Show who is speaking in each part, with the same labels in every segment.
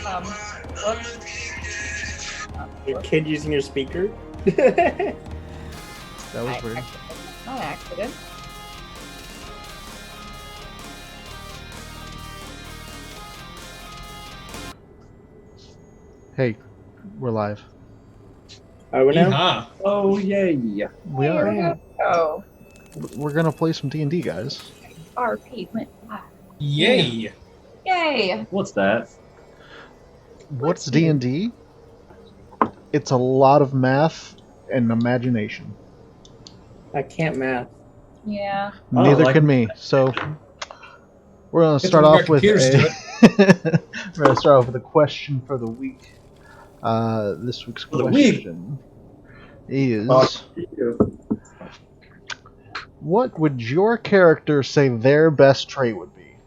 Speaker 1: Whoops.
Speaker 2: Your kid using your speaker?
Speaker 3: That was weird.
Speaker 1: Not accident.
Speaker 3: Hey, we're live.
Speaker 2: Are we now?
Speaker 4: Yeehaw.
Speaker 5: Oh, yay.
Speaker 3: We are.
Speaker 1: Oh,
Speaker 3: We're gonna play some D&D, guys.
Speaker 1: RP went live.
Speaker 4: Yay.
Speaker 1: Yay!
Speaker 5: What's that?
Speaker 3: What's D&D? It's a lot of math and imagination.
Speaker 2: I can't math.
Speaker 1: Yeah.
Speaker 5: Oh,
Speaker 3: Neither
Speaker 5: like-
Speaker 3: can me. So we're gonna
Speaker 4: Good
Speaker 3: start
Speaker 4: thing we
Speaker 3: off
Speaker 4: got
Speaker 3: with
Speaker 4: computers to
Speaker 3: we're gonna start off with a question for the week. This week's
Speaker 5: For the week?
Speaker 3: question is:
Speaker 5: you.
Speaker 3: what would your character say their best trait would be?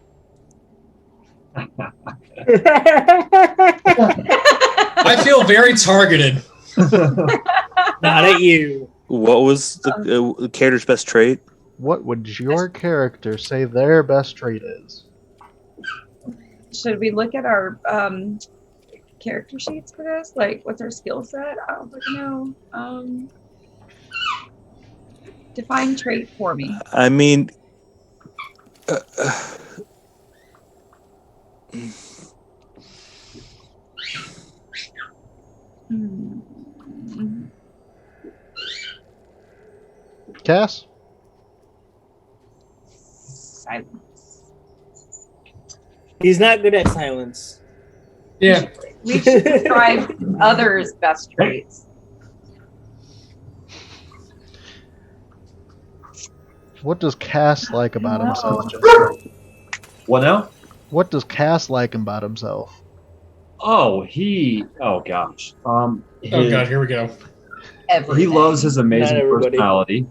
Speaker 4: I feel very targeted.
Speaker 2: Not at you.
Speaker 6: What was the character's best trait?
Speaker 3: What would your character say their best trait is?
Speaker 1: Should we look at our character sheets for this? Like, what's our skill set? I don't fucking know. Define trait for me.
Speaker 6: I mean,
Speaker 1: Hmm.
Speaker 3: Cass?
Speaker 1: Silence.
Speaker 2: He's not good at silence.
Speaker 4: Yeah.
Speaker 1: We should describe others' best traits.
Speaker 3: What does Cass like about himself?
Speaker 5: What now?
Speaker 3: What does Cass like about himself?
Speaker 5: Oh, gosh.
Speaker 4: Oh god, here we go.
Speaker 1: Everything.
Speaker 5: He loves his amazing
Speaker 2: Not everybody.
Speaker 5: personality.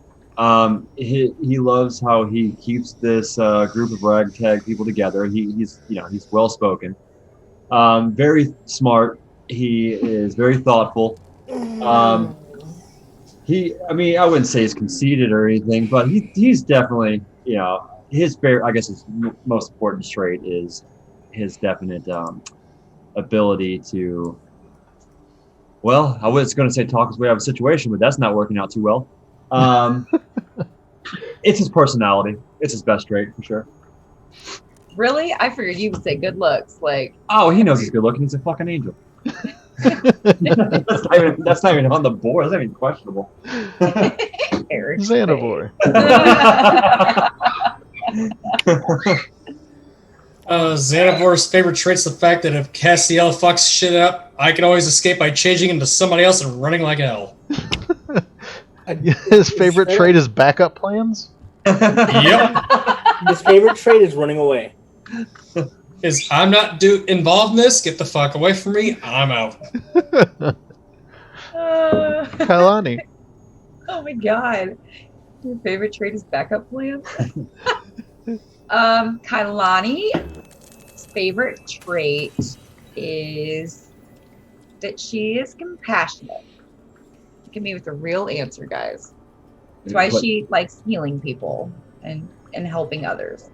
Speaker 5: He loves how he keeps this group of ragtag people together. He's well spoken. Very smart. He is very thoughtful. I wouldn't say he's conceited or anything, but he's definitely, his most important trait is his definite ability to, well, I was going to say talk his way out of a situation, but that's not working out too well. It's his personality. It's his best trait for sure.
Speaker 1: Really? I figured you would say good looks. Like,
Speaker 5: Oh, he knows he's good looking. He's a fucking angel. That's not even on the board. That's not even questionable.
Speaker 1: Eric.
Speaker 3: Xanavor.
Speaker 4: Xanavor's favorite trait's the fact that if Castiel fucks shit up, I can always escape by changing into somebody else and running like hell.
Speaker 3: His favorite trait is backup plans?
Speaker 4: Yep.
Speaker 2: His favorite trait is running away.
Speaker 4: Is I'm not involved in this, get the fuck away from me, I'm out.
Speaker 3: Kailani.
Speaker 1: Oh my god. Your favorite trait is backup plan? Kailani's favorite trait is that she is compassionate. Give me with a real answer, guys. That's why she likes healing people and helping others.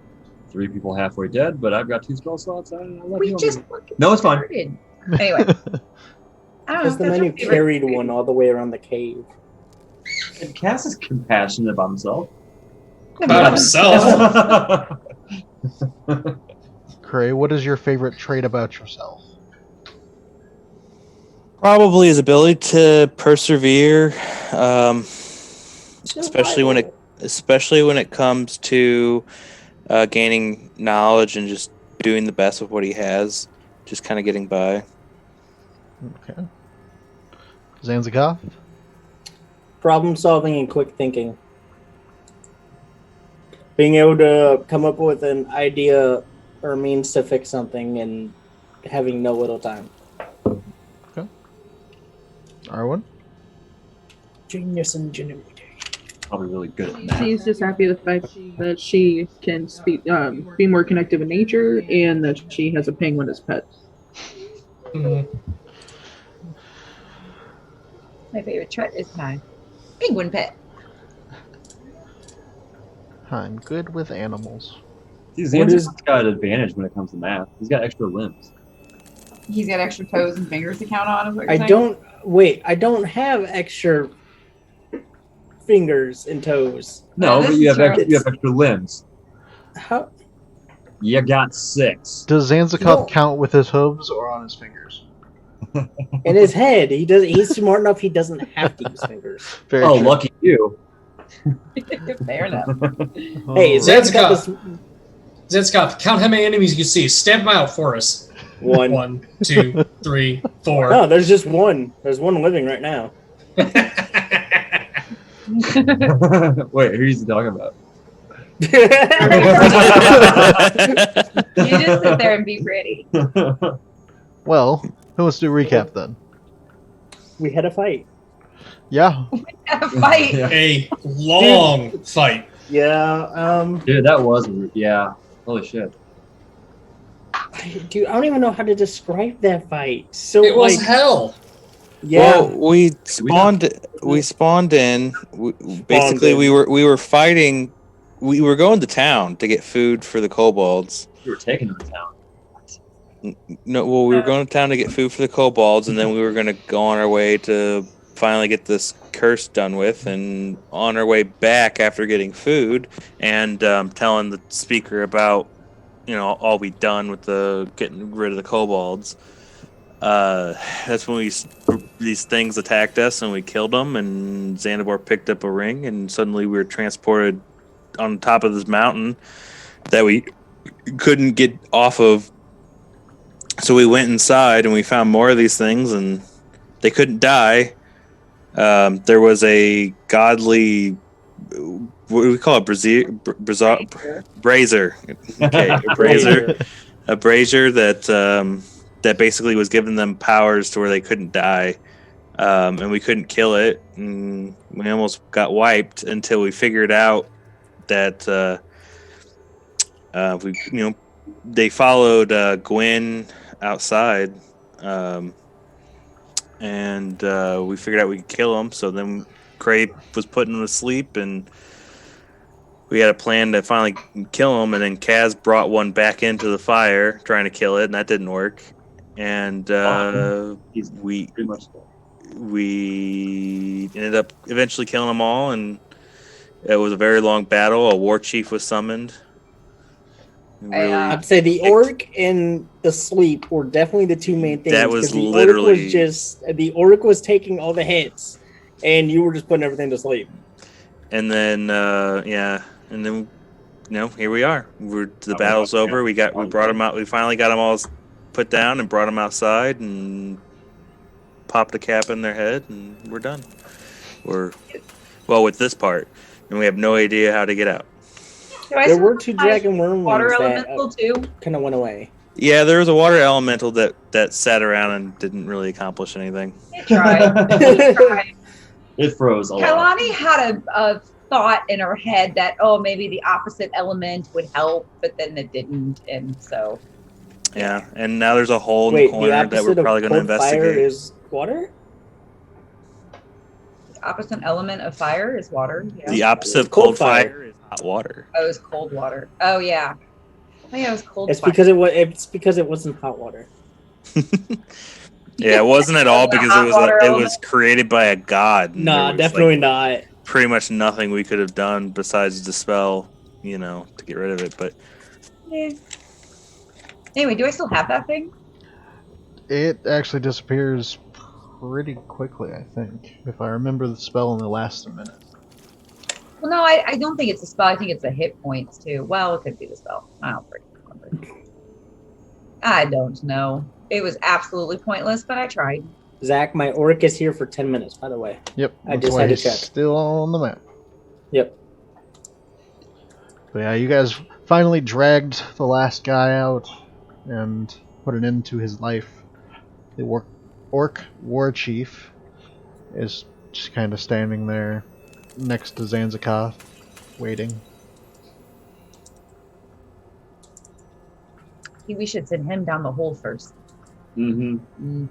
Speaker 5: 3 people halfway dead, but I've got 2 spell slots.
Speaker 1: We just
Speaker 5: No, it's fine.
Speaker 1: started. Anyway. I don't know.
Speaker 2: Because the
Speaker 1: that's
Speaker 2: man
Speaker 1: her
Speaker 2: who
Speaker 1: favorite
Speaker 2: carried
Speaker 1: trait.
Speaker 2: one all the way around the cave.
Speaker 5: And Cass is compassionate about himself.
Speaker 4: About himself.
Speaker 3: Cray, what is your favorite trait about yourself?
Speaker 6: probably his ability to persevere, especially when it comes to gaining knowledge and just doing the best with what he has, just kind of getting by.
Speaker 3: Okay. Zanzikov?
Speaker 2: Problem solving and quick thinking. Being able to come up with an idea or means to fix something and having no little time.
Speaker 3: Arwen?
Speaker 2: Genius ingenuity.
Speaker 5: Probably really good at math.
Speaker 7: She's just happy with the fact that she can speak, be more connected with nature, and that she has a penguin as pet.
Speaker 4: Mhm.
Speaker 1: My favorite trait is my penguin pet.
Speaker 3: I'm good with animals.
Speaker 5: Xan's got an advantage when it comes to math. He's got extra limbs.
Speaker 1: He's got extra toes and fingers to count on. Is what you're
Speaker 2: I
Speaker 1: saying?
Speaker 2: don't wait. I don't have extra fingers and toes.
Speaker 5: No,
Speaker 1: this
Speaker 5: but
Speaker 1: is
Speaker 5: you have
Speaker 1: true.
Speaker 5: extra limbs.
Speaker 2: How?
Speaker 5: You got 6.
Speaker 3: Does Zanzikarth
Speaker 2: No.
Speaker 3: count with his hooves or on his fingers?
Speaker 2: In his head, he does. He's smart enough. He doesn't have to use fingers.
Speaker 3: Very
Speaker 5: Oh,
Speaker 3: true.
Speaker 5: lucky you.
Speaker 1: Fair enough.
Speaker 2: Hey,
Speaker 4: Zanzikarth. Zenscott, count how many enemies you see. Stamp them out for us.
Speaker 2: one.
Speaker 4: 1, 2, 3, 4.
Speaker 2: No, there's just one. There's one living right now.
Speaker 5: Wait, who's he talking about?
Speaker 1: You just sit there and be pretty.
Speaker 3: Well, who wants to do a recap then?
Speaker 2: We had a fight.
Speaker 3: Yeah.
Speaker 1: Have a fight.
Speaker 5: Yeah.
Speaker 4: A long fight.
Speaker 2: Yeah.
Speaker 5: Dude, that was yeah. Holy shit.
Speaker 2: Dude, I don't even know how to describe that fight. So
Speaker 4: It was
Speaker 2: like,
Speaker 4: hell.
Speaker 2: yeah.
Speaker 6: Well, we spawned in. Basically,
Speaker 2: in.
Speaker 6: we were fighting. We were going to town to get food for the kobolds.
Speaker 5: You were taken to the town.
Speaker 6: No, well, we were going to town to get food for the kobolds, and then we were going to go on our way to finally get this curse done with. And on our way back after getting food and telling the speaker about, all we'd done with the getting rid of the kobolds. That's when these things attacked us and we killed them. And Xanabor picked up a ring, and suddenly we were transported on top of this mountain that we couldn't get off of. So we went inside and we found more of these things, and they couldn't die. There was a godly, what do we call it? Brazier. Okay, a brazier that basically was giving them powers to where they couldn't die, and we couldn't kill it. And we almost got wiped until we figured out that they followed Gwen outside, and we figured out we could kill him. So then Cray was putting him to sleep, and we had a plan to finally kill him. And then Kaz brought one back into the fire, trying to kill it, and that didn't work. And
Speaker 5: He's
Speaker 6: we
Speaker 5: pretty much
Speaker 6: ended up eventually killing them all, and it was a very long battle. A war chief was summoned. Really,
Speaker 2: I'd say the orc and the sleep were definitely the two main things.
Speaker 6: That was
Speaker 2: 'cause the
Speaker 6: literally-
Speaker 2: the orc was taking all the hits, and you were just putting everything to sleep.
Speaker 6: and then and then here we are. The battle's over. We brought them out. We finally got them all put down and brought them outside and popped a cap in their head, and we're done. With this part, and we have no idea how to get out.
Speaker 2: There were two dragon worm
Speaker 1: water
Speaker 2: ones that
Speaker 1: elemental too.
Speaker 2: kind of went away.
Speaker 6: Yeah, there was a water elemental that sat around and didn't really accomplish anything.
Speaker 1: It tried. It tried.
Speaker 5: It froze a lot.
Speaker 1: Kalani had a thought in her head that maybe the opposite element would help, but then it didn't, and so.
Speaker 6: Yeah, and now there's a hole in
Speaker 2: Wait,
Speaker 6: the corner that we're
Speaker 2: opposite of
Speaker 6: probably going to
Speaker 2: cold fire
Speaker 6: investigate.
Speaker 2: is water?
Speaker 1: The opposite element of fire is water. Yeah.
Speaker 6: The opposite of
Speaker 2: Cold
Speaker 6: cold fire is hot water.
Speaker 1: Oh, it's cold water. Oh yeah. Oh yeah, it was cold.
Speaker 2: It's
Speaker 1: fire.
Speaker 2: because it wasn't hot water.
Speaker 6: Yeah, it wasn't at all because
Speaker 1: Hot water
Speaker 6: it was created by a god. and
Speaker 2: Nah,
Speaker 6: there was,
Speaker 2: definitely not.
Speaker 6: pretty much nothing we could have done besides dispel, to get rid of it. But
Speaker 1: Yeah. Anyway, do I still have that thing?
Speaker 3: It actually disappears pretty quickly, I think. If I remember the spell only lasts a minute.
Speaker 1: Well, no, I don't think it's a spell. I think it's a hit points too. Well, it could be the spell. I don't remember. I don't know. It was absolutely pointless, but I tried.
Speaker 2: Zach, my orc is here for 10 minutes, by the way.
Speaker 3: Yep.
Speaker 2: I
Speaker 3: that's
Speaker 2: just
Speaker 3: why
Speaker 2: had to
Speaker 3: he's
Speaker 2: check.
Speaker 3: Still on the map.
Speaker 2: Yep.
Speaker 3: But yeah, you guys finally dragged the last guy out and put an end to his life. The orc war chief is just kind of standing there next to Zanzikarth, waiting.
Speaker 1: We should send him down the hole first.
Speaker 5: Mm-hmm.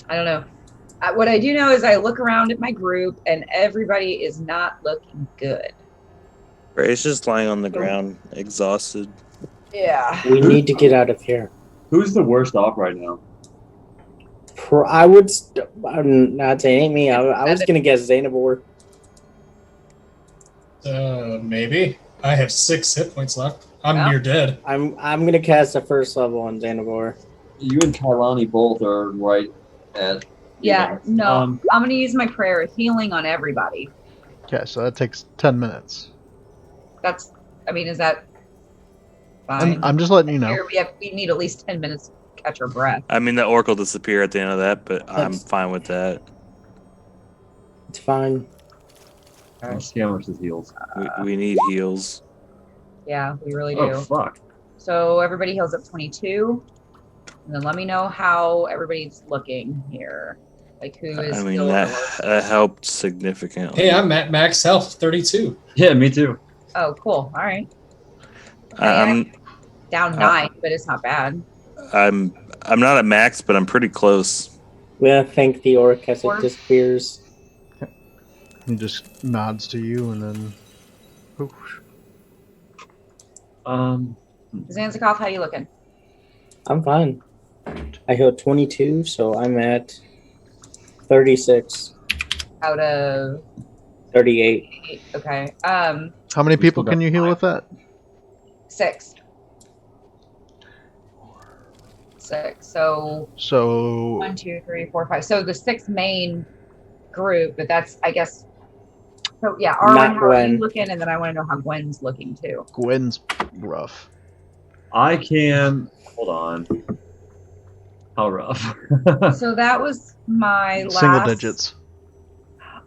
Speaker 1: I don't know. What I do know is I look around at my group and everybody is not looking good.
Speaker 6: Ray's just lying on the ground, exhausted.
Speaker 1: Yeah.
Speaker 2: We need to get out of here.
Speaker 5: Who's the worst off right now?
Speaker 2: I would. I'm not saying me. I was gonna guess Xanavor.
Speaker 4: Maybe. I have 6 hit points left. I'm
Speaker 1: Well.
Speaker 4: near dead.
Speaker 2: I'm gonna cast the first level on Xanavor.
Speaker 5: You and Kailani both are right at.
Speaker 1: Yeah, no. I'm gonna use my prayer of healing on everybody.
Speaker 3: Okay, so that takes 10 minutes.
Speaker 1: That's. I mean, is that fine?
Speaker 3: I'm just letting you know.
Speaker 1: Here we need at least 10 minutes to catch our breath.
Speaker 6: I mean, the orc will disappear at the end of that, but I'm fine with that.
Speaker 2: It's fine.
Speaker 5: Let's see how much this heals.
Speaker 6: We need heals.
Speaker 1: Yeah, we really do.
Speaker 5: Oh, fuck.
Speaker 1: So everybody heals up 22. And then let me know how everybody's looking here. Like who is
Speaker 6: I mean,
Speaker 1: healed
Speaker 6: that helped significantly.
Speaker 4: Hey, I'm at max health, 32.
Speaker 5: Yeah, me too.
Speaker 1: Oh, cool. All right.
Speaker 6: I'm
Speaker 1: Down 9, but it's not bad.
Speaker 6: I'm not at max, but I'm pretty close.
Speaker 2: We gotta thank the orc as it disappears.
Speaker 3: He just nods to you and then. Whoosh.
Speaker 1: Zanzikoff, how you looking?
Speaker 2: I'm fine. I healed 22, so I'm at 36.
Speaker 1: Out of
Speaker 2: 38.
Speaker 1: okay.
Speaker 3: How many people can you heal with that?
Speaker 1: 6. 6. So 1, 2, 3, 4, 5. So the 6 main group, but that's I guess. So yeah, Arwen, how are you looking? And then I want to know how Gwen's looking too.
Speaker 3: Gwen's rough.
Speaker 5: I can. Hold on. How rough?
Speaker 1: So that was my last.
Speaker 3: Single digits.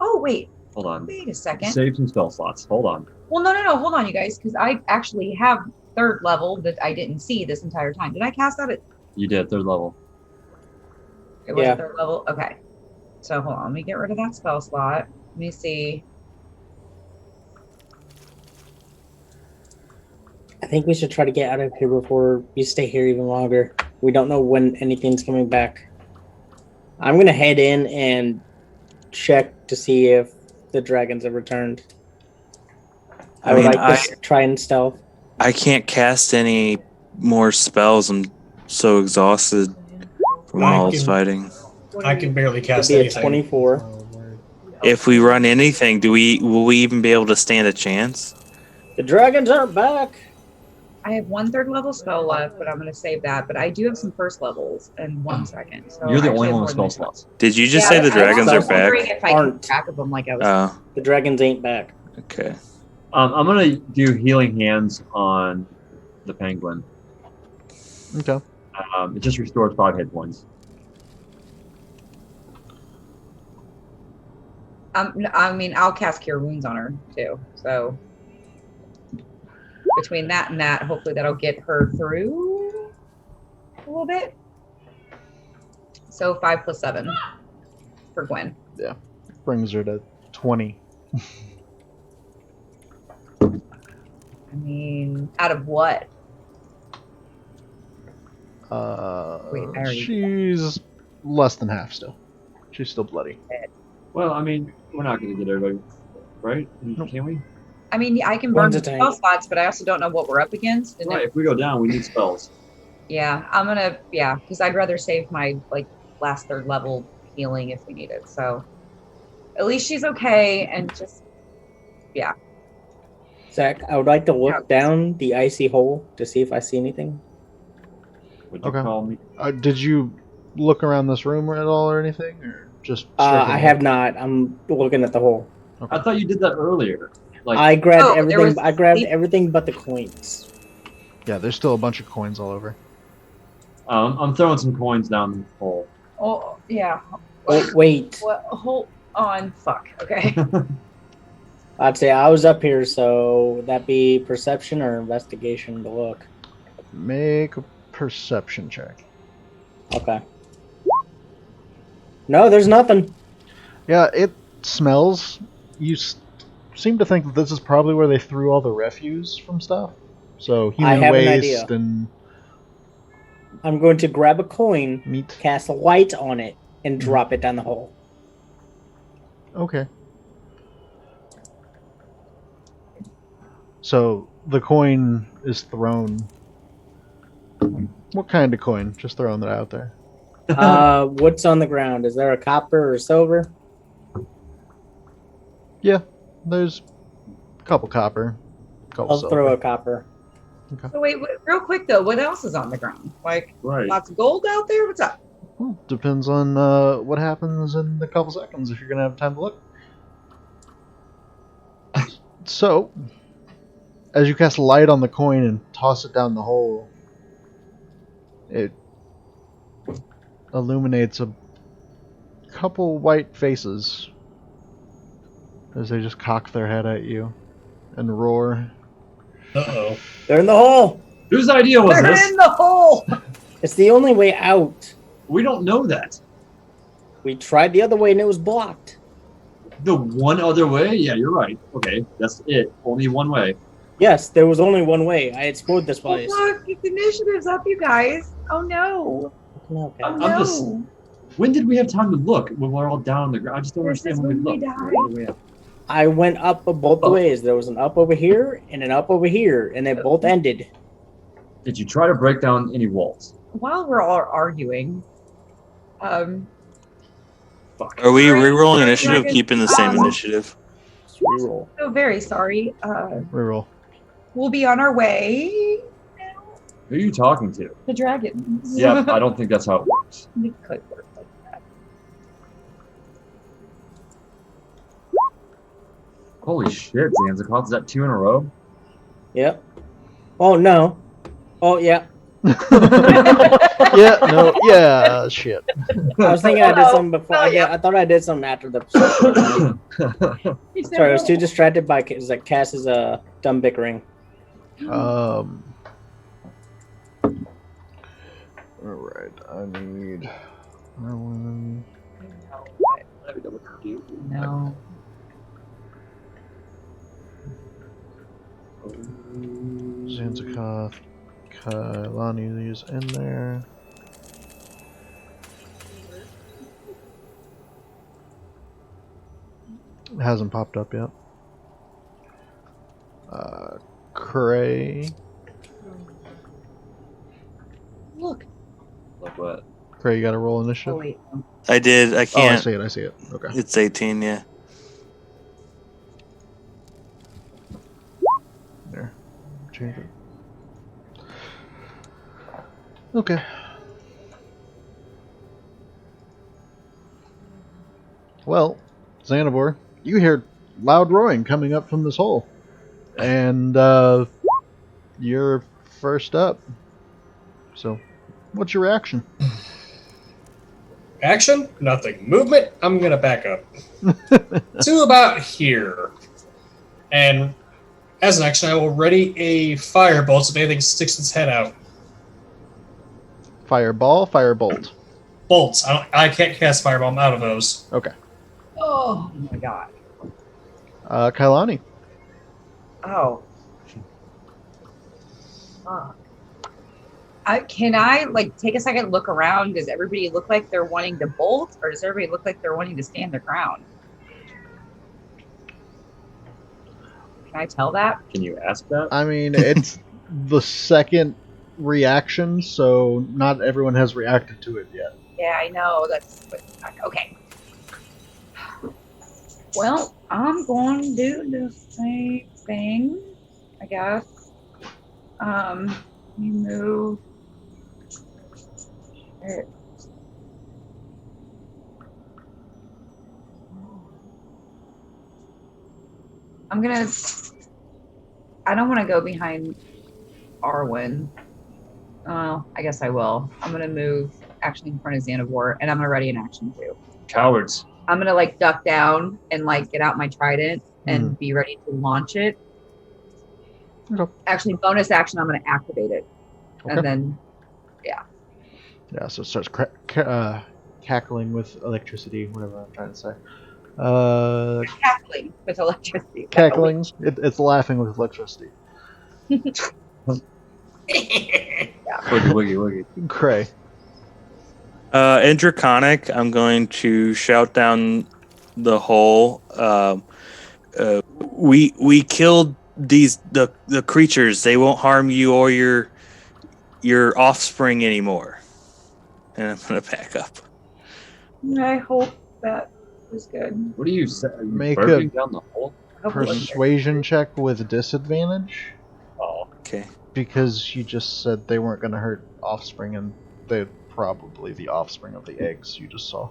Speaker 1: Oh wait.
Speaker 5: Hold on.
Speaker 1: Wait a second.
Speaker 5: Save some spell slots. Hold on.
Speaker 1: Well, no. Hold on, you guys, because I actually have 3rd level that I didn't see this entire time. Did I cast that at?
Speaker 5: You did 3rd level.
Speaker 1: It was 3rd level. Okay. So hold on. Let me get rid of that spell slot. Let me see.
Speaker 2: I think we should try to get out of here before we stay here even longer. We don't know when anything's coming back. I'm gonna head in and check to see if the dragons have returned. I would like to try and stealth.
Speaker 6: I can't cast any more spells. I'm so exhausted from all this fighting.
Speaker 4: I can barely cast
Speaker 2: It'd be
Speaker 4: anything.
Speaker 2: 24.
Speaker 6: If we run anything, will we even be able to stand a chance?
Speaker 2: The dragons aren't back.
Speaker 1: I have 1 3rd level spell left, but I'm going to save that. But I do have some 1st levels in 1 second. So
Speaker 5: You're the
Speaker 1: I
Speaker 5: only
Speaker 1: have
Speaker 5: one
Speaker 1: more
Speaker 5: with
Speaker 1: than
Speaker 5: spell
Speaker 1: that.
Speaker 5: slots.
Speaker 6: Did you just say the dragons are
Speaker 1: I was wondering
Speaker 6: back?
Speaker 1: if I keep track of them like I was.
Speaker 6: Oh,
Speaker 2: The dragons ain't back.
Speaker 6: okay.
Speaker 5: I'm gonna do healing hands on the penguin.
Speaker 3: Okay.
Speaker 5: It just restores 5 hit points.
Speaker 1: I mean, I'll cast Cure Wounds on her too. So between that and that, hopefully that'll get her through a little bit. So 5 plus 7 for Gwen.
Speaker 3: Yeah. Brings her to 20.
Speaker 1: I mean, out of what? Wait, I already-
Speaker 3: She's less than half still. She's still bloody.
Speaker 5: Well, I mean, we're not gonna get everybody, right? Can we?
Speaker 1: I mean, I can burn
Speaker 2: One's a
Speaker 1: spell
Speaker 2: tank.
Speaker 1: slots, but I also don't know what we're up against. And
Speaker 5: Right. If we go down, we need spells.
Speaker 1: yeah, because I'd rather save my last 3rd level healing if we need it. So at least she's okay, and just
Speaker 2: Zach, I would like to look down the icy hole to see if I see anything.
Speaker 5: Would you
Speaker 3: Okay.
Speaker 5: call me?
Speaker 3: Did you look around this room at all or anything? Or just
Speaker 2: I have not. I'm looking at the hole.
Speaker 3: Okay.
Speaker 5: I thought you did that earlier. Like
Speaker 2: I grabbed
Speaker 1: Oh, there
Speaker 2: everything.
Speaker 1: was-
Speaker 2: I grabbed everything but the coins.
Speaker 3: Yeah, there's still a bunch of coins all over.
Speaker 5: I'm throwing some coins down the hole.
Speaker 1: oh yeah.
Speaker 2: Oh, wait.
Speaker 1: What? Hold on. Fuck. Okay.
Speaker 2: I'd say I was up here, so would that be perception or investigation to look?
Speaker 3: Make a perception check.
Speaker 2: Okay. No, there's nothing.
Speaker 3: Yeah, it smells. You seem to think that this is probably where they threw all the refuse from stuff. So human
Speaker 2: have an
Speaker 3: waste
Speaker 2: idea.
Speaker 3: and
Speaker 2: I'm going to grab a coin,
Speaker 3: meat.
Speaker 2: cast a light on it, and drop it down the hole.
Speaker 3: Okay. So the coin is thrown What kind of coin? Just throwing that out there.
Speaker 2: What's on the ground? Is there a copper or silver?
Speaker 3: Yeah, there's a couple copper. Couple
Speaker 2: I'll
Speaker 3: silver.
Speaker 2: throw a copper.
Speaker 1: So wait, real quick though, what else is on the ground? Like
Speaker 5: Right.
Speaker 1: lots of gold out there? What's up?
Speaker 3: Well, depends on what happens in a couple seconds if you're gonna have time to look. So, as you cast light on the coin and toss it down the hole, it illuminates a couple white faces as they just cock their head at you and roar.
Speaker 4: Uh-oh.
Speaker 2: They're in the hole.
Speaker 5: Whose idea was
Speaker 1: They're
Speaker 5: this?
Speaker 1: in the hole.
Speaker 2: It's the only way out.
Speaker 5: We don't know that.
Speaker 2: We tried the other way and it was blocked.
Speaker 5: The one other way? Yeah, you're right. Okay, that's it. Only one way.
Speaker 2: Yes, there was only one way. I explored this
Speaker 1: Oh,
Speaker 2: place.
Speaker 1: look, the initiative's up, you guys. Oh no.
Speaker 2: Okay.
Speaker 1: Oh
Speaker 5: I'm just-
Speaker 1: no.
Speaker 5: When did we have time to look when we're all down on the ground? I just don't
Speaker 1: This
Speaker 5: understand
Speaker 1: is
Speaker 5: when we
Speaker 1: when we
Speaker 5: looked.
Speaker 1: died.
Speaker 5: Where were we at?
Speaker 2: I went up both
Speaker 5: Oh.
Speaker 2: ways. There was an up over here and an up over here, and they both ended.
Speaker 5: Did you try to break down any walls?
Speaker 1: While we're all arguing,
Speaker 5: Fuck.
Speaker 6: Are we
Speaker 1: Sorry,
Speaker 6: re-rolling initiative,
Speaker 1: Dragon.
Speaker 6: keeping the same
Speaker 1: Um,
Speaker 6: initiative?
Speaker 2: Let's reroll.
Speaker 1: so very sorry.
Speaker 3: Reroll.
Speaker 1: We'll be on our way now.
Speaker 5: Who are you talking to?
Speaker 1: The dragons.
Speaker 5: Yeah, I don't think that's how it works.
Speaker 1: It could work like that.
Speaker 5: Holy shit, Zanzibar. Is that 2 in a row?
Speaker 2: Yep. Oh no. Oh yeah.
Speaker 3: Yeah, no, yeah, shit.
Speaker 2: I was thinking I did something before.
Speaker 1: Oh, yeah.
Speaker 2: I thought I did something after the. Sorry, I was too distracted by Cass's dumb bickering.
Speaker 3: Alright, I need Erwin.
Speaker 1: No.
Speaker 3: Zanzibar, Kailani is in there. It hasn't popped up yet. Cray.
Speaker 1: Look.
Speaker 5: Like what?
Speaker 3: Cray, you got to roll
Speaker 1: Oh
Speaker 3: initiative.
Speaker 1: wait.
Speaker 6: I did. I
Speaker 3: Oh, I
Speaker 6: can't.
Speaker 3: see it. I see it. Okay.
Speaker 6: It's 18, yeah.
Speaker 3: There. Change it. Okay. Well, Xanavor, you hear loud roaring coming up from this hole. And you're first up. So, what's your reaction?
Speaker 4: Action? Nothing. Movement? I'm gonna back up. To about here. And as an action, I will ready a firebolt if anything sticks its head out.
Speaker 3: Fireball, firebolt.
Speaker 4: Bolts. I can't cast fireball. I'm out of those.
Speaker 3: Okay.
Speaker 1: Oh my god.
Speaker 3: Kailani.
Speaker 1: Oh. Fuck. Can I like take a second look around? Does everybody look like they're wanting to bolt, or does everybody look like they're wanting to stand their ground? Can I tell that?
Speaker 5: Can you ask that?
Speaker 3: I mean, it's the second reaction, so not everyone has reacted to it yet.
Speaker 1: Yeah, I know. That's okay. Well, I'm going to do the same thing, I guess. You move. Shit. I'm gonna. I don't want to go behind Arwen. I guess I will. I'm gonna move actually in front of Xanavor, and I'm gonna ready an action too.
Speaker 5: Cowards.
Speaker 1: I'm gonna like duck down and like get out my trident and be ready to launch it.
Speaker 3: Okay.
Speaker 1: Actually, bonus action, I'm gonna activate it,
Speaker 3: Okay.
Speaker 1: and then
Speaker 3: Yeah, so it starts cackling with electricity, whatever I'm trying to say.
Speaker 1: cackling with electricity.
Speaker 3: Cackling. It's laughing with electricity.
Speaker 5: Wiggy, wiggy, wiggy.
Speaker 3: Cray.
Speaker 6: In Draconic, I'm going to shout down the hole. We killed the creatures. They won't harm you or your your offspring anymore. And I'm gonna back up.
Speaker 1: I hope that was good.
Speaker 5: What are you saying? Are you
Speaker 3: Make a
Speaker 5: burping down the hole?
Speaker 1: I hope it wasn't good.
Speaker 3: Persuasion check with disadvantage,
Speaker 5: Oh,
Speaker 6: Okay.
Speaker 3: because you just said they weren't going to hurt offspring, and they're probably the offspring of the eggs you just saw.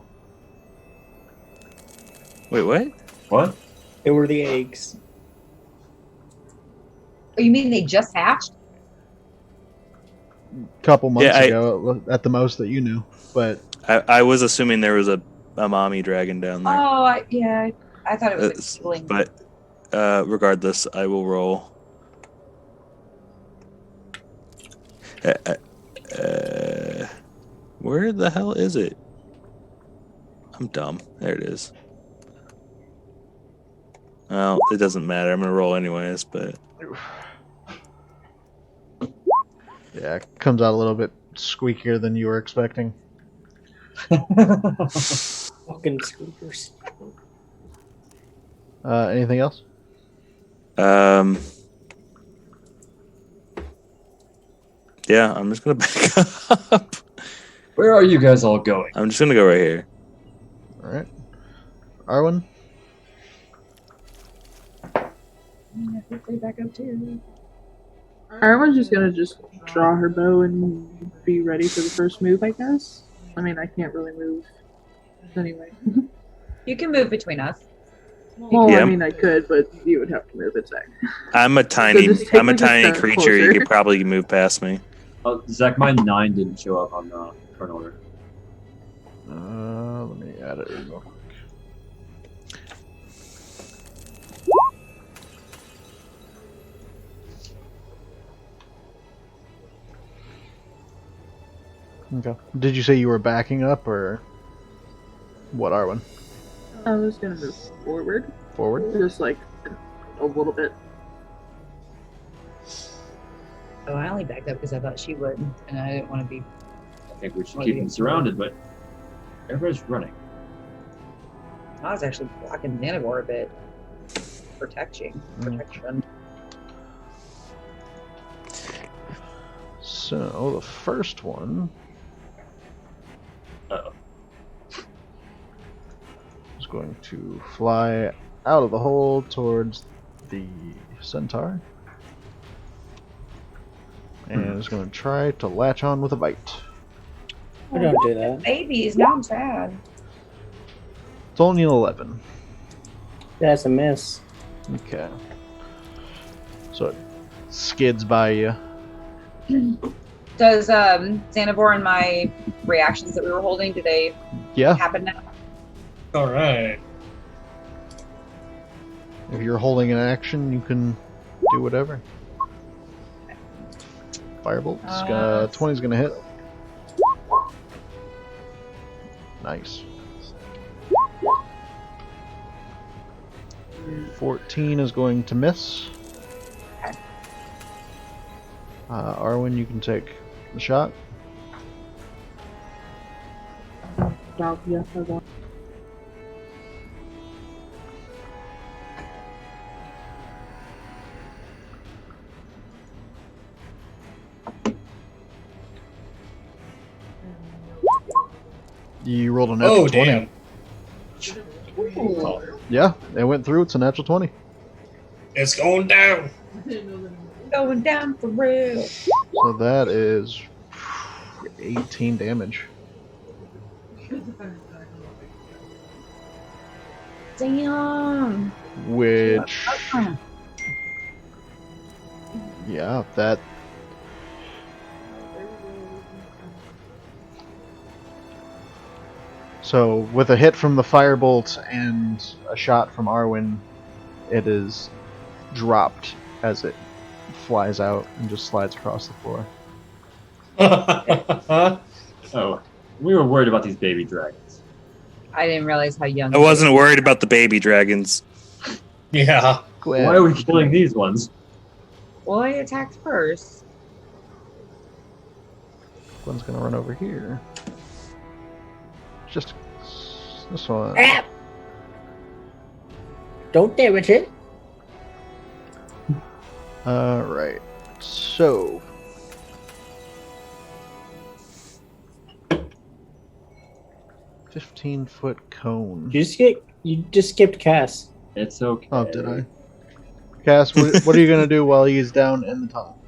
Speaker 6: Wait, what?
Speaker 5: what?
Speaker 2: They were the eggs.
Speaker 1: Oh, you mean they just hatched?
Speaker 3: Couple months
Speaker 6: Yeah,
Speaker 3: ago, at the most that you knew, but
Speaker 6: I was assuming there was a mommy dragon down there.
Speaker 1: Oh, I thought it was
Speaker 6: It's-
Speaker 1: a feeling.
Speaker 6: but regardless, I will roll. Where the hell is it? I'm dumb. There it is. Well, it doesn't matter. I'm gonna roll anyways. But
Speaker 3: yeah, it comes out a little bit squeakier than you were expecting.
Speaker 2: Fucking squeakers.
Speaker 3: Anything else?
Speaker 6: yeah, I'm just gonna back up.
Speaker 5: Where are you guys all going?
Speaker 6: I'm just gonna go right here.
Speaker 3: All right, Arwen.
Speaker 1: I think they back up too.
Speaker 7: Arwen's just gonna draw her bow and be ready for the first move, I guess. I mean, I can't really move anyway.
Speaker 1: You can move between us.
Speaker 7: Well,
Speaker 6: Yeah.
Speaker 7: I mean, I could, but you would have to move it, Zach.
Speaker 6: I'm a tiny
Speaker 7: just
Speaker 6: creature.
Speaker 7: closer.
Speaker 6: You could probably move past me.
Speaker 5: Oh, Zach, my 9 didn't show up on the turn order.
Speaker 3: Let me add it real quick. Okay. Did you say you were backing up, or what, Arwen?
Speaker 7: I was gonna move forward,
Speaker 3: Forward?
Speaker 7: just like a little bit.
Speaker 1: Oh, I only backed up because I thought she would, and I didn't want to be.
Speaker 5: I think we should keep them surrounded, but everybody's running.
Speaker 1: I was actually blocking Nanivore a bit. Protection.
Speaker 3: So, the first one
Speaker 5: Uh-oh.
Speaker 3: is going to fly out of the hole towards the centaur. And is going to try to latch on with a bite.
Speaker 2: I don't do that.
Speaker 1: Babies, now I'm sad.
Speaker 3: It's only an 11.
Speaker 2: That's a miss.
Speaker 3: Okay. So it skids by you.
Speaker 1: Does Xanavore and my reactions that we were holding, do they
Speaker 3: Yeah.
Speaker 1: happen now?
Speaker 4: All right.
Speaker 3: If you're holding an action, you can do whatever. Firebolt. 20's gonna hit. Nice. 14 is going to miss. Arwen, you can take the shot.
Speaker 7: Yes, I got.
Speaker 3: You rolled a natural 20.
Speaker 4: Damn.
Speaker 3: Yeah, it went through. It's a natural 20.
Speaker 4: It's going down.
Speaker 1: Going down for real.
Speaker 3: So that is 18 damage.
Speaker 1: Damn.
Speaker 3: Which, yeah, that. So with a hit from the firebolt and a shot from Arwen, it is dropped as it flies out and just slides across the floor.
Speaker 5: Oh, we were worried about these baby dragons.
Speaker 1: I didn't realize how young.
Speaker 6: I wasn't worried about the baby dragons.
Speaker 4: Yeah.
Speaker 3: Glad.
Speaker 5: Why are we killing these ones?
Speaker 1: Well, I attacked first.
Speaker 3: One's gonna run over here. Just this one.
Speaker 2: Ah! Don't damage it.
Speaker 3: Alright. So 15-foot cone.
Speaker 2: You just skipped Cass.
Speaker 5: It's okay.
Speaker 3: Oh, did I? Cass, what are you gonna do while he's down in the tunnel?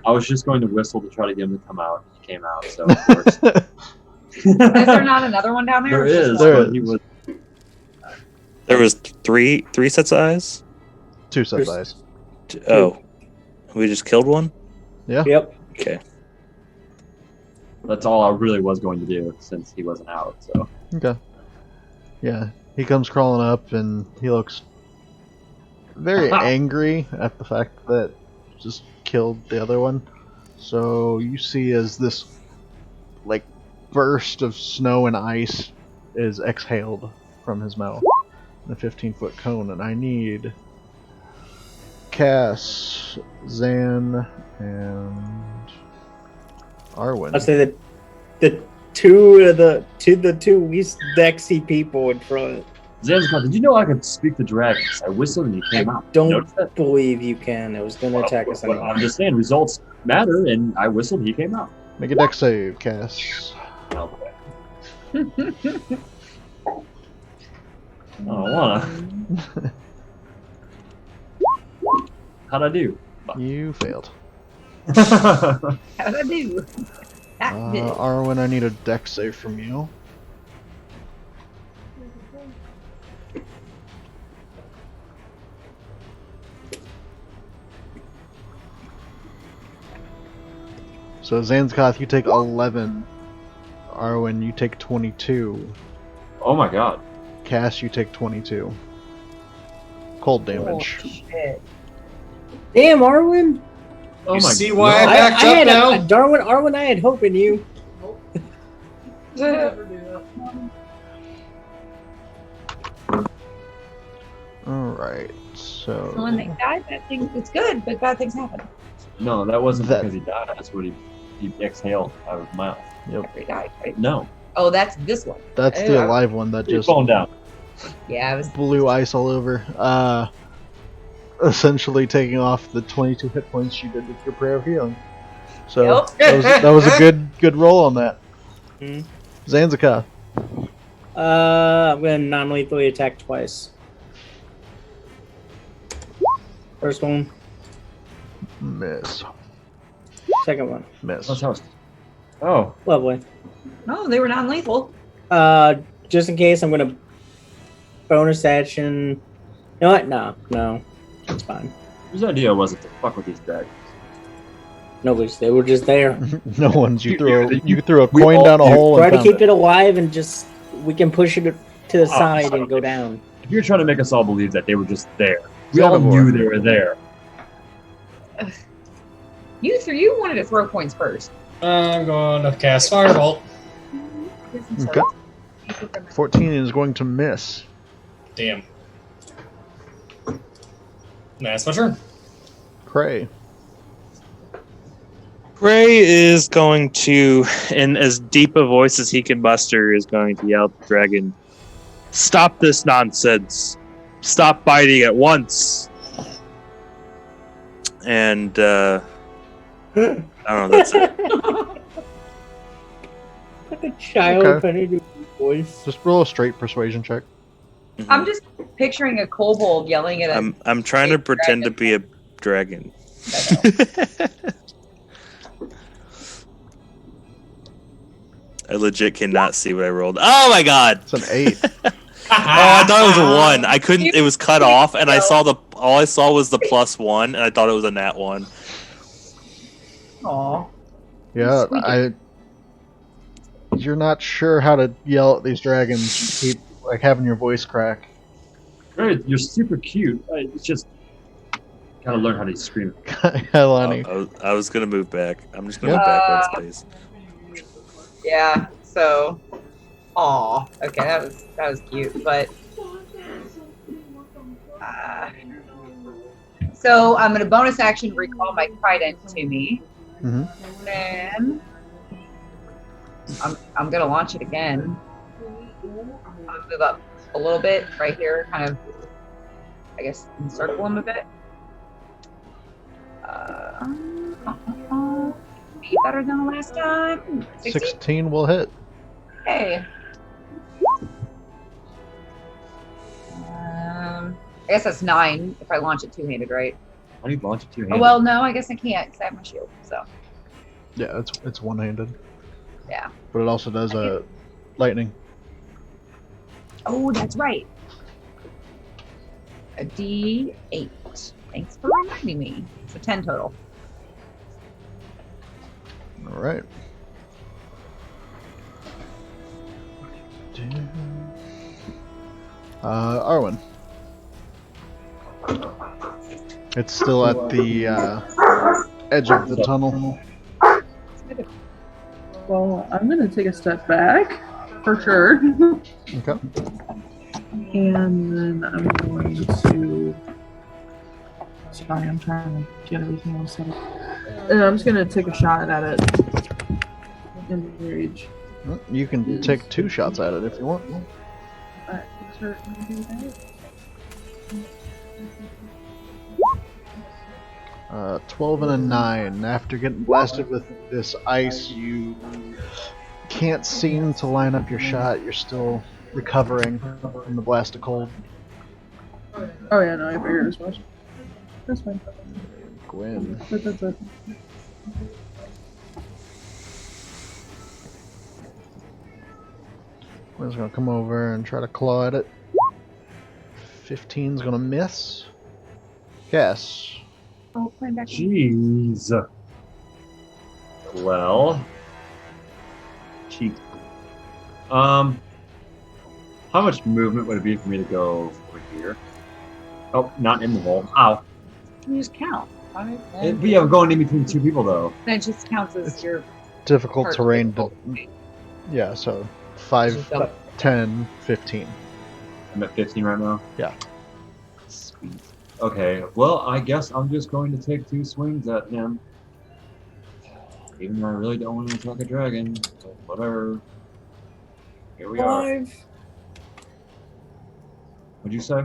Speaker 5: I was just going to whistle to try to get him to come out. He came out, so of course.
Speaker 1: Is there not another one down there?
Speaker 5: There
Speaker 1: or just
Speaker 5: is,
Speaker 1: one?
Speaker 3: There
Speaker 5: but he
Speaker 3: is.
Speaker 5: was.
Speaker 6: There was three sets of eyes.
Speaker 3: 2 sets of eyes.
Speaker 6: Oh, we just killed one.
Speaker 3: Yeah.
Speaker 2: Yep.
Speaker 6: Okay.
Speaker 5: That's all I really was going to do since he wasn't out. So
Speaker 3: Okay. Yeah, he comes crawling up and he looks very angry at the fact that just killed the other one. So you see as this like burst of snow and ice is exhaled from his mouth in a 15-foot cone, and I need Cass, Zan, and Arwen.
Speaker 2: I'll say that the two least Dexy people in front.
Speaker 5: Zanzibar, did you know I could speak to dragons? I whistled and he came out.
Speaker 2: Don't
Speaker 5: Notice that?
Speaker 2: believe you can. It was going to attack us
Speaker 5: Well,
Speaker 2: anyway.
Speaker 5: I'm just saying, results matter, and I whistled, he came out.
Speaker 3: Make a dex save, Cass.
Speaker 5: Okay. I don't wanna. How'd I do?
Speaker 3: You failed.
Speaker 1: How did I do? That did.
Speaker 3: Arwen, I need a dex save from you. So Zanzkoth, you take 11. Arwen, you take 22.
Speaker 5: Oh my god.
Speaker 3: Cass, you take 22. Cold damage.
Speaker 1: Oh, shit.
Speaker 2: Damn, Arwen!
Speaker 5: Oh
Speaker 4: You
Speaker 5: my
Speaker 4: see why I
Speaker 5: god.
Speaker 4: backed up
Speaker 2: had
Speaker 4: now?
Speaker 2: Arwen, I had hope in you.
Speaker 3: Alright,
Speaker 1: So when they
Speaker 3: so...
Speaker 1: die, it's good, but bad things happen.
Speaker 5: No, that wasn't
Speaker 3: That-
Speaker 5: because he died. That's what he exhaled out of his mouth.
Speaker 1: After he died, right?
Speaker 5: No.
Speaker 1: Oh, that's this one.
Speaker 3: That's the alive one that
Speaker 5: Put your
Speaker 3: just
Speaker 5: phone down.
Speaker 1: Yeah, I was.
Speaker 3: blew ice all over. Essentially taking off the 22 hit points you did with your prayer of healing. So
Speaker 1: Yep.
Speaker 3: that was a good roll on that.
Speaker 2: Hmm.
Speaker 3: Zanzika.
Speaker 2: I'm going to non-lethally attack twice. First one,
Speaker 3: Miss.
Speaker 2: second one.
Speaker 3: Miss.
Speaker 5: That's how it's... Oh.
Speaker 2: Lovely.
Speaker 1: No, they were non-lethal.
Speaker 2: Just in case, I'm going to bonus action. You know what? No. It's fine.
Speaker 5: Whose idea was it to fuck with these dragons?
Speaker 2: They were just there.
Speaker 3: No one's. You threw a
Speaker 5: We
Speaker 3: coin
Speaker 5: all
Speaker 3: down a
Speaker 5: do.
Speaker 3: hole
Speaker 2: Try
Speaker 3: and
Speaker 2: to
Speaker 3: found
Speaker 2: keep it alive and just we can push it to the side and go down.
Speaker 5: If you're trying to make us all believe that they were just there, we all knew they were there.
Speaker 1: You wanted to throw coins first.
Speaker 4: I'm going to cast Firebolt.
Speaker 3: Okay. 14 is going to miss.
Speaker 4: Damn. That's my turn.
Speaker 3: Cray.
Speaker 6: Ray is going to, in as deep a voice as he can muster, is going to yell at the dragon, "Stop this nonsense! Stop biting at once!" And, I don't know, that's it.
Speaker 2: Like a child
Speaker 3: Okay.
Speaker 2: trying to do voice.
Speaker 3: Just roll a straight persuasion check.
Speaker 1: I'm just picturing a kobold yelling at a.
Speaker 6: I'm trying to pretend to be a dragon. I legit cannot see what I rolled. Oh my god!
Speaker 3: It's an 8.
Speaker 6: Oh, I thought it was a 1. I couldn't. It was cut off, and I saw all I saw was the +1, and I thought it was a nat 1.
Speaker 1: Aw.
Speaker 3: Yeah,
Speaker 1: Squeaky.
Speaker 3: You're not sure how to yell at these dragons. You keep like having your voice crack.
Speaker 5: Right, you're super cute. It's just gotta learn how to scream.
Speaker 3: Helani.
Speaker 6: I was gonna move back. I'm just gonna
Speaker 3: Yeah.
Speaker 6: move back one space.
Speaker 1: Yeah. So. Aw. Okay, that was cute, but. So I'm gonna bonus action recall my trident to me.
Speaker 3: Mhm.
Speaker 1: Then I'm gonna launch it again. I'm gonna move up a little bit right here, kind of, I guess, encircle him a bit. Be better than the last time. 16?
Speaker 3: 16 will hit.
Speaker 1: Okay. I guess that's 9 if I launch it two-handed, right?
Speaker 5: How do you launch it two-handed?
Speaker 1: Oh, well, no, I guess I can't because I have my shield. So
Speaker 3: Yeah, it's one-handed,
Speaker 1: yeah.
Speaker 3: but it also does lightning.
Speaker 1: Oh, that's right. A D8. Thanks for reminding me. So 10 total.
Speaker 3: All right. Arwen. It's still at the edge of the tunnel.
Speaker 7: Well, I'm gonna take a step back for sure,
Speaker 3: Okay.
Speaker 7: and then I'm going to. Sorry, I'm trying to get everything else set up. And I'm just gonna take a shot at it. In rage.
Speaker 3: You can take 2 shots at it if you want.
Speaker 7: Alright, certainly do that.
Speaker 3: 12 and a 9. After getting blasted with this ice, you can't seem to line up your shot. You're still recovering from the blast of cold.
Speaker 7: Oh yeah, no, I figured as much. That's fine.
Speaker 3: Gwen.
Speaker 7: But that's it.
Speaker 3: Gwen's gonna come over and try to claw at it. 15's gonna miss. Yes.
Speaker 1: Oh, climb back.
Speaker 5: Jeez. Well. Cheat. How much movement would it be for me to go over here? Oh, not in the wall. Ow.
Speaker 1: Can you just count? 5,
Speaker 5: Yeah, I'm going in between 2 people though.
Speaker 1: Then it just counts as your
Speaker 3: Difficult
Speaker 1: part
Speaker 3: terrain.
Speaker 1: difficult.
Speaker 3: Yeah, so 5, 10, 15.
Speaker 5: I'm at 15 right now.
Speaker 3: Yeah.
Speaker 5: Sweet. Okay, well, I guess I'm just going to take 2 swings at him. Even though I really don't want to attack a dragon. So whatever. Here we are. What'd you say?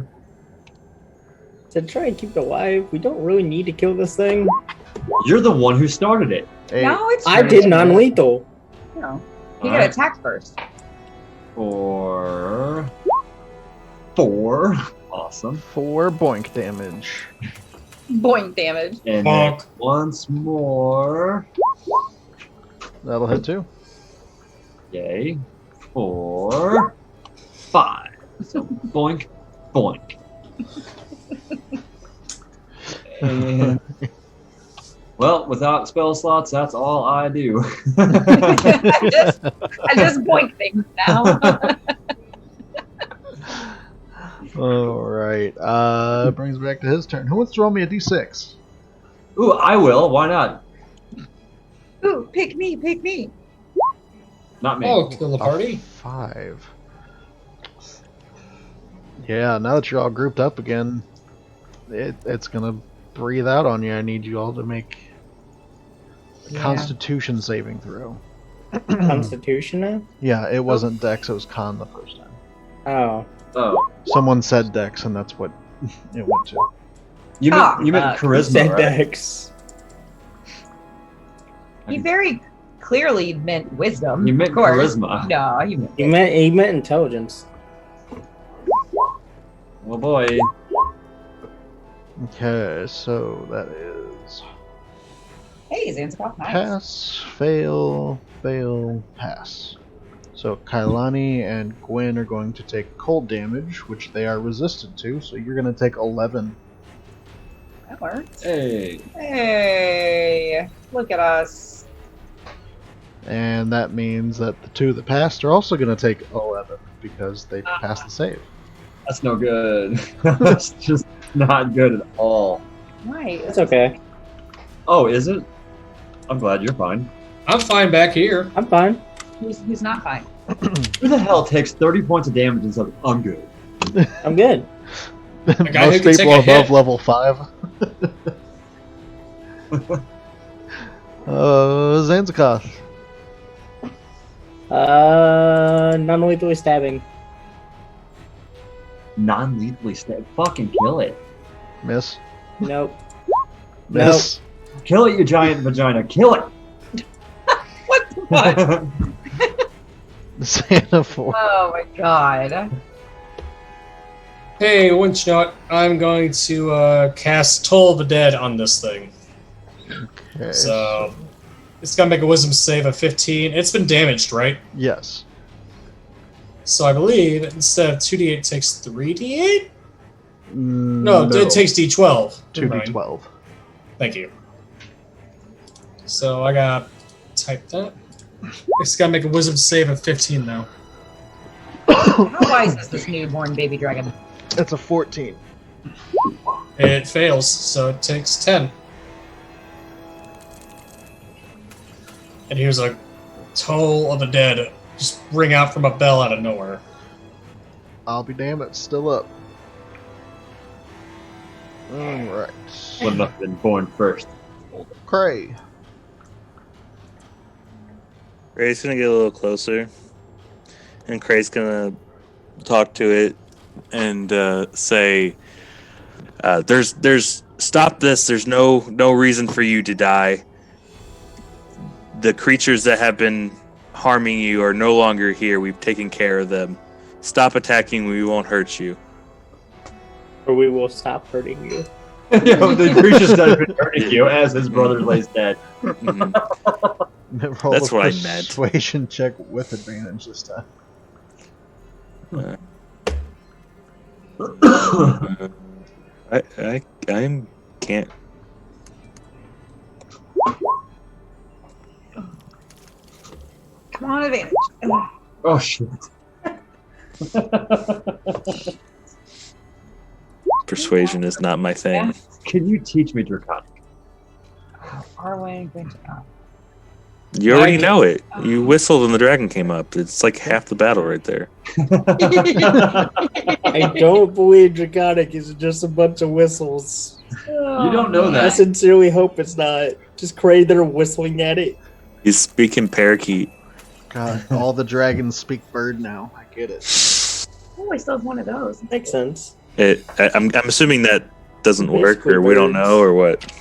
Speaker 2: To try and keep it alive, we don't really need to kill this thing.
Speaker 5: You're the one who started it.
Speaker 3: Hey,
Speaker 1: No, it's
Speaker 2: I did non-lethal.
Speaker 1: No. You
Speaker 5: Alright.
Speaker 1: gotta attack first.
Speaker 5: 4. Awesome.
Speaker 3: 4 boink damage.
Speaker 1: Boing damage.
Speaker 5: And then
Speaker 4: Bonk.
Speaker 5: once more.
Speaker 3: That'll hit too.
Speaker 5: Yay. 4, 5. So boink, boink. And, well, without spell slots, that's all I do.
Speaker 1: I just boink things now.
Speaker 3: Alright. Brings back to his turn. Who wants to roll me a d6?
Speaker 5: Ooh, I will. Why not?
Speaker 1: Ooh, pick me, pick me.
Speaker 5: Not me.
Speaker 4: Oh, kill the party?
Speaker 3: 5. Yeah, now that you're all grouped up again, it's gonna breathe out on you. I need you all to make a
Speaker 1: Yeah.
Speaker 3: Constitution saving throw.
Speaker 2: Constitution now?
Speaker 3: Yeah, it wasn't Dex, it was Con the first time.
Speaker 2: Oh.
Speaker 5: Oh,
Speaker 3: Someone said Dex, and that's what it went to.
Speaker 5: you meant charisma,
Speaker 2: Said
Speaker 5: right?
Speaker 2: Dex.
Speaker 1: He very clearly meant wisdom.
Speaker 5: You meant
Speaker 1: of course.
Speaker 5: charisma.
Speaker 1: No, he meant
Speaker 2: He meant intelligence.
Speaker 5: Oh boy.
Speaker 3: Okay, so that is
Speaker 1: Hey, Zanzibar, nice.
Speaker 3: pass, fail, fail, pass. So Kailani and Gwen are going to take cold damage, which they are resistant to, so you're going to take 11.
Speaker 1: That works.
Speaker 5: Hey.
Speaker 1: Hey, look at us.
Speaker 3: And that means that the 2 that passed are also going to take 11, because they passed the save.
Speaker 5: That's no good. That's just not good at all.
Speaker 1: Right.
Speaker 2: It's okay.
Speaker 5: Oh, is it? I'm glad you're fine.
Speaker 4: I'm fine back here.
Speaker 2: I'm fine.
Speaker 1: Who's not fine?
Speaker 5: Who the hell takes 30 points of damage and says, I'm good?
Speaker 2: I'm good.
Speaker 4: guy who
Speaker 3: Most
Speaker 4: can take
Speaker 3: people
Speaker 4: a
Speaker 3: above
Speaker 4: hit.
Speaker 3: level 5. Zanzikoth.
Speaker 2: Non-lethally stabbing.
Speaker 5: Non-lethally stab. Fucking kill it.
Speaker 3: Miss.
Speaker 2: Nope.
Speaker 3: Miss.
Speaker 5: Kill it, you giant vagina. Kill it.
Speaker 1: What the fuck?
Speaker 3: Santa 4.
Speaker 1: Oh my god.
Speaker 4: Hey, once you know what? I'm going to cast Toll of the Dead on this thing.
Speaker 3: Okay.
Speaker 4: So it's gonna make a Wisdom save of 15. It's been damaged, right?
Speaker 3: Yes.
Speaker 4: So I believe instead of 2d8 it takes 3d8?
Speaker 3: No,
Speaker 4: No, it takes d12. Never mind.
Speaker 3: 2d12.
Speaker 4: Thank you. So I gotta type that. It's gotta make a Wisdom save of 15 now.
Speaker 1: How wise is this newborn baby dragon?
Speaker 3: It's a 14.
Speaker 4: It fails, so it takes 10. And here's a Toll of the Dead just ring out from a bell out of nowhere.
Speaker 3: I'll be damned, it's still up. Alright.
Speaker 5: Wouldn't have been born first.
Speaker 3: Cray.
Speaker 6: Cray's gonna get a little closer, and Cray's gonna talk to it and say, "There's stop this. There's no reason for you to die. The creatures that have been harming you are no longer here. We've taken care of them. Stop attacking. We won't hurt you."
Speaker 2: Or we will stop hurting you.
Speaker 5: The creatures that have been hurting you as his brother lays dead.
Speaker 6: Mhm.
Speaker 3: Roll
Speaker 6: That's
Speaker 3: a
Speaker 6: what I meant.
Speaker 3: persuasion check with advantage this time.
Speaker 6: I can't.
Speaker 1: Come on, advantage.
Speaker 5: Oh shit.
Speaker 6: Persuasion is not my thing.
Speaker 5: Can you teach me Draconic?
Speaker 1: Arwen,
Speaker 6: You already know it. You whistled when the dragon came up. It's like half the battle right there.
Speaker 2: I don't believe Draconic is just a bunch of whistles.
Speaker 5: You don't know
Speaker 2: I
Speaker 5: that.
Speaker 2: sincerely hope it's not. Just Cray there whistling at it.
Speaker 6: He's speaking parakeet.
Speaker 3: God, all the dragons speak bird now. I get it.
Speaker 1: Oh, I still have one of those.
Speaker 2: Makes sense.
Speaker 6: I'm assuming that doesn't work,
Speaker 2: Basically
Speaker 6: or we don't
Speaker 2: birds.
Speaker 6: know, or what.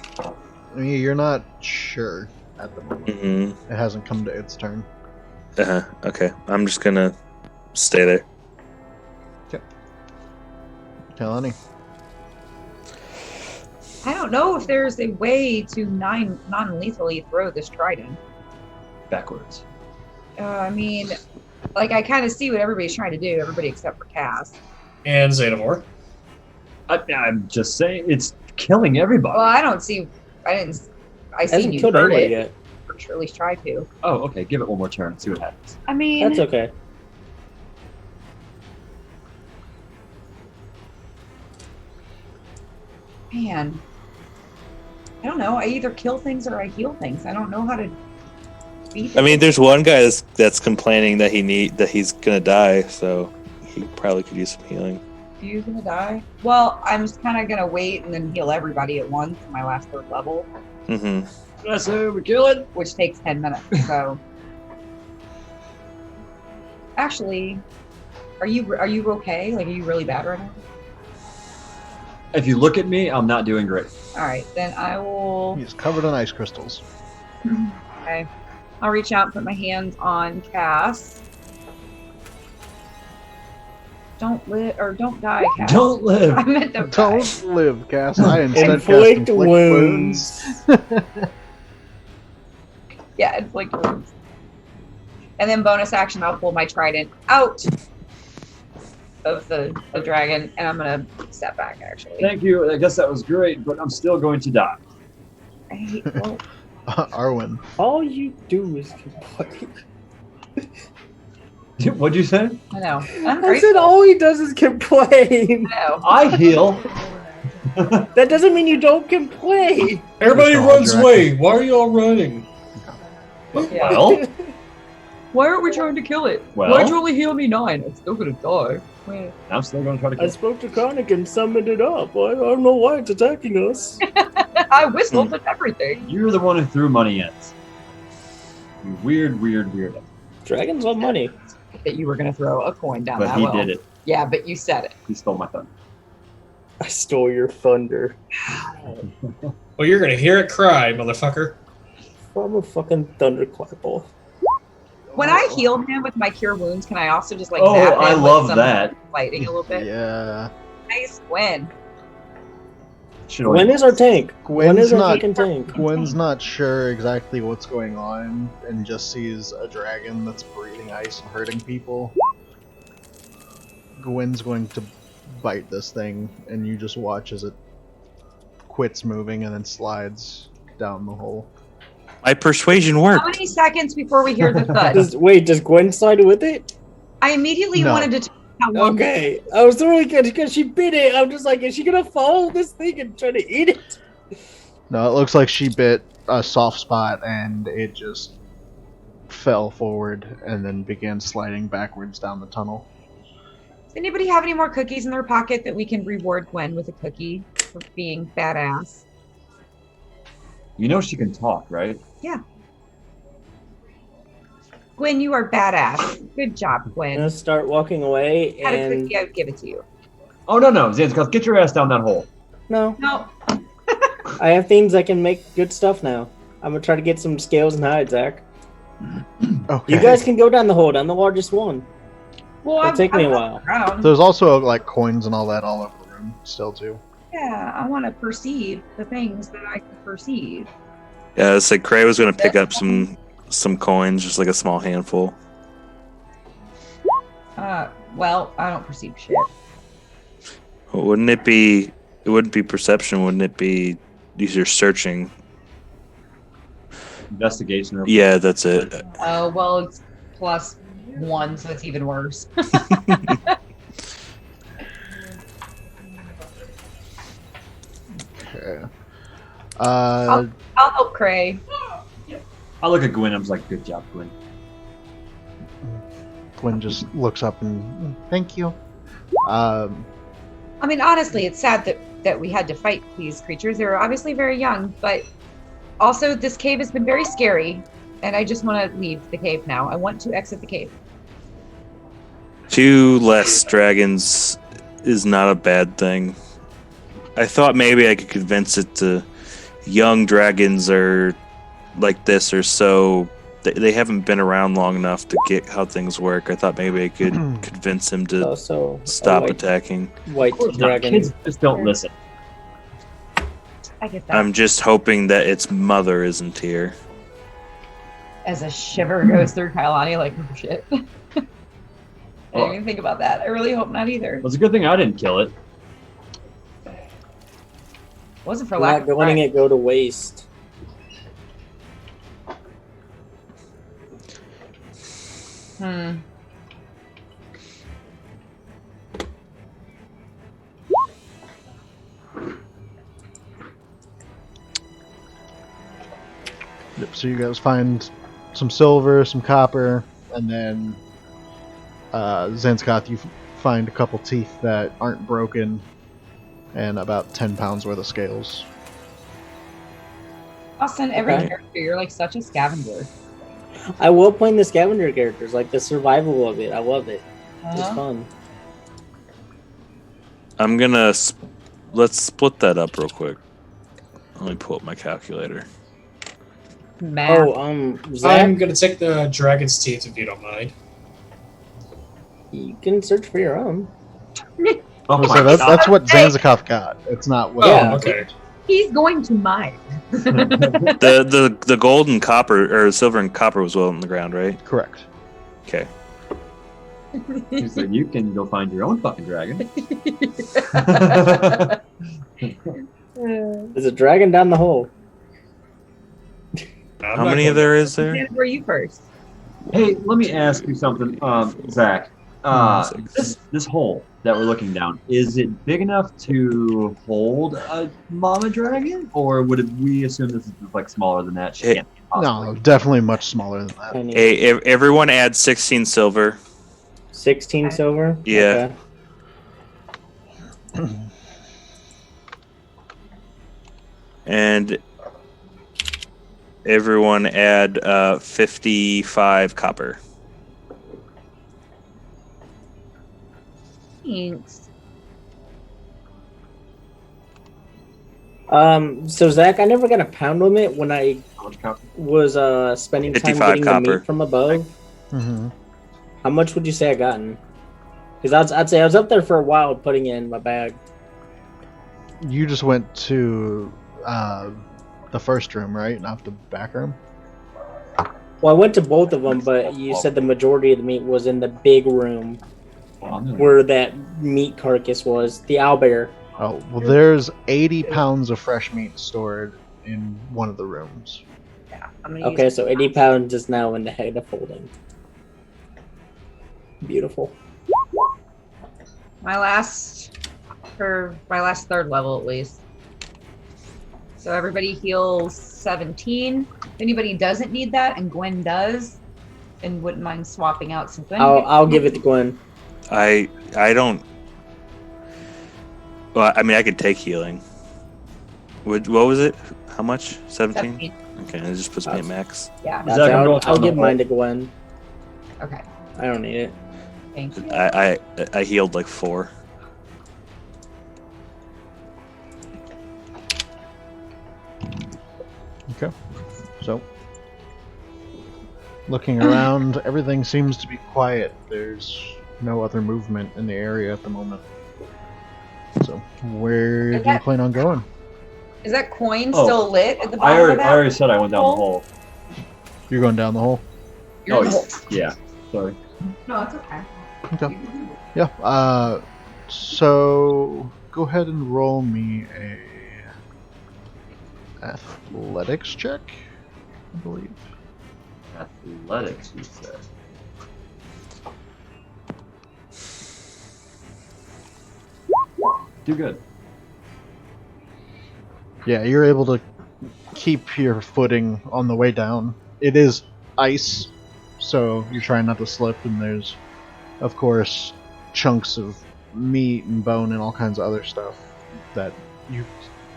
Speaker 3: I mean, you're not sure at the moment.
Speaker 6: Mm-hmm.
Speaker 3: It hasn't come to its turn.
Speaker 6: Okay. I'm just gonna stay there.
Speaker 3: Kalani.
Speaker 1: I don't know if there's a way to non-lethally throw this trident.
Speaker 5: Backwards.
Speaker 1: I mean, like, I kind of see what everybody's trying to do, everybody except for Cass.
Speaker 4: And Xenomorph.
Speaker 5: I'm just saying, it's killing everybody.
Speaker 1: Well, I seen
Speaker 2: Hasn't
Speaker 1: you
Speaker 2: killed
Speaker 1: hurt
Speaker 2: anybody
Speaker 1: it,
Speaker 2: yet.
Speaker 1: or at least try to.
Speaker 5: Oh, okay. Give it one more turn. See what happens.
Speaker 1: I mean,
Speaker 2: That's okay.
Speaker 1: man, I don't know. I either kill things or I heal things. I don't know how to beat it.
Speaker 6: I mean, there's one guy that's complaining that he's gonna die, so he probably could use some healing.
Speaker 1: You gonna die? Well, I'm just kind of gonna wait and then heal everybody at once. My last third level,
Speaker 6: Mm-hmm.
Speaker 5: Did I say we kill it?
Speaker 1: which takes 10 minutes. So, actually, are you okay? Like, are you really bad right now?
Speaker 5: If you look at me, I'm not doing great.
Speaker 1: All right, then I will.
Speaker 3: He's covered in ice crystals.
Speaker 1: Okay, I'll reach out and put my hands on Cass. Don't die, Cass.
Speaker 5: Don't live.
Speaker 1: I meant don't die.
Speaker 3: Don't live, Cass. I instead cast
Speaker 2: Inflict
Speaker 3: inflict
Speaker 2: wounds.
Speaker 1: Yeah, inflict wounds. And then bonus action, I'll pull my trident out of the dragon, and I'm gonna step back. Actually,
Speaker 5: Thank you. I guess that was great, but I'm still going to die.
Speaker 1: well,
Speaker 3: Arwen.
Speaker 2: All you do is complain.
Speaker 5: What'd you say?
Speaker 1: I know.
Speaker 2: I said all he does is complain.
Speaker 1: I know.
Speaker 5: I heal.
Speaker 2: That doesn't mean you don't complain.
Speaker 4: Everybody
Speaker 3: Just all
Speaker 4: runs
Speaker 3: dragon.
Speaker 4: away. Why are you all running?
Speaker 1: Yeah.
Speaker 5: Well,
Speaker 1: Why aren't we trying to kill it?
Speaker 5: Well?
Speaker 1: Why'd you only heal me 9? I'm still gonna die. Wait.
Speaker 5: I'm still going to try to
Speaker 2: I
Speaker 5: kill it.
Speaker 2: spoke to Chronic and summoned it up. I don't know why it's attacking us.
Speaker 1: I whistled at everything.
Speaker 5: You're the one who threw money in. You weird.
Speaker 2: Dragons love money.
Speaker 1: That you were gonna throw a coin down
Speaker 5: But
Speaker 1: that
Speaker 5: he
Speaker 1: well.
Speaker 5: did it.
Speaker 1: Yeah, but you said it.
Speaker 5: He stole my thunder.
Speaker 2: I stole your thunder.
Speaker 4: Well, you're gonna hear it cry, motherfucker.
Speaker 2: I'm a fucking thunderclapple.
Speaker 1: When I heal him with my cure wounds, can I also just like
Speaker 5: Oh,
Speaker 1: zap him
Speaker 5: I
Speaker 1: with
Speaker 5: love
Speaker 1: some
Speaker 5: that.
Speaker 1: lighting a little bit?
Speaker 3: Yeah.
Speaker 1: Nice, Gwen.
Speaker 2: Gwen is our tank. Gwen is our
Speaker 3: not-
Speaker 2: fucking tank.
Speaker 3: Gwen's not sure exactly what's going on and just sees a dragon that's breathing ice and hurting people. Gwen's going to bite this thing, and you just watch as it quits moving and then slides down the hole.
Speaker 6: My persuasion
Speaker 1: How
Speaker 6: worked.
Speaker 1: many seconds before we hear the thud?
Speaker 2: Does Gwen slide with it?
Speaker 1: I immediately
Speaker 3: No.
Speaker 1: wanted to check how long.
Speaker 2: Okay, I was really good because she bit it. I'm just like, is she gonna follow this thing and try to eat it?
Speaker 3: No, it looks like she bit a soft spot and it just fell forward and then began sliding backwards down the tunnel.
Speaker 1: Does anybody have any more cookies in their pocket that we can reward Gwen with a cookie for being badass?
Speaker 5: You know she can talk, right?
Speaker 1: Gwen, you are badass. Good job,
Speaker 2: I'm
Speaker 1: Gwen.
Speaker 2: gonna start walking away
Speaker 1: If you had a
Speaker 2: and
Speaker 1: cookie, I would give it to you.
Speaker 5: Oh no, Zanskov, get your ass down that hole.
Speaker 2: no,
Speaker 1: No.
Speaker 2: I have things that can make good stuff now. I'm gonna try to get some scales and hides, Zach.
Speaker 3: Okay.
Speaker 2: You guys can go down the hole, down the largest one.
Speaker 1: Well,
Speaker 2: It'll take me a while.
Speaker 1: Around.
Speaker 3: There's also like coins and all that all over the room still too.
Speaker 1: Yeah, I want to perceive the things that I can perceive.
Speaker 6: Yeah, it's like Cray was gonna pick up some coins, just like a small handful.
Speaker 1: Well, I don't perceive shit.
Speaker 6: Well, wouldn't it be? It wouldn't be perception, wouldn't it be? You're searching.
Speaker 5: Investigation. Or
Speaker 6: Yeah, that's it.
Speaker 1: Oh, well, it's +1, so it's even worse.
Speaker 3: Okay.
Speaker 1: I'll help Cray.
Speaker 5: I look at Gwen. I'm just like, good job, Gwen.
Speaker 3: Gwen just looks up and thank you.
Speaker 1: I mean, honestly, it's sad that we had to fight these creatures. They were obviously very young, but also this cave has been very scary, and I just want to leave the cave now. I want to exit the cave.
Speaker 6: 2 less dragons is not a bad thing. I thought maybe I could convince it to young dragons are like this or so. They haven't been around long enough to get how things work. I thought maybe I could convince him to
Speaker 2: Also,
Speaker 6: stop attacking.
Speaker 2: White dragon.
Speaker 5: Kids just don't listen.
Speaker 1: I get that.
Speaker 6: I'm just hoping that its mother isn't here.
Speaker 1: As a shiver goes through Kailani, like, oh shit. I didn't even think about that. I really hope not either.
Speaker 5: Well, it's a good thing I didn't kill it.
Speaker 1: Wasn't for
Speaker 2: We're
Speaker 1: lack
Speaker 2: not
Speaker 1: of
Speaker 2: letting
Speaker 1: trying.
Speaker 2: it go to waste.
Speaker 3: Yep, so you guys find some silver, some copper, and then Zenskoth, you find a couple teeth that aren't broken, and about 10 pounds worth of scales.
Speaker 1: Austin, every
Speaker 2: Okay.
Speaker 1: character, you're like such a scavenger.
Speaker 2: I love playing the scavenger characters, like the survival of it. I love it. It's
Speaker 1: Uh-huh.
Speaker 2: fun.
Speaker 6: I'm gonna let's split that up real quick. Let me pull up my calculator.
Speaker 1: Math.
Speaker 2: Oh, Zach,
Speaker 4: I'm gonna take the dragon's teeth if you don't mind.
Speaker 2: you can search for your own.
Speaker 5: Oh my
Speaker 3: So
Speaker 5: god.
Speaker 3: that's what Zanzikoth got. It's not what.
Speaker 4: Oh,
Speaker 2: Yeah.
Speaker 4: okay.
Speaker 1: He's going to mine.
Speaker 6: The gold and copper or silver and copper was well on the ground, right?
Speaker 3: Correct.
Speaker 6: Okay.
Speaker 5: He's like, you can go find your own fucking dragon.
Speaker 2: There's a dragon down the hole.
Speaker 4: I'm
Speaker 6: How
Speaker 4: not
Speaker 6: many
Speaker 4: going
Speaker 6: there is there?
Speaker 1: Shannon, were you first?
Speaker 5: Hey, let me ask you something, Zach. This hole that we're looking down, is it big enough to hold a mama dragon, or we assume this is like smaller than that? She
Speaker 6: Hey,
Speaker 5: can't possibly.
Speaker 3: No, definitely much smaller than that.
Speaker 2: Tiny.
Speaker 6: Hey, everyone add 16 silver.
Speaker 2: 16 silver?
Speaker 6: Yeah.
Speaker 2: Okay.
Speaker 6: And everyone add 55 copper.
Speaker 1: Thanks.
Speaker 2: So Zach, I never got a pound limit when I
Speaker 5: How much copper?
Speaker 2: was spending time
Speaker 6: 55
Speaker 2: getting the
Speaker 6: copper.
Speaker 2: meat from above.
Speaker 3: Mm-hmm.
Speaker 2: How much would you say I gotten? Because I'd say I was up there for a while putting it in my bag.
Speaker 3: You just went to the first room, right? Not the back room?
Speaker 2: Well, I went to both of them, but you said the majority of the meat was in the big room where that meat carcass was, the owlbear.
Speaker 3: Oh, well, there's 80 pounds of fresh meat stored in one of the rooms.
Speaker 1: Yeah, I'm gonna
Speaker 2: Okay,
Speaker 1: use
Speaker 2: so 80 pounds is now in the head of folding. Beautiful.
Speaker 1: my last third level at least. So everybody heals 17. If anybody doesn't need that, and Gwen does, and wouldn't mind swapping out some Gwen.
Speaker 2: I'll give it to Gwen.
Speaker 6: I don't. Well, I mean, I could take healing. What was it? How much? 17? Okay, it just puts me at max.
Speaker 1: Yeah.
Speaker 5: Is that gonna go
Speaker 2: I'll
Speaker 5: down
Speaker 2: give
Speaker 5: the
Speaker 2: mine to Gwen.
Speaker 1: Okay.
Speaker 2: I don't need it.
Speaker 1: Thank you.
Speaker 6: I healed like 4.
Speaker 3: Okay. So, looking around, everything seems to be quiet. There's no other movement in the area at the moment. So, where do you plan on going?
Speaker 1: Is that coin
Speaker 5: Oh,
Speaker 1: still lit at the
Speaker 5: I
Speaker 1: bottom
Speaker 5: already,
Speaker 1: of that?
Speaker 5: I already said I went down the hole.
Speaker 3: You're going down the hole?
Speaker 1: You're
Speaker 5: Oh, yeah. Sorry.
Speaker 1: No, it's okay.
Speaker 3: Okay. Yeah. So go ahead and roll me a athletics check, I believe.
Speaker 5: Athletics, you said. Do good.
Speaker 3: Yeah, you're able to keep your footing on the way down. It is ice, so you're trying not to slip, and there's, of course, chunks of meat and bone and all kinds of other stuff that you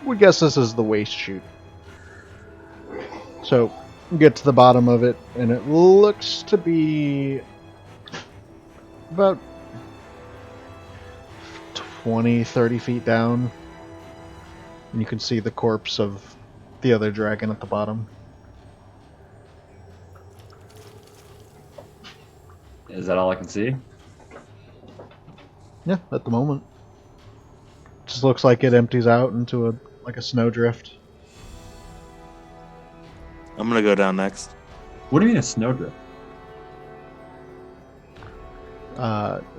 Speaker 3: would guess this is the waste chute. So, you get to the bottom of it, and it looks to be about 20, 30 feet down. And you can see the corpse of the other dragon at the bottom.
Speaker 5: Is that all I can see?
Speaker 3: Yeah, at the moment. Just looks like it empties out into a snowdrift.
Speaker 6: I'm gonna go down next.
Speaker 5: What do you mean a snowdrift?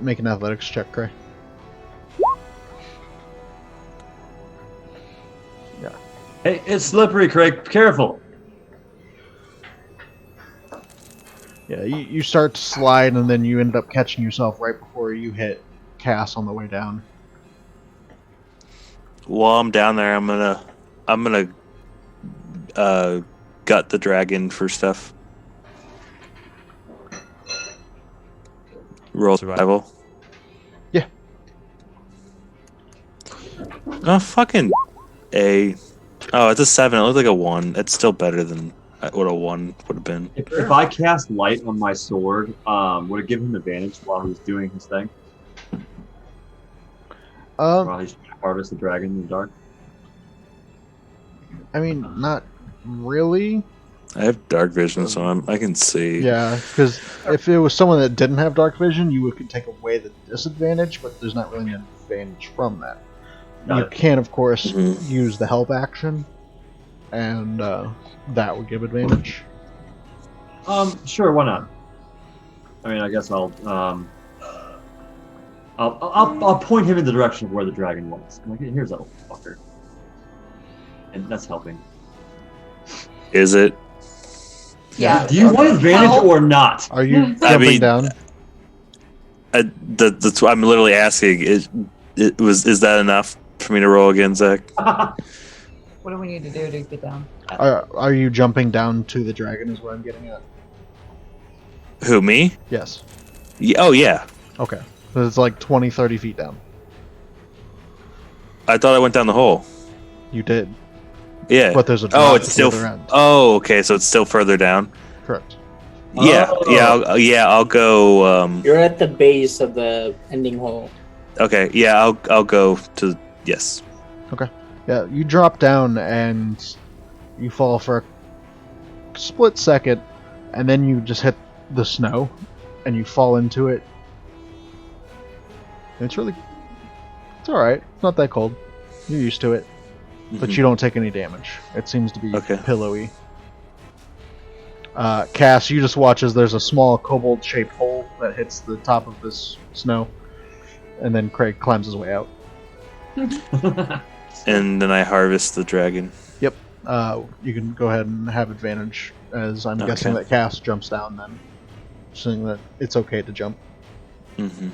Speaker 3: Make an athletics check, Cray. Yeah.
Speaker 5: Hey, it's slippery, Craig. Careful.
Speaker 3: Yeah, you start to slide, and then you end up catching yourself right before you hit Cass on the way down.
Speaker 6: While I'm down there, I'm gonna gut the dragon for stuff. Roll survival.
Speaker 3: Yeah.
Speaker 6: Oh, fucking A. Oh, it's a 7. It looked like a 1. It's still better than what a 1 would have been.
Speaker 5: If I cast light on my sword, would it give him advantage while he's doing his thing? While he's trying to harvest the dragon in the dark?
Speaker 3: I mean, not really.
Speaker 6: I have dark vision, so I can see.
Speaker 3: Yeah, because if it was someone that didn't have dark vision, you could take away the disadvantage, but there's not really an advantage from that. You can, of course, use the help action, and that would give advantage.
Speaker 5: Sure, why not? I mean, I guess I'll point him in the direction of where the dragon was. I'm like, here's that little fucker, and that's helping.
Speaker 6: Is it?
Speaker 1: Yeah.
Speaker 5: Do you want advantage or not?
Speaker 3: Are you jumping down?
Speaker 6: I'm literally asking. Is that enough for me to roll again, Zach?
Speaker 1: What do we need to do to get down?
Speaker 3: Are you jumping down to the dragon is what I'm getting at?
Speaker 6: Who, me?
Speaker 3: Yes.
Speaker 6: Oh, yeah.
Speaker 3: Okay. So it's like 20, 30 feet down.
Speaker 6: I thought I went down the hole.
Speaker 3: You did.
Speaker 6: Yeah.
Speaker 3: But there's a drop
Speaker 6: it's
Speaker 3: at
Speaker 6: still.
Speaker 3: the other end.
Speaker 6: Oh, okay. So it's still further down.
Speaker 3: Correct.
Speaker 6: Yeah.
Speaker 5: Oh.
Speaker 6: I'll go.
Speaker 2: You're at the base of the ending hole.
Speaker 6: Okay. Yeah. I'll go to. Yes.
Speaker 3: Okay. Yeah, you drop down and you fall for a split second, and then you just hit the snow, and you fall into it. It's alright. It's not that cold. You're used to it. But
Speaker 6: Mhm.
Speaker 3: you don't take any damage. It seems to be
Speaker 6: Okay.
Speaker 3: pillowy. Cass, you just watch as there's a small kobold-shaped hole that hits the top of this snow, and then Craig climbs his way out.
Speaker 6: And then I harvest the dragon.
Speaker 3: Yep. You can go ahead and have advantage, as I'm guessing
Speaker 6: Okay.
Speaker 3: that Cass jumps down then, saying that it's okay to jump.
Speaker 6: Mm-hmm.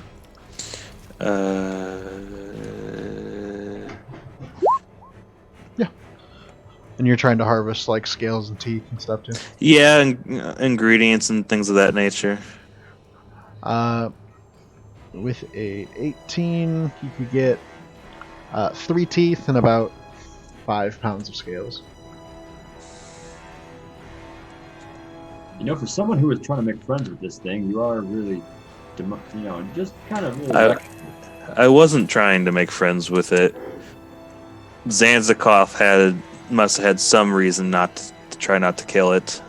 Speaker 3: And you're trying to harvest like scales and teeth and stuff too.
Speaker 6: Yeah, ingredients and things of that nature.
Speaker 3: With a 18, you could get 3 teeth and about 5 pounds of scales.
Speaker 5: For someone who is trying to make friends with this thing, you are really, just kind of really.
Speaker 6: I wasn't trying to make friends with it. Zanzikov must have had some reason not to try not to kill it.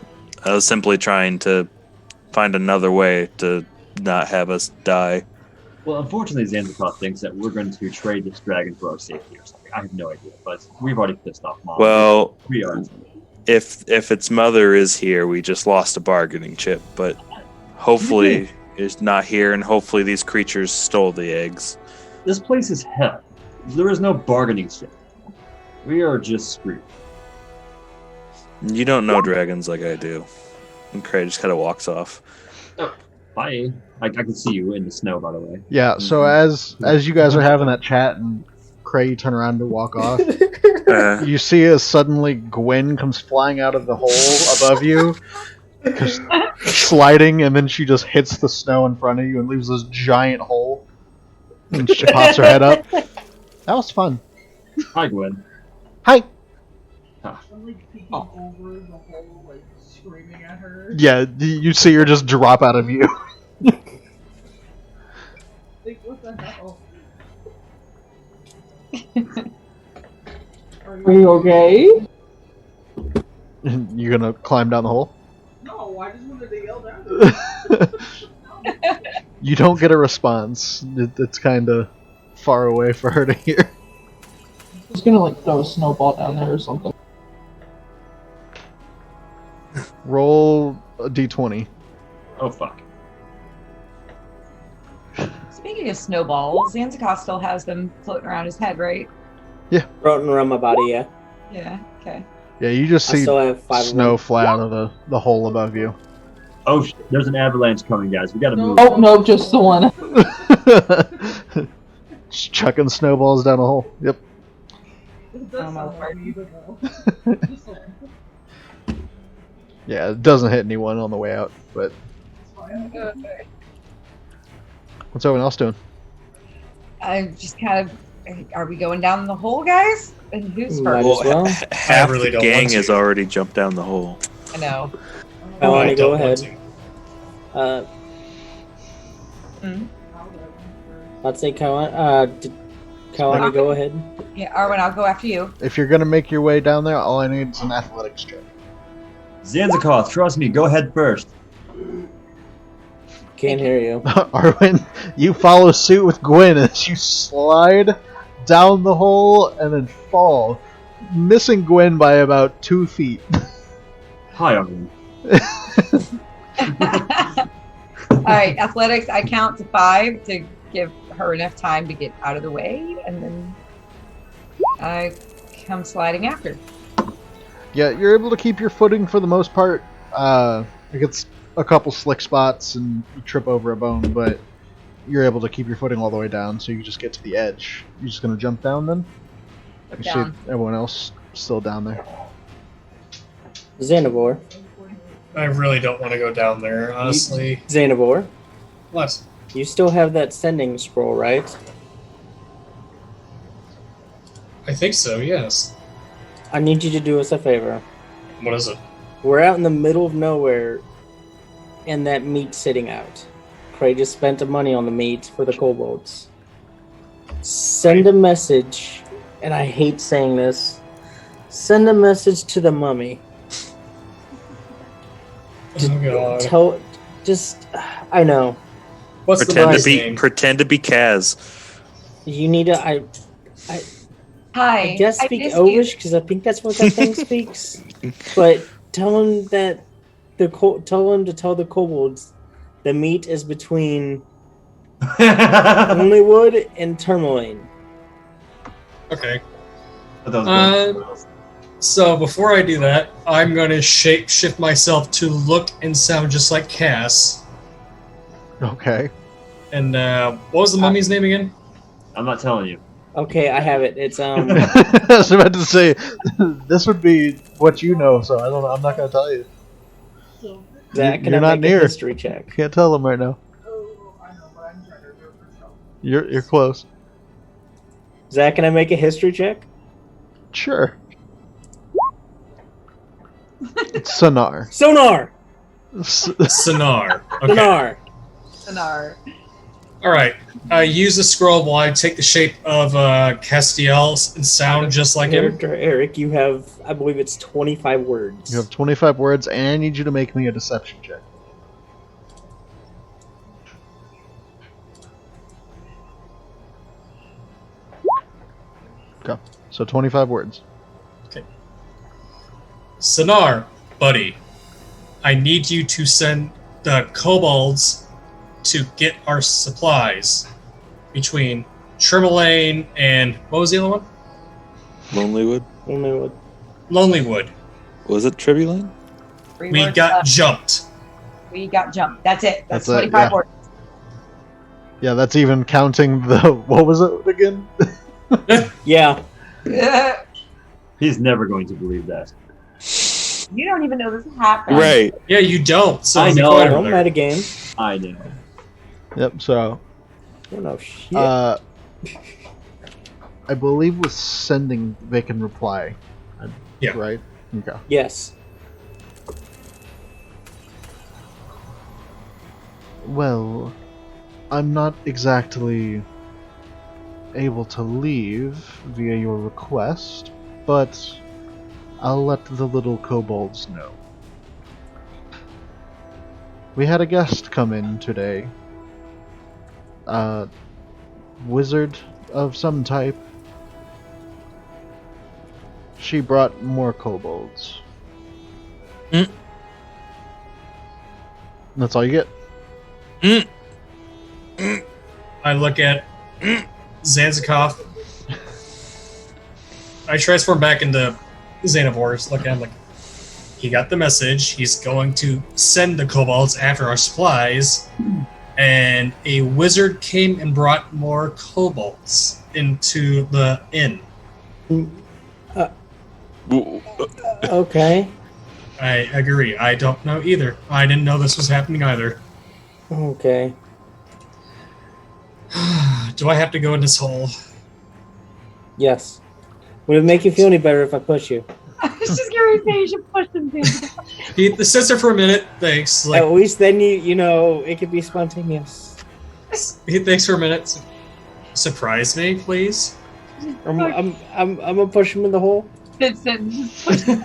Speaker 6: I was simply trying to find another way to not have us die.
Speaker 5: Well, unfortunately, Zanzibar thinks that we're going to trade this dragon for our safety or something. I have no idea, but we've already pissed off Mom.
Speaker 6: Well,
Speaker 5: we are.
Speaker 6: If its mother is here, we just lost a bargaining chip, but hopefully it's not here, and hopefully these creatures stole the eggs.
Speaker 5: This place is hell. There is no bargaining chip. We are just screwed.
Speaker 6: You don't know dragons like I do. And Craig just kind of walks off.
Speaker 5: Bye. I can see you in the snow, by the way.
Speaker 3: Yeah, so as you guys are having that chat and Cray, you turn around to walk off, you see as suddenly Gwen comes flying out of the hole above you, just sliding, and then she just hits the snow in front of you and leaves this giant hole. And she pops her head up. That was fun.
Speaker 5: Hi, Gwen.
Speaker 3: Hi.
Speaker 7: I'm like peeking over the hole, like screaming at her.
Speaker 3: Yeah, you see her just drop out of view.
Speaker 7: Like, what the hell? Are you okay?
Speaker 3: You're gonna climb down the hole?
Speaker 7: No, I just wanted to yell down.
Speaker 3: You don't get a response. It's kind of far away for her to hear.
Speaker 7: I was gonna like throw a snowball down there or something.
Speaker 3: Roll a d20.
Speaker 5: Oh, fuck.
Speaker 1: Speaking of snowballs, Zanzibar still has them floating around his head, right?
Speaker 2: Floating around my body, yeah.
Speaker 1: Yeah, okay.
Speaker 3: Yeah, you just
Speaker 2: I
Speaker 3: see
Speaker 2: still have 5 of
Speaker 3: snow
Speaker 2: them.
Speaker 3: fly out of the hole above you.
Speaker 5: Oh, there's an avalanche coming, guys. We gotta move.
Speaker 7: Oh no, just the one.
Speaker 3: Just chucking snowballs down a hole. Yep. Yeah, it doesn't hit anyone on the way out, but what's everyone else doing?
Speaker 1: I just kind of, are we going down the hole, guys? And who's
Speaker 2: Might
Speaker 1: first?
Speaker 2: as well.
Speaker 6: Half
Speaker 4: really
Speaker 6: the
Speaker 4: don't
Speaker 6: gang
Speaker 4: want to.
Speaker 6: has already jumped down the hole.
Speaker 1: I know.
Speaker 2: I want
Speaker 4: I
Speaker 2: to go
Speaker 4: don't want
Speaker 2: ahead.
Speaker 4: to.
Speaker 2: I'd say Kawane, go ahead.
Speaker 1: Yeah, Arwen, I'll go after you.
Speaker 3: If you're gonna make your way down there, all I need is an athletics check.
Speaker 5: Zanzibar, trust me, go ahead first.
Speaker 2: Can't hear you.
Speaker 3: Arwen, you follow suit with Gwen as you slide down the hole and then fall, missing Gwen by about 2 feet.
Speaker 5: Hi, Arwen.
Speaker 1: All right, athletics. I count to 5 to give her enough time to get out of the way, and then I come sliding after.
Speaker 3: Yeah, you're able to keep your footing for the most part. It gets a couple slick spots and you trip over a bone, but you're able to keep your footing all the way down, so you just get to the edge. You're just gonna jump down then? You see
Speaker 1: Down.
Speaker 3: everyone else still down there.
Speaker 2: Xanavor.
Speaker 4: I really don't want to go down there, honestly.
Speaker 2: Xanavor,
Speaker 4: What?
Speaker 2: you still have that sending scroll, right?
Speaker 4: I think so, yes.
Speaker 2: I need you to do us a favor.
Speaker 4: What is it?
Speaker 2: We're out in the middle of nowhere, and that meat's sitting out. Cray just spent the money on the meat for the kobolds. Send a message, and I hate saying this. Send a message to the mummy.
Speaker 4: Oh, God.
Speaker 2: I know.
Speaker 4: What's the
Speaker 6: Pretend
Speaker 4: body's
Speaker 6: to be
Speaker 4: name?
Speaker 6: pretend to be Kaz.
Speaker 2: You need to.
Speaker 1: Hi.
Speaker 2: I guess speak
Speaker 1: missed
Speaker 2: Elvish because I think that's what that thing speaks. But tell him that tell him to tell the kobolds the meat is between Onlywood and Tourmaline.
Speaker 4: Okay.
Speaker 5: But that was good.
Speaker 4: So before I do that, I'm going to shift myself to look and sound just like Cass.
Speaker 3: Okay.
Speaker 4: And what was the mummy's name again?
Speaker 5: I'm not telling you.
Speaker 2: Okay, I have it. It's
Speaker 3: I was about to say, this would be what you know, so I don't know. I'm not going to tell you.
Speaker 2: Zach, can
Speaker 3: You're
Speaker 2: I
Speaker 3: not
Speaker 2: make
Speaker 3: near.
Speaker 2: a history check?
Speaker 3: Can't tell them right now. You're close.
Speaker 2: Zach, can I make a history check?
Speaker 3: Sure. Sonar.
Speaker 2: Sonar.
Speaker 4: Sonar. Okay.
Speaker 2: Sonar.
Speaker 1: Sonar.
Speaker 4: All right. I use the scroll while I take the shape of Castiel and sound just like him.
Speaker 2: Eric, you have, I believe it's 25 words.
Speaker 3: You have 25 words, and I need you to make me a deception check. Okay. So 25 words.
Speaker 4: Okay. Sonar, buddy. I need you to send the kobolds to get our supplies between Tourmaline and what was the other one?
Speaker 6: Lonelywood?
Speaker 2: Onlywood.
Speaker 4: Lonelywood.
Speaker 6: Was it Tribulane?
Speaker 4: We got jumped.
Speaker 1: We got jumped. That's it. That's
Speaker 3: That's it,
Speaker 1: 25
Speaker 3: yeah.
Speaker 1: words.
Speaker 3: Yeah, that's even counting the... What was it again?
Speaker 2: Yeah.
Speaker 5: He's never going to believe that.
Speaker 1: You don't even know this happened.
Speaker 6: Right.
Speaker 4: Yeah, you don't. So
Speaker 5: I
Speaker 4: be
Speaker 5: know.
Speaker 4: quiet over
Speaker 2: Don't
Speaker 4: there.
Speaker 2: metagame.
Speaker 5: I know.
Speaker 3: Yep, so...
Speaker 2: Oh, no shit.
Speaker 3: I believe with sending, they can reply.
Speaker 4: Yeah.
Speaker 3: Right? Okay.
Speaker 2: Yes.
Speaker 3: Well, I'm not exactly able to leave via your request, but I'll let the little kobolds know. We had a guest come in today. A wizard of some type. She brought more kobolds.
Speaker 6: Mm.
Speaker 3: That's all you get.
Speaker 4: I look at Zanzikov. I transform back into Xanavors. Look at him like, he got the message. He's going to send the kobolds after our supplies. And a wizard came and brought more kobolds into the inn.
Speaker 2: Okay.
Speaker 4: I agree. I don't know either. I didn't know this was happening either.
Speaker 2: Okay.
Speaker 4: Do I have to go in this hole?
Speaker 2: Yes. Would it make you feel any better if I push you?
Speaker 1: I was just going to say you should push them.
Speaker 4: He sits there for a minute. Thanks. Like,
Speaker 2: At least then you know it could be spontaneous.
Speaker 4: he thinks for a minute. Surprise me, please.
Speaker 2: I'm gonna push him in the hole.
Speaker 1: Vincent, just push them.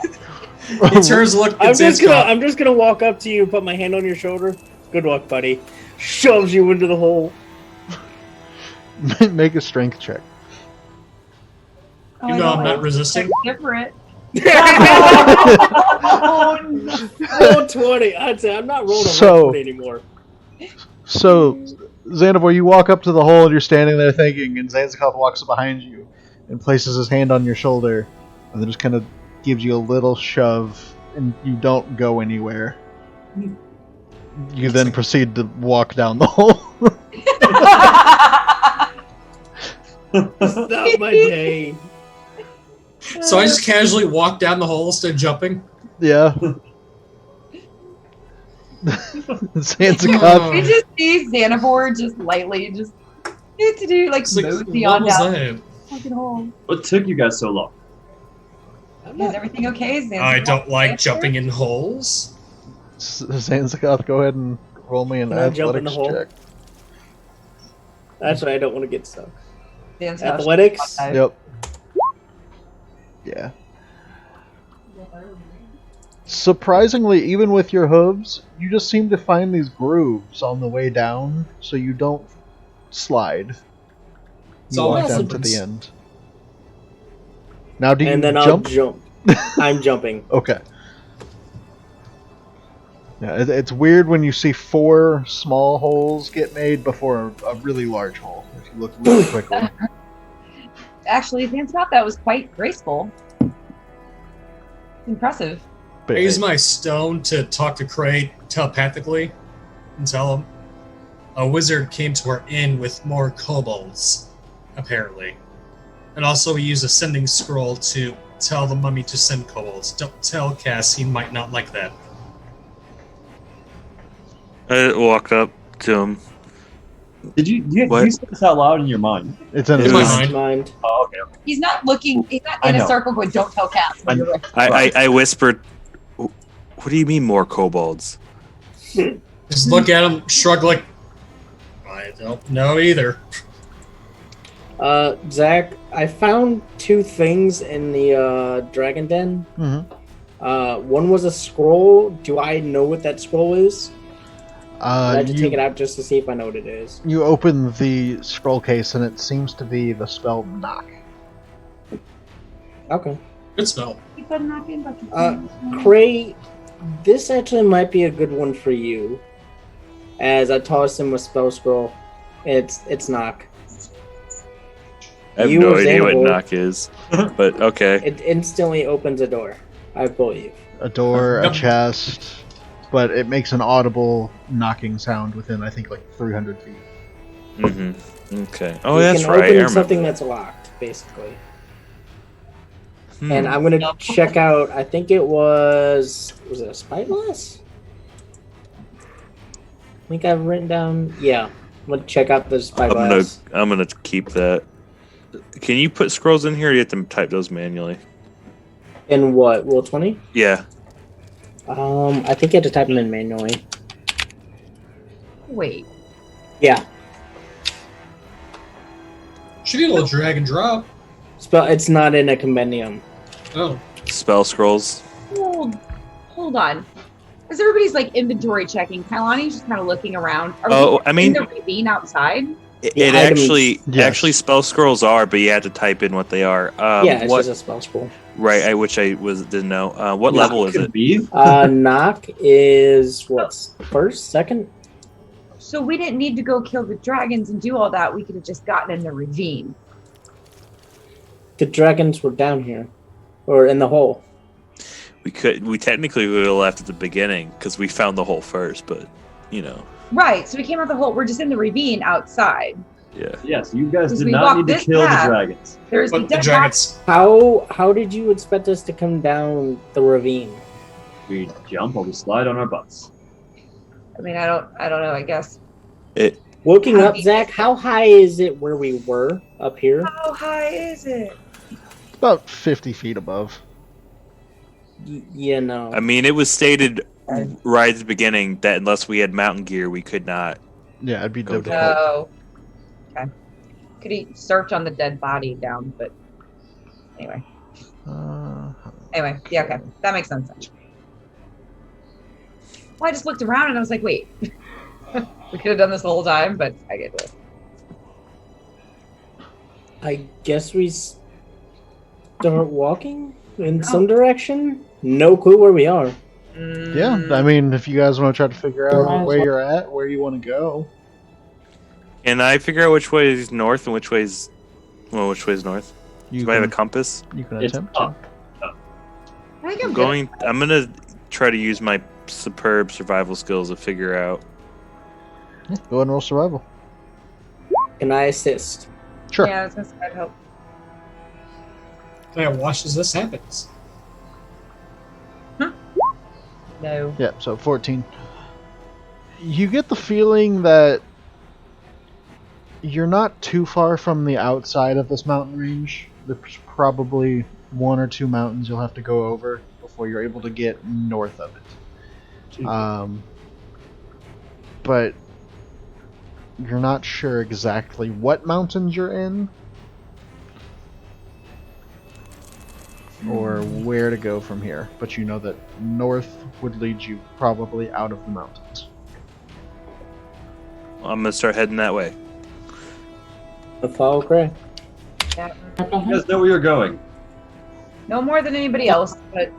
Speaker 4: He turns to look at
Speaker 2: I'm just
Speaker 4: Zanzikov.
Speaker 2: gonna walk up to you and put my hand on your shoulder. Good luck, buddy. Shoves you into the hole.
Speaker 3: Make a strength check.
Speaker 1: Oh,
Speaker 4: You
Speaker 1: I
Speaker 4: know I'm
Speaker 1: know,
Speaker 4: not
Speaker 1: it's
Speaker 4: resisting.
Speaker 1: different.
Speaker 2: Oh, no. Roll 20. I'd say I'm not rolling a
Speaker 3: So-
Speaker 2: 20 anymore.
Speaker 3: So, Xanavor, you walk up to the hole and you're standing there thinking, and Zanzikov walks up behind you and places his hand on your shoulder, and then just kind of gives you a little shove, and you don't go anywhere. You then proceed to walk down the hole.
Speaker 2: It's not my day.
Speaker 4: So I just casually walk down the hole instead of jumping.
Speaker 3: Yeah. Zanzikov.
Speaker 1: We just see Xanavor just lightly just do like
Speaker 4: It's like,
Speaker 1: mosey
Speaker 4: what
Speaker 1: on
Speaker 4: was
Speaker 1: down
Speaker 4: that?
Speaker 1: the fucking hole.
Speaker 5: What took you guys so long?
Speaker 1: Is everything okay, Xanavor?
Speaker 4: I don't like jumping in holes.
Speaker 3: Zanzikov, go ahead and roll me an
Speaker 2: Can I jump in the
Speaker 3: athletics
Speaker 2: hole?
Speaker 3: check.
Speaker 2: That's why I don't want to get stuck.
Speaker 1: Xanavor.
Speaker 2: Athletics?
Speaker 3: Yep. Yeah. Surprisingly, even with your hooves, you just seem to find these grooves on the way down, so you don't slide.
Speaker 4: It's
Speaker 3: You
Speaker 4: all
Speaker 3: walk
Speaker 4: my
Speaker 3: down to the
Speaker 4: footprints.
Speaker 3: end. Now, do you
Speaker 2: And then
Speaker 3: jump?
Speaker 2: I'll jump. I'm jumping.
Speaker 3: Okay. Yeah, it's weird when you see 4 small holes get made before a really large hole. If you look really quickly.
Speaker 1: Actually, Vance thought that was quite graceful. Impressive.
Speaker 3: But
Speaker 4: I
Speaker 3: yeah,
Speaker 4: use my stone to talk to Cray telepathically and tell him a wizard came to our inn with more kobolds, apparently. And also we use a sending scroll to tell the mummy to send kobolds. Don't tell Cass, he might not like that.
Speaker 6: I walk up to him.
Speaker 5: Did you
Speaker 6: What?
Speaker 5: say this out loud in your mind?
Speaker 3: it's in
Speaker 4: In
Speaker 3: his
Speaker 4: my
Speaker 3: mind.
Speaker 4: mind.
Speaker 5: Oh, okay.
Speaker 1: He's not looking. He's not
Speaker 5: I
Speaker 1: in a
Speaker 5: know.
Speaker 1: circle going, "Don't tell Cass."
Speaker 5: I-
Speaker 1: You're right.
Speaker 6: I whispered, "What do you mean more kobolds?"
Speaker 4: Just look at him, shrug like, I don't know either.
Speaker 2: Zach, I found 2 things in the dragon den.
Speaker 3: Mm-hmm.
Speaker 2: One was a scroll. Do I know what that scroll is? I had to take it out just to see if I know what it is.
Speaker 3: You open the scroll case and it seems to be the spell knock.
Speaker 2: Okay.
Speaker 4: Good spell.
Speaker 1: Keep on knocking, but
Speaker 2: Cray, this actually might be a good one for you. As I toss him a spell scroll, it's knock.
Speaker 6: I have
Speaker 2: You
Speaker 6: no
Speaker 2: as
Speaker 6: idea what
Speaker 2: Xanavor.
Speaker 6: knock is, but okay.
Speaker 2: It instantly opens a door, I believe.
Speaker 3: A door, a
Speaker 4: Yep.
Speaker 3: chest, but it makes an audible knocking sound within, I think, like 300 feet.
Speaker 6: Mm-hmm. Okay. Oh,
Speaker 2: You
Speaker 6: that's
Speaker 2: can
Speaker 6: right. I
Speaker 2: open
Speaker 6: remember
Speaker 2: something
Speaker 6: that.
Speaker 2: that's locked, basically.
Speaker 6: Hmm.
Speaker 2: And I'm gonna check out. I think it was it a spyglass? I think I've written down. Yeah, I'm gonna check out the spyglass.
Speaker 6: I'm gonna keep that. Can you put scrolls in here? Or do you have to type those manually?
Speaker 2: In what? Roll 20?
Speaker 6: Yeah.
Speaker 2: I think you have to type them in manually.
Speaker 1: wait.
Speaker 2: Yeah.
Speaker 4: Should be able to drag and drop.
Speaker 2: Spell. It's not in a compendium.
Speaker 4: Oh.
Speaker 6: Spell scrolls.
Speaker 1: Hold on. As everybody's like inventory checking, Kailani's just kind of looking around. Are
Speaker 6: Oh,
Speaker 1: we
Speaker 6: I mean-
Speaker 1: in the ravine outside?
Speaker 6: It
Speaker 2: The items-
Speaker 3: Yes.
Speaker 6: actually spell scrolls are, but you have to type in what they are.
Speaker 2: Yeah, it's
Speaker 6: what?
Speaker 2: just a spell scroll.
Speaker 6: Right. Which I didn't know. What
Speaker 5: Knock
Speaker 6: level is
Speaker 5: could
Speaker 6: it?
Speaker 5: be.
Speaker 2: Knock is what? First, second?
Speaker 1: So we didn't need to go kill the dragons and do all that. We could have just gotten in the ravine.
Speaker 2: The dragons were down here, or in the hole.
Speaker 6: We technically would have left at the beginning because we found the hole first, but you know,
Speaker 1: Right. So we came out the hole. We're just in the ravine outside.
Speaker 6: yeah.
Speaker 5: Yes, you guys
Speaker 1: Because
Speaker 5: did
Speaker 1: we
Speaker 5: not
Speaker 1: walked
Speaker 5: need to
Speaker 1: this
Speaker 5: kill
Speaker 1: path.
Speaker 5: the dragons.
Speaker 1: There's
Speaker 4: But the
Speaker 1: dead
Speaker 4: dragons.
Speaker 2: How did you expect us to come down the ravine?
Speaker 5: We jump or we slide on our butts.
Speaker 1: I mean, I don't know. I guess.
Speaker 2: Looking up, Zach, how high is it where we were up here?
Speaker 1: How high is it?
Speaker 3: About 50 feet above.
Speaker 2: Yeah, no.
Speaker 6: I mean, it was stated right at the beginning that unless we had mountain gear, we could not.
Speaker 3: Yeah, it'd be
Speaker 6: Go
Speaker 3: difficult.
Speaker 6: down.
Speaker 1: Oh. Okay. Could he search on the dead body down? But anyway. Anyway, yeah, okay. That makes sense. Well, I just looked around and I was like, wait. We could have done this the whole time, but I get it.
Speaker 2: I guess we start walking in some direction? No clue where we are.
Speaker 3: Yeah, I mean, if you guys want to try to figure out where you're at, where you want to go.
Speaker 6: Can I figure out which way is north and which way is north?
Speaker 3: You
Speaker 6: Do I have a
Speaker 3: can,
Speaker 6: compass?
Speaker 3: you can
Speaker 5: It's
Speaker 3: attempt to.
Speaker 5: up.
Speaker 1: I think
Speaker 6: I'm
Speaker 1: I'm
Speaker 6: going. I'm gonna try to use my superb survival skills to figure out.
Speaker 3: Yeah, go ahead and roll survival.
Speaker 2: Can I assist?
Speaker 3: Sure.
Speaker 1: Yeah, I was gonna say, I'd hope.
Speaker 4: Can I watch as this happens?
Speaker 1: No.
Speaker 3: Yeah, so 14. You get the feeling that you're not too far from the outside of this mountain range. There's probably 1 or 2 mountains you'll have to go over before you're able to get north of it. But you're not sure exactly what mountains you're in or where to go from here. But you know that north would lead you probably out of the mountains.
Speaker 6: I'm gonna start heading that way.
Speaker 2: follow Cray.
Speaker 1: Yeah.
Speaker 5: You guys know where you're going.
Speaker 1: No more than anybody else, but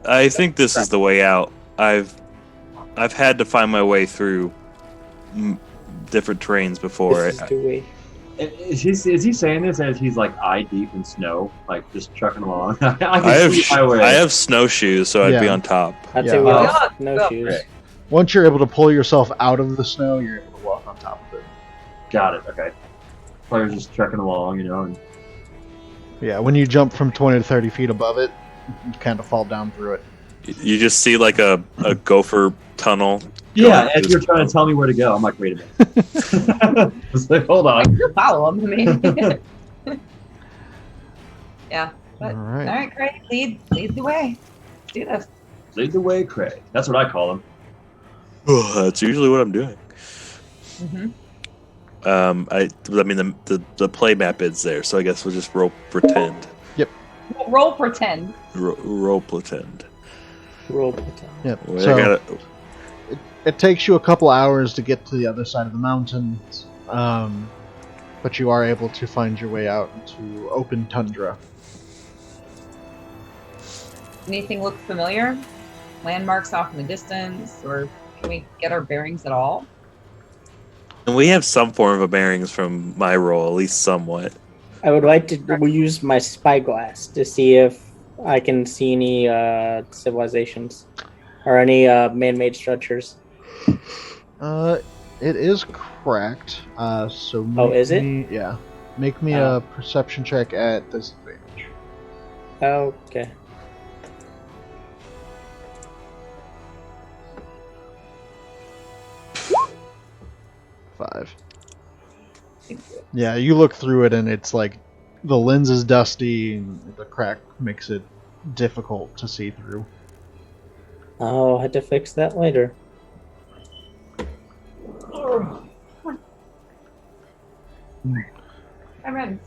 Speaker 6: I think this is the way out. I've had to find my way through different terrains before.
Speaker 2: This is the way.
Speaker 5: Is he saying this as he's like eye deep in snow, like just trucking along? I
Speaker 6: I
Speaker 5: can see my way.
Speaker 6: have snowshoes, so I'd be
Speaker 3: Yeah.
Speaker 6: on top.
Speaker 2: I'd
Speaker 3: Yeah.
Speaker 2: say we
Speaker 1: Oh,
Speaker 2: have
Speaker 1: yeah.
Speaker 2: no shoes.
Speaker 5: Okay.
Speaker 3: Once you're able to pull yourself out of the snow, you're able to walk on top of it.
Speaker 5: Got it. Okay. Players just trekking along, and
Speaker 3: Yeah, when you jump from 20 to 30 feet above it, you kind of fall down through it.
Speaker 6: You just see like a gopher tunnel.
Speaker 5: yeah.
Speaker 6: going
Speaker 5: As
Speaker 6: through
Speaker 5: you're
Speaker 6: the
Speaker 5: trying to
Speaker 6: snow.
Speaker 5: tell me where to go, I'm like, wait a minute. It's like, hold
Speaker 1: I
Speaker 5: on.
Speaker 1: can follow him. I mean, yeah. But,
Speaker 3: All
Speaker 1: all
Speaker 3: right.
Speaker 1: right, Craig, lead the way. Let's do this.
Speaker 5: Lead the way, Craig. That's what I call him.
Speaker 6: That's usually what I'm doing.
Speaker 1: Mm-hmm.
Speaker 6: I mean the play map is there, so I guess we'll just roll pretend.
Speaker 1: Roll pretend.
Speaker 6: Roll pretend.
Speaker 2: Roll pretend.
Speaker 3: Yep.
Speaker 6: Well,
Speaker 3: So
Speaker 6: I gotta,
Speaker 3: it takes you a couple hours to get to the other side of the mountains, but you are able to find your way out into open tundra.
Speaker 1: Anything look familiar? Landmarks off in the distance, or can we get our bearings at all?
Speaker 6: and we have some form of bearings from my roll, at least somewhat.
Speaker 2: I would like to use my spyglass to see if I can see any civilizations or any man-made structures.
Speaker 3: It is cracked. So
Speaker 2: Oh, is it?
Speaker 3: Yeah. Make me
Speaker 2: Oh.
Speaker 3: a perception check at disadvantage.
Speaker 2: Okay.
Speaker 3: Five. Yeah, you look through it and it's like the lens is dusty and the crack makes it difficult to see through.
Speaker 2: I'll have to fix that later.
Speaker 1: I'm ready.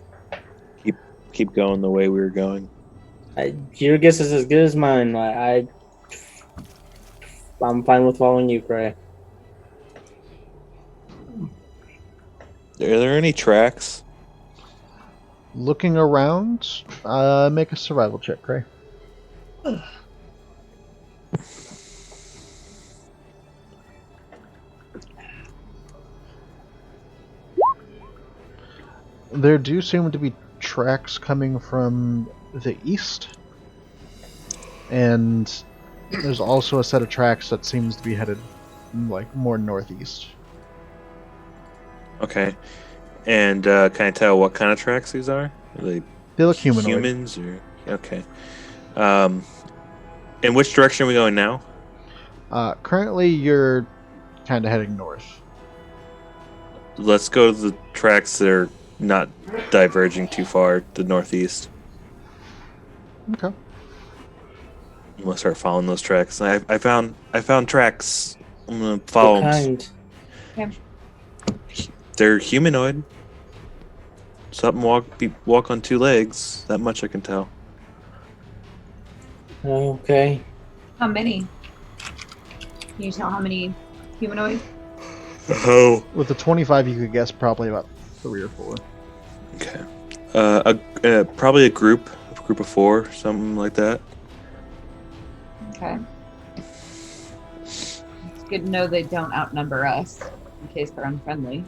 Speaker 6: Keep going the way we were going.
Speaker 2: Your guess is as good as mine. I'm fine with following you, Cray.
Speaker 6: Are there any tracks?
Speaker 3: Looking around, make a survival check, Cray. There do seem to be tracks coming from the east, and there's also a set of tracks that seems to be headed like more northeast.
Speaker 6: Okay. And can I tell what kind of tracks these are? Are they
Speaker 3: They look humanoid.
Speaker 6: humans or okay? In which direction are we going now?
Speaker 3: Currently, you're kind of heading north.
Speaker 6: Let's go to the tracks that are not diverging too far to the northeast.
Speaker 3: Okay.
Speaker 6: I'm gonna start following those tracks. I found tracks. I'm gonna follow
Speaker 2: What
Speaker 6: them.
Speaker 2: kind?
Speaker 6: They're humanoid. Something walk on two legs. That much I can tell.
Speaker 2: Okay.
Speaker 1: How many? Can you tell how many humanoids?
Speaker 6: Oh.
Speaker 3: With the 25, you could guess probably about 3 or 4.
Speaker 6: Okay. Probably a group of 4, something like that.
Speaker 1: Okay. It's good to know they don't outnumber us in case they're unfriendly.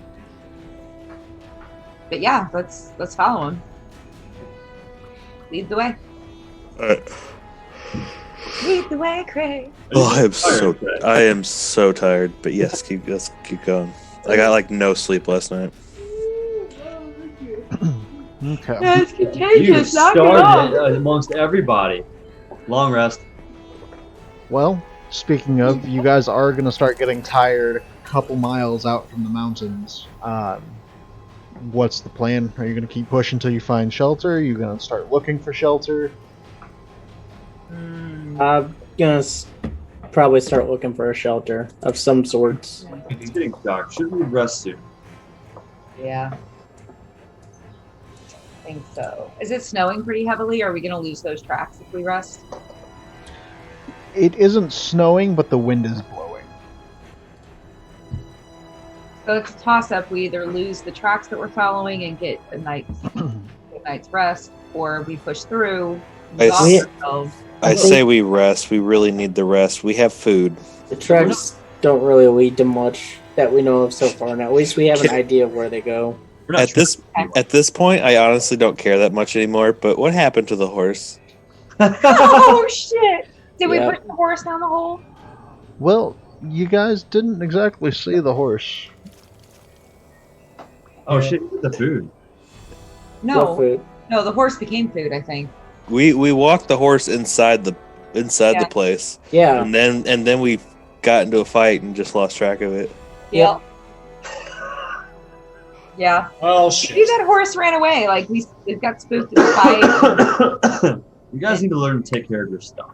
Speaker 1: But yeah, let's follow them. Lead the way. Lead the way, Craig.
Speaker 6: Oh,
Speaker 5: Tired,
Speaker 6: I am so tired. But yes, let's keep going. I got like no sleep last night.
Speaker 3: Okay.
Speaker 1: It's
Speaker 5: You
Speaker 1: contagious. Knock it
Speaker 5: started
Speaker 1: off.
Speaker 5: amongst everybody. Long rest.
Speaker 3: Well, speaking of, you guys are going to start getting tired a couple miles out from the mountains. What's the plan? Are you going to keep pushing until you find shelter? Are you going to start looking for shelter?
Speaker 2: I'm gonna probably start looking for a shelter of some sorts.
Speaker 5: It's getting dark. Should we rest soon?
Speaker 1: Yeah. I think so. Is it snowing pretty heavily? Or are we going to lose those tracks if we rest?
Speaker 3: It isn't snowing, but the wind is blowing.
Speaker 1: So it's a toss-up. We either lose the tracks that we're following and get a night's rest, or we push through,
Speaker 6: I
Speaker 1: exhaust
Speaker 2: s-
Speaker 1: ourselves.
Speaker 6: I say we rest. We really need the rest. We have food.
Speaker 2: The tracks don't really lead to much that we know of so far. Now, at least we have an idea of where they go.
Speaker 5: We're not
Speaker 6: At this point, I honestly don't care that much anymore. But what happened to the horse?
Speaker 1: Oh shit! Did we
Speaker 2: Yeah.
Speaker 1: push the horse down the hole?
Speaker 3: Well, you guys didn't exactly see the horse.
Speaker 5: Oh shit! The food.
Speaker 2: What
Speaker 1: No,
Speaker 2: food?
Speaker 1: no, the horse became food. I think.
Speaker 6: We walked the horse inside the place,
Speaker 2: Yeah.
Speaker 6: and then we got into a fight and just lost track of it.
Speaker 1: Yep. Yeah.
Speaker 4: Oh
Speaker 1: Maybe
Speaker 4: shit!
Speaker 1: that horse ran away. Like it got spooked in the fight.
Speaker 5: You guys need to learn to take care of your stuff.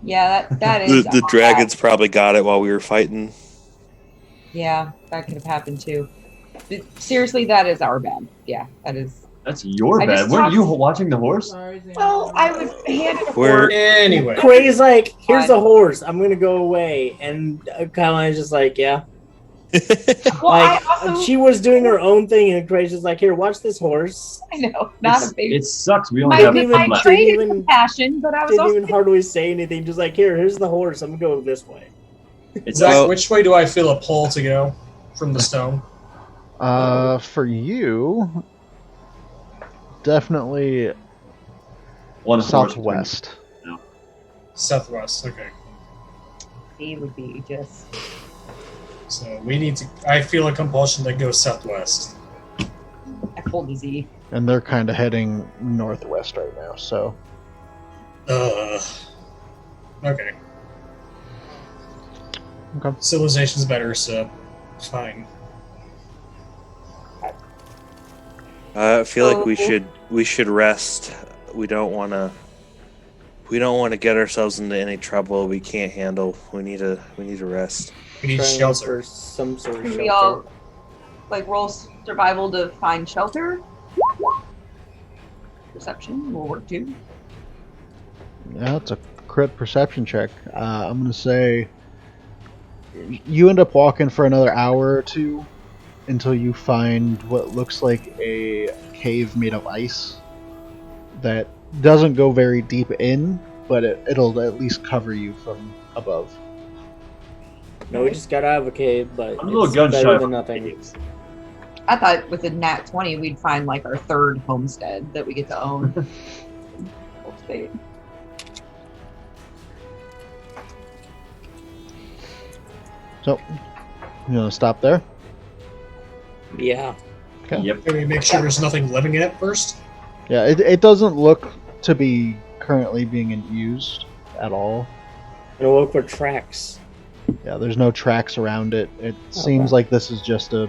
Speaker 1: Yeah, that is.
Speaker 6: The dragons probably got it while we were fighting.
Speaker 1: Yeah, that could have happened too. But seriously, that is our bad. Yeah, that is.
Speaker 5: That's your
Speaker 1: I
Speaker 5: bad.
Speaker 1: just
Speaker 5: Weren't you
Speaker 1: talked-
Speaker 5: watching the horse?
Speaker 1: Well, I was handed a
Speaker 6: We're-
Speaker 1: horse.
Speaker 4: Anyway,
Speaker 2: Quay's like, here's the horse. I'm gonna go away, and Caroline's just like, yeah.
Speaker 1: Well,
Speaker 2: Like
Speaker 1: I also.
Speaker 2: she was doing her own thing, and Quay's just like, here, watch this horse.
Speaker 1: I know, not a baby.
Speaker 5: It sucks. We only
Speaker 1: My,
Speaker 5: have
Speaker 2: didn't
Speaker 5: one
Speaker 2: even-
Speaker 1: my
Speaker 5: left.
Speaker 1: trait is
Speaker 2: Didn't even-
Speaker 1: compassion, but I was
Speaker 2: Didn't
Speaker 1: also.
Speaker 2: even hardly say anything. Just like, here's the horse. I'm gonna go this way.
Speaker 5: It's
Speaker 4: Zach,
Speaker 6: Well-
Speaker 4: which way do I feel a pull to go from the stone?
Speaker 3: For you, definitely
Speaker 5: one
Speaker 3: southwest.
Speaker 4: Southwest. Okay.
Speaker 1: C would be just.
Speaker 4: So we need to. I feel a compulsion to go southwest.
Speaker 1: I pulled the Z.
Speaker 3: And they're kind of heading northwest right now, so.
Speaker 4: Okay.
Speaker 3: Okay.
Speaker 4: Civilization's better, so fine.
Speaker 6: I feel like
Speaker 1: So-
Speaker 6: we should rest. We don't want to get ourselves into any trouble we can't handle. We need to rest.
Speaker 4: We need
Speaker 2: Trying to look
Speaker 4: shelter.
Speaker 2: for some sort of
Speaker 1: Can
Speaker 2: shelter.
Speaker 1: we all like roll survival to find shelter? Perception will work too.
Speaker 3: Yeah, it's a crit perception check. I'm going to say you end up walking for another hour or two until you find what looks like a cave made of ice that doesn't go very deep in, but it'll at least cover you from above.
Speaker 2: No, we just got out of a cave, but
Speaker 5: I'm a little
Speaker 2: it's
Speaker 5: gun
Speaker 2: better
Speaker 5: shy
Speaker 2: than
Speaker 5: of
Speaker 2: nothing.
Speaker 5: caves.
Speaker 1: I thought with a nat 20 we'd find like our third homestead that we get to own. Cultivate.
Speaker 3: So, you want to stop there?
Speaker 2: Yeah.
Speaker 3: Okay.
Speaker 5: Yep.
Speaker 4: Can we make sure there's nothing living in it first?
Speaker 3: Yeah, it doesn't look to be currently being used at all.
Speaker 2: And we'll look for tracks.
Speaker 3: Yeah, there's no tracks around it. It seems like this is just a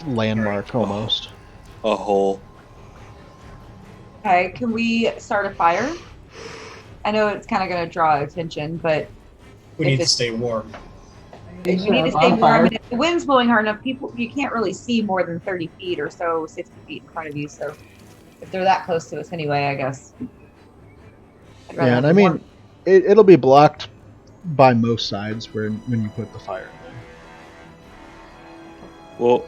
Speaker 3: landmark almost.
Speaker 6: A hole.
Speaker 1: Okay, can we start a fire? I know it's kind of going to draw attention, but
Speaker 4: We
Speaker 1: If
Speaker 4: need to
Speaker 1: it's-
Speaker 4: stay warm.
Speaker 1: if you need to stay warm, and if the wind's blowing hard enough, you can't really see more than 30 feet or so, 60 feet in front of you. So if they're that close to us anyway, I guess. I'd rather
Speaker 3: Yeah,
Speaker 1: have
Speaker 3: and I
Speaker 1: the
Speaker 3: mean,
Speaker 1: warmth.
Speaker 3: it'll be blocked by most sides when you put the fire in there.
Speaker 6: Well,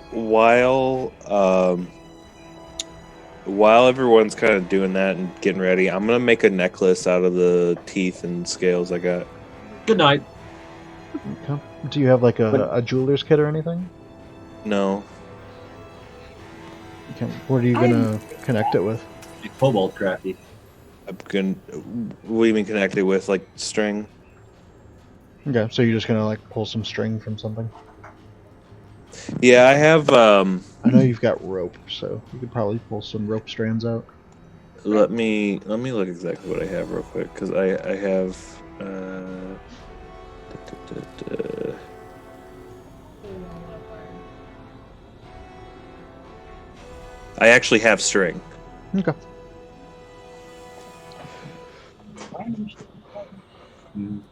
Speaker 6: while everyone's kind of doing that and getting ready, I'm gonna make a necklace out of the teeth and scales I got.
Speaker 5: Good night.
Speaker 3: Okay. Do you have like a jeweler's kit or anything?
Speaker 6: No,
Speaker 3: Okay. What are you gonna connect it with?
Speaker 5: Cobalt crafty.
Speaker 6: I'm gonna. What do you mean connected with like string?
Speaker 3: Okay, so you're just gonna like pull some string from something.
Speaker 6: Yeah, I have.
Speaker 3: I know you've got rope, so you could probably pull some rope strands out.
Speaker 6: Let me look exactly what I have real quick because I have. I actually have string.
Speaker 3: Okay.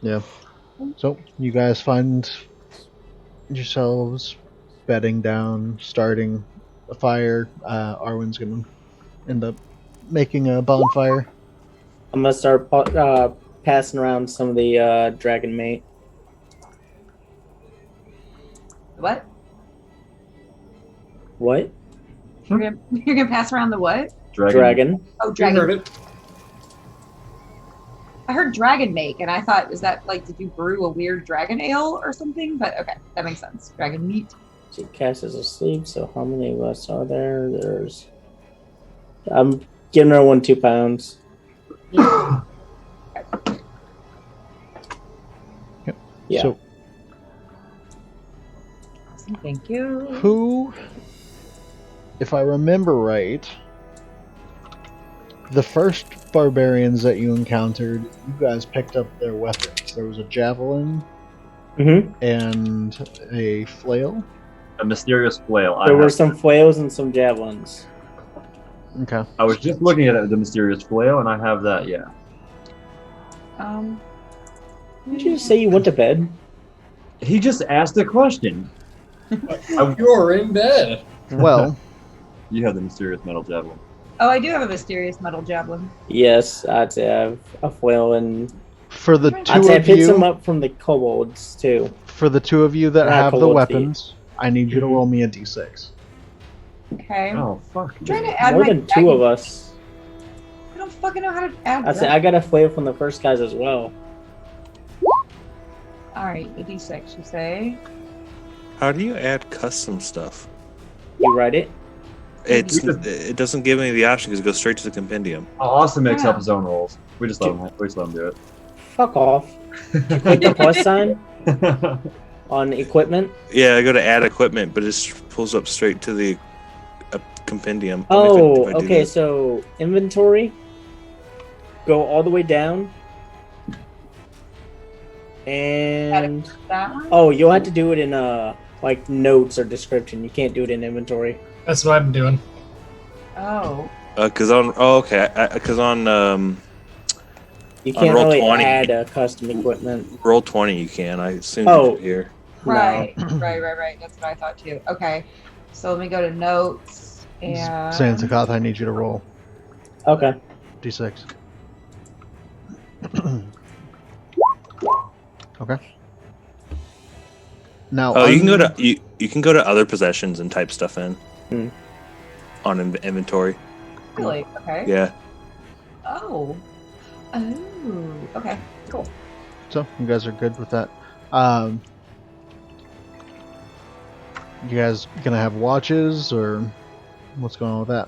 Speaker 3: Yeah. So you guys find yourselves bedding down, starting a fire. Arwen's gonna end up making a bonfire.
Speaker 2: I'm gonna start passing around some of the dragon mate.
Speaker 1: What?
Speaker 2: What?
Speaker 1: You're gonna pass around the what?
Speaker 2: Dragon.
Speaker 1: Oh,
Speaker 4: You
Speaker 1: dragon.
Speaker 4: heard it.
Speaker 1: I heard dragon make, and I thought, is that like, did you brew a weird dragon ale or something? But okay, that makes sense. Dragon meat.
Speaker 2: See, Cass is asleep, so how many of us are there? I'm giving her 2 pounds.
Speaker 3: Yep.
Speaker 2: Yeah.
Speaker 3: So
Speaker 1: Awesome, thank you.
Speaker 3: who, if I remember right, the first barbarians that you encountered, you guys picked up their weapons. There was a javelin and a flail.
Speaker 5: A mysterious flail.
Speaker 2: There were some flails and some javelins.
Speaker 3: Okay.
Speaker 5: I was just looking at the mysterious flail, and I have that. Yeah.
Speaker 2: Did you just say you went to bed?
Speaker 5: He just asked a question.
Speaker 4: You're in bed.
Speaker 3: Well,
Speaker 5: You have the mysterious metal javelin.
Speaker 1: Oh, I do have a mysterious metal javelin.
Speaker 2: Yes, I'd say I have a flail, and
Speaker 3: for the
Speaker 2: I'd
Speaker 3: two
Speaker 2: say I
Speaker 3: of
Speaker 2: picked some
Speaker 3: you,
Speaker 2: up from the kobolds too.
Speaker 3: for the two of you that
Speaker 2: Not
Speaker 3: have the
Speaker 2: kobold
Speaker 3: weapons, I need you to roll me a d6.
Speaker 1: Okay.
Speaker 5: Oh fuck!
Speaker 1: I'm trying to add
Speaker 2: More
Speaker 1: my
Speaker 2: than 2 of us.
Speaker 1: I don't fucking know how to add
Speaker 2: I'd say I got a flail from the first guys as well.
Speaker 1: Alright, a d6, you say?
Speaker 6: How do you add custom stuff?
Speaker 2: You write it?
Speaker 6: It doesn't give me the option because it goes straight to the compendium.
Speaker 5: Austin makes
Speaker 1: Yeah.
Speaker 5: up his own rolls. We just let him do it.
Speaker 2: Fuck off. Click the plus sign on equipment.
Speaker 6: Yeah, I go to add equipment, but it just pulls up straight to the compendium.
Speaker 2: Oh,
Speaker 6: If I do
Speaker 2: okay.
Speaker 6: that.
Speaker 2: So inventory. Go all the way down. And
Speaker 1: That one?
Speaker 2: oh, you'll have to do it in like notes or description. You can't do it in inventory.
Speaker 4: That's what I've been doing.
Speaker 1: Oh.
Speaker 6: Because on
Speaker 2: You can't
Speaker 6: roll
Speaker 2: really
Speaker 6: 20.
Speaker 2: add custom equipment.
Speaker 6: roll 20 you can. I assume
Speaker 2: Oh.
Speaker 6: you do here.
Speaker 1: Right, right. That's what I thought too. Okay. So let me go to notes and
Speaker 3: Zanzakath, I need you to roll
Speaker 2: Okay.
Speaker 3: d6. Okay. Now,
Speaker 6: Oh, you can go to you can go to other possessions and type stuff in
Speaker 2: Hmm.
Speaker 6: on inventory.
Speaker 1: Really? Okay.
Speaker 6: Yeah.
Speaker 1: Oh. Oh. Okay. Cool.
Speaker 3: So you guys are good with that. You guys gonna have watches, or what's going on with that?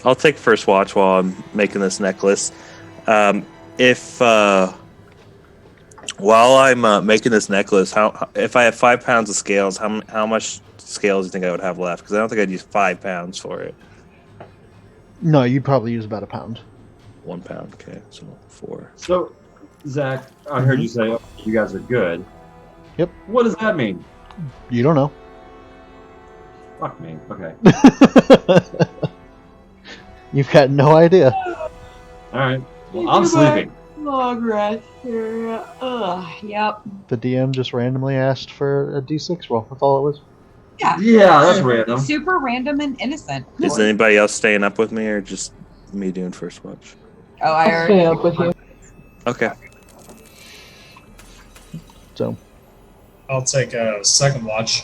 Speaker 6: I'll take first watch while I'm making this necklace. If while I'm making this necklace, if I have 5 pounds of scales, how much scales do you think I would have left? Because I don't think I'd use 5 pounds for it.
Speaker 3: No, you'd probably use about a pound.
Speaker 6: 1 pound, okay, so 4.
Speaker 5: So, Zach, I heard you say you guys are good.
Speaker 3: Yep.
Speaker 5: What does that mean?
Speaker 3: You don't know.
Speaker 5: Fuck me. Okay.
Speaker 3: You've got no idea.
Speaker 5: All right. Well, I'm sleeping.
Speaker 1: Long rest here. Yep.
Speaker 3: The DM just randomly asked for a d6 roll. That's all it was.
Speaker 1: Yeah.
Speaker 5: Yeah, that's random.
Speaker 1: Super random and innocent.
Speaker 6: Is anybody else staying up with me, or just me doing first watch?
Speaker 1: Oh, I already
Speaker 7: Stay up with you.
Speaker 6: Okay.
Speaker 3: So
Speaker 4: I'll take a second watch.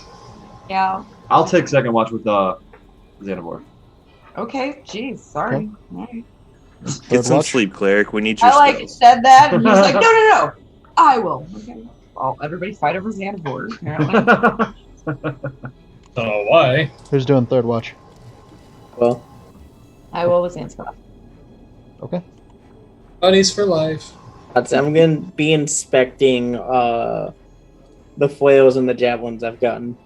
Speaker 1: Yeah.
Speaker 5: I'll take second watch with Xanavor.
Speaker 1: Okay. Jeez. Sorry. Alright.
Speaker 6: Get
Speaker 3: third
Speaker 6: some
Speaker 3: watch?
Speaker 6: sleep, cleric. We need your
Speaker 1: I like
Speaker 6: skills.
Speaker 1: said that, and he was like, no. I will. Okay. Well, everybody fight over Xanavor, apparently.
Speaker 4: So why?
Speaker 3: Who's doing third watch?
Speaker 2: Well,
Speaker 1: I will with Zanskov.
Speaker 3: Okay.
Speaker 4: Buddies for life.
Speaker 2: I'd say I'm gonna be inspecting the flails and the javelins I've gotten.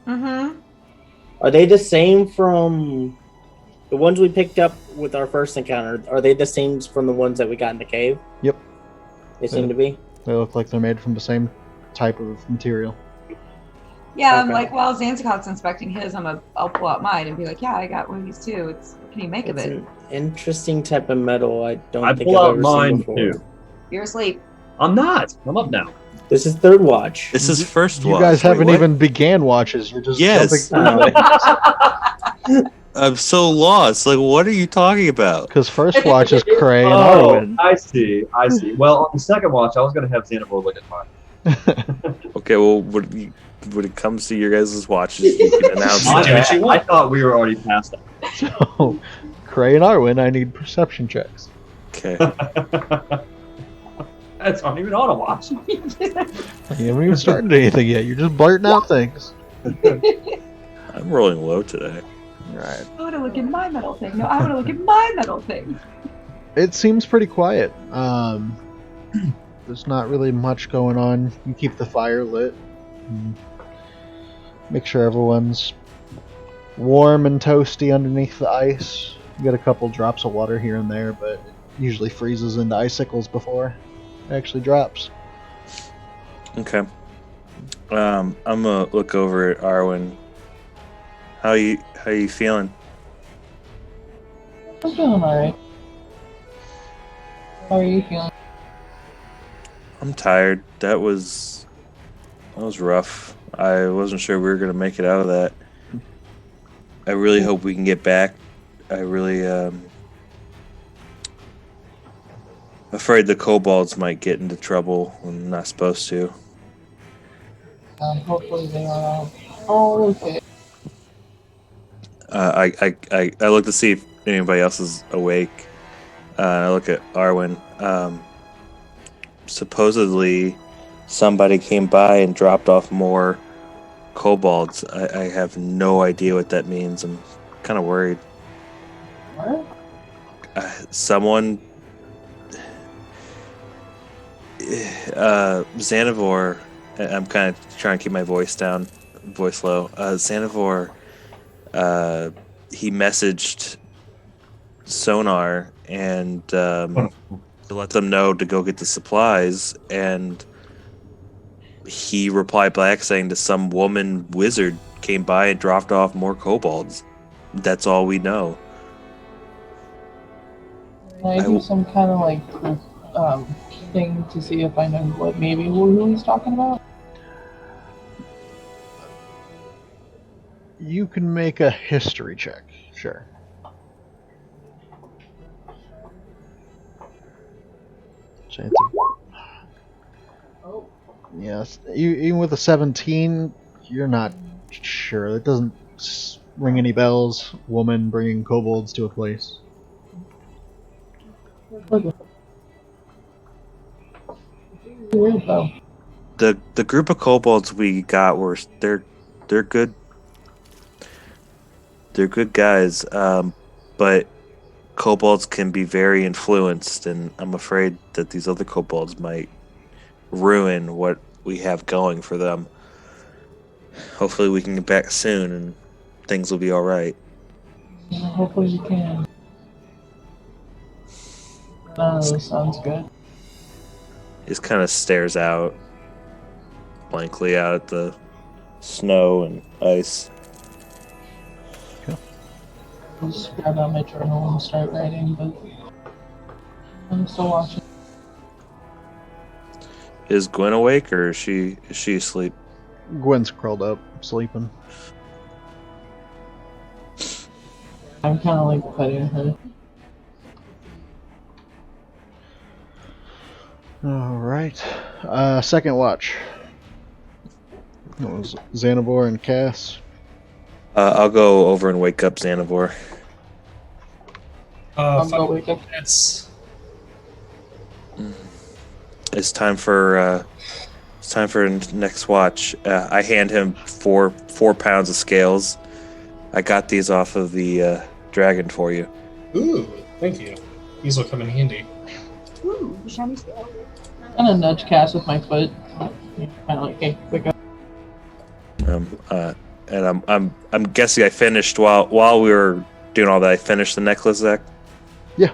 Speaker 1: Mm-hmm.
Speaker 2: Are they the same from the ones we picked up with our first encounter? Are they the same from the ones that we got in the cave?
Speaker 3: Yep.
Speaker 2: They seem to be.
Speaker 3: They look like they're made from the same type of material.
Speaker 1: Yeah, I'm
Speaker 2: Okay.
Speaker 1: like, while Zanskav's inspecting his, I'll pull out mine and be like, yeah, I got one of these too. What can you make of
Speaker 2: It's
Speaker 1: it?
Speaker 2: an interesting type of metal. I don't
Speaker 5: I
Speaker 2: think
Speaker 5: pull
Speaker 2: I've
Speaker 5: out
Speaker 2: ever
Speaker 5: mine
Speaker 2: seen before.
Speaker 5: too.
Speaker 1: You're asleep.
Speaker 5: I'm not. I'm up now.
Speaker 2: This is third watch.
Speaker 6: This is first
Speaker 3: You
Speaker 6: watch.
Speaker 3: guys
Speaker 6: Wait,
Speaker 3: haven't
Speaker 6: what?
Speaker 3: even began watches. You're just
Speaker 6: Yes.
Speaker 3: jumping.
Speaker 6: I'm so lost. Like, what are you talking about?
Speaker 3: Because first watch is Cray and
Speaker 5: Oh,
Speaker 3: Arwen.
Speaker 5: I see. Well, on the second watch, I was going to have Xanavor look at mine.
Speaker 6: Okay, well, when it comes to your guys' watches, you can announce
Speaker 5: My
Speaker 4: do what
Speaker 6: that.
Speaker 4: you
Speaker 5: bad.
Speaker 4: want.
Speaker 5: I thought we were already past
Speaker 3: So, Cray and Arwen, I need perception checks.
Speaker 6: Okay.
Speaker 5: that. That's not even on a watch.
Speaker 3: You haven't even started anything yet. You're just blurting out things.
Speaker 6: I'm rolling low today.
Speaker 3: Right.
Speaker 1: I want to look at my metal thing. No, I want to look at my metal thing.
Speaker 3: It seems pretty quiet. There's not really much going on. You keep the fire lit. And make sure everyone's warm and toasty underneath the ice. You get a couple drops of water here and there, but it usually freezes into icicles before it actually drops.
Speaker 6: Okay. I'm gonna look over at Arwen. How you feeling?
Speaker 7: I'm feeling alright. How are you feeling?
Speaker 6: I'm tired. That was rough. I wasn't sure we were gonna make it out of that. I really hope we can get back. I really afraid the kobolds might get into trouble when they're not supposed to.
Speaker 7: Hopefully they are all okay.
Speaker 6: I look to see if anybody else is awake. I look at Arwen. Supposedly, somebody came by and dropped off more kobolds. I have no idea what that means. I'm kind of worried.
Speaker 7: What?
Speaker 6: Someone, Xanavor. I'm kind of trying to keep my voice low. Xanavor, he messaged Sonar and to let them know to go get the supplies, and he replied back saying that some woman wizard came by and dropped off more kobolds. That's all we know.
Speaker 7: Can I do some kind of like thing to see if I know what maybe who he's talking about?
Speaker 3: You can make a history check. Sure. Chancy.
Speaker 7: Oh.
Speaker 3: Yes. Even with a 17, you're not sure. It doesn't ring any bells. Woman bringing kobolds to a place.
Speaker 7: Okay. Weird though.
Speaker 6: The group of kobolds we got they're good. They're good guys, but kobolds can be very influenced, and I'm afraid that these other kobolds might ruin what we have going for them. Hopefully we can get back soon and things will be all right.
Speaker 7: Yeah, hopefully you can. That sounds good.
Speaker 6: He just kind of stares out blankly out at the snow and ice.
Speaker 7: I'll just grab out my journal and start writing, but I'm still watching.
Speaker 6: Is Gwen awake or is she asleep?
Speaker 3: Gwen's curled up, sleeping.
Speaker 7: I'm kind of like petting her.
Speaker 3: Alright. Second watch. It was Xanavor and Cass.
Speaker 6: I'll go over and wake up Xanavor.
Speaker 7: I'm gonna wake up.
Speaker 4: It's
Speaker 6: It's time for next watch. I hand him four pounds of scales. I got these off of the dragon for you.
Speaker 4: ooh, thank you. These will come in handy.
Speaker 1: Ooh, the shiny scale.
Speaker 7: I'm gonna nudge Cass with my foot. Kind of like, hey, wake up.
Speaker 6: And I'm guessing I finished while we were doing all that. I finished the necklace, Zach.
Speaker 3: Yeah.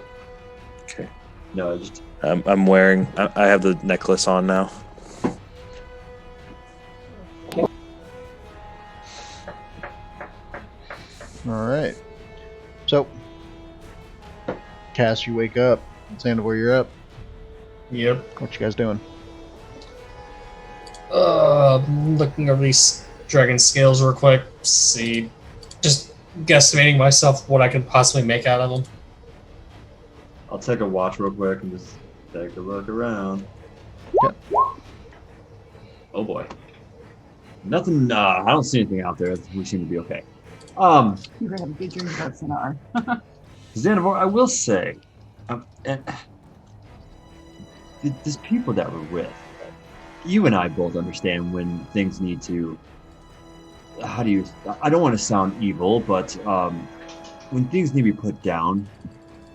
Speaker 6: Okay.
Speaker 5: No, just
Speaker 6: I'm wearing. I have the necklace on now.
Speaker 3: Alright. So, Cass, you wake up. Xanavor, you're up.
Speaker 4: Yep.
Speaker 3: What you guys doing?
Speaker 4: Looking over these dragon scales real quick. See, just guesstimating myself what I can possibly make out of them.
Speaker 5: I'll take a watch real quick and just take a look around.
Speaker 3: Yep.
Speaker 5: Oh boy. Nothing. I don't see anything out there. We seem to be okay.
Speaker 1: You're gonna have a good dream about Sonar.
Speaker 5: Xanavar, I will say, and these people that we're with, you and I both understand when things need to. How do you? I don't want to sound evil, but when things need to be put down,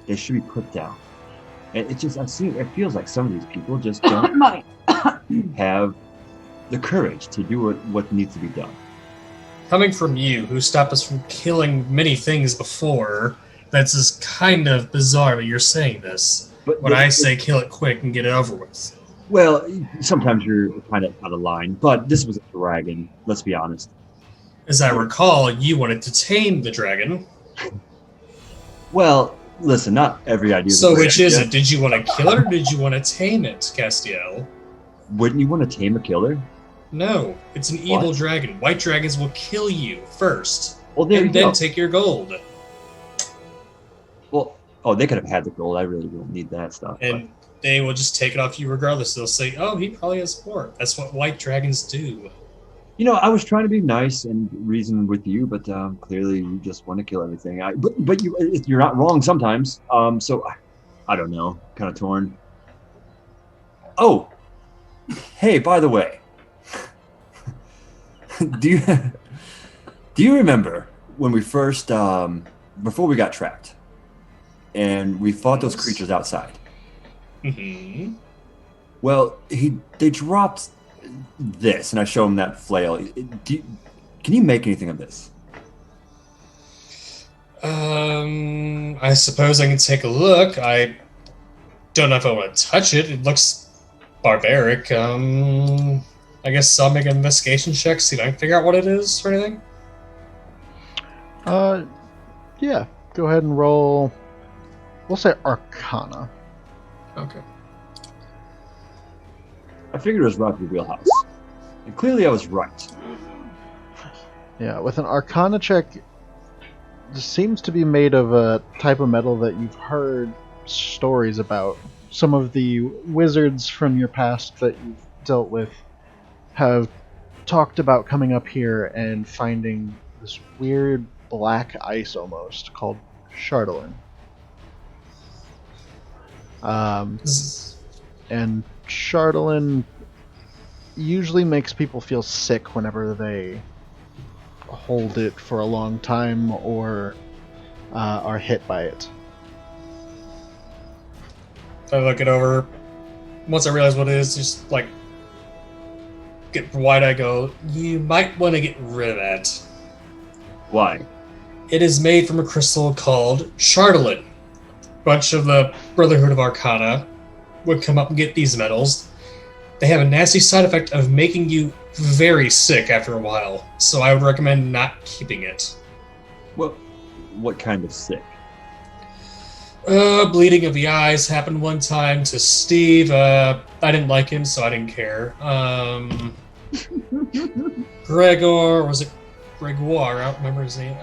Speaker 5: they should be put down. And it just, it feels like some of these people just don't
Speaker 1: Money.
Speaker 5: have the courage to do what needs to be done.
Speaker 4: Coming from you, who stopped us from killing many things before, that's just kind of bizarre that you're saying this.
Speaker 5: But
Speaker 4: When I say kill it quick and get it over with.
Speaker 5: well, sometimes you're kind of out of line, but this was a dragon. Let's be honest.
Speaker 4: As I recall, you wanted to tame the dragon.
Speaker 5: Well, listen, not every idea.
Speaker 4: So which is it? Did you want to kill it or did you want to tame it, Castiel?
Speaker 5: Wouldn't you want to tame a killer?
Speaker 4: No, it's an evil
Speaker 5: What?
Speaker 4: dragon. White dragons will kill you first,
Speaker 5: Well, there you
Speaker 4: and then
Speaker 5: go.
Speaker 4: take your gold.
Speaker 5: Well, oh, they could have had the gold. I really don't need that stuff.
Speaker 4: And they will just take it off you regardless. They'll say, oh, he probably has more. That's what white dragons do.
Speaker 5: You know, I was trying to be nice and reason with you, but clearly you just want to kill everything. But you're not wrong sometimes. So I don't know, kind of torn. Oh, hey, by the way, do you remember when we first before we got trapped and we fought those creatures outside?
Speaker 4: Mm-hmm.
Speaker 5: Well, they dropped this, and I show him that flail. Can you make anything of this?
Speaker 4: I suppose I can take a look. I don't know if I want to touch it. It looks barbaric. I guess I'll make an investigation check, see if I can figure out what it is or anything.
Speaker 3: Yeah. Go ahead and roll. We'll say Arcana.
Speaker 4: Okay.
Speaker 5: I figured it was right up your wheelhouse, and clearly I was right.
Speaker 3: Yeah, with an Arcana check, this seems to be made of a type of metal that you've heard stories about. Some of the wizards from your past that you've dealt with have talked about coming up here and finding this weird black ice almost called Chardolin. And Chardolin usually makes people feel sick whenever they hold it for a long time or are hit by it.
Speaker 4: I look it over. Once I realize what it is, just like get wide. I go, you might want to get rid of that.
Speaker 5: Why?
Speaker 4: It is made from a crystal called Chardolin. A bunch of the Brotherhood of Arcana would come up and get these metals. They have a nasty side effect of making you very sick after a while, so I would recommend not keeping it.
Speaker 5: Well, what kind of sick?
Speaker 4: Bleeding of the eyes happened one time to Steve. I didn't like him, so I didn't care. Gregor, was it Gregoire? I don't remember his name.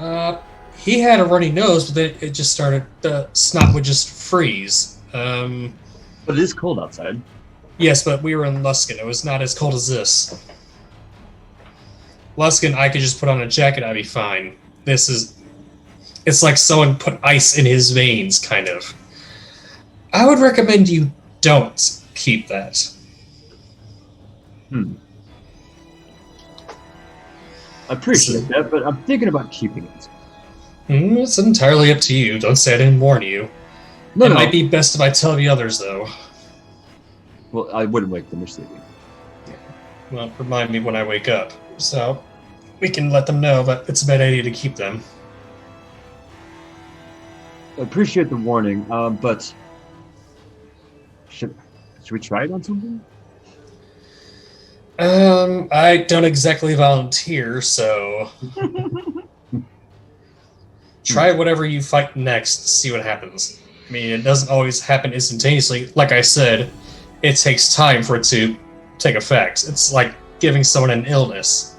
Speaker 4: He had a runny nose, but then it just started, the snot would just freeze.
Speaker 5: But it is cold outside.
Speaker 4: Yes, but we were in Luskin. It was not as cold as this. Luskin, I could just put on a jacket, I'd be fine. This is... It's like someone put ice in his veins, kind of. I would recommend you don't keep that.
Speaker 5: I appreciate that, but I'm thinking about keeping it.
Speaker 4: It's entirely up to you. Don't say I didn't warn you.
Speaker 5: No,
Speaker 4: It
Speaker 5: no.
Speaker 4: might be best if I tell the others, though.
Speaker 5: Well, I wouldn't wake them. They're sleeping.
Speaker 4: Well, remind me when I wake up. So, we can let them know, but it's a bad idea to keep them.
Speaker 5: I appreciate the warning, but should we try it on something?
Speaker 4: I don't exactly volunteer, so... Try whatever you fight next, see what happens. I mean, it doesn't always happen instantaneously. Like I said, it takes time for it to take effect. It's like giving someone an illness.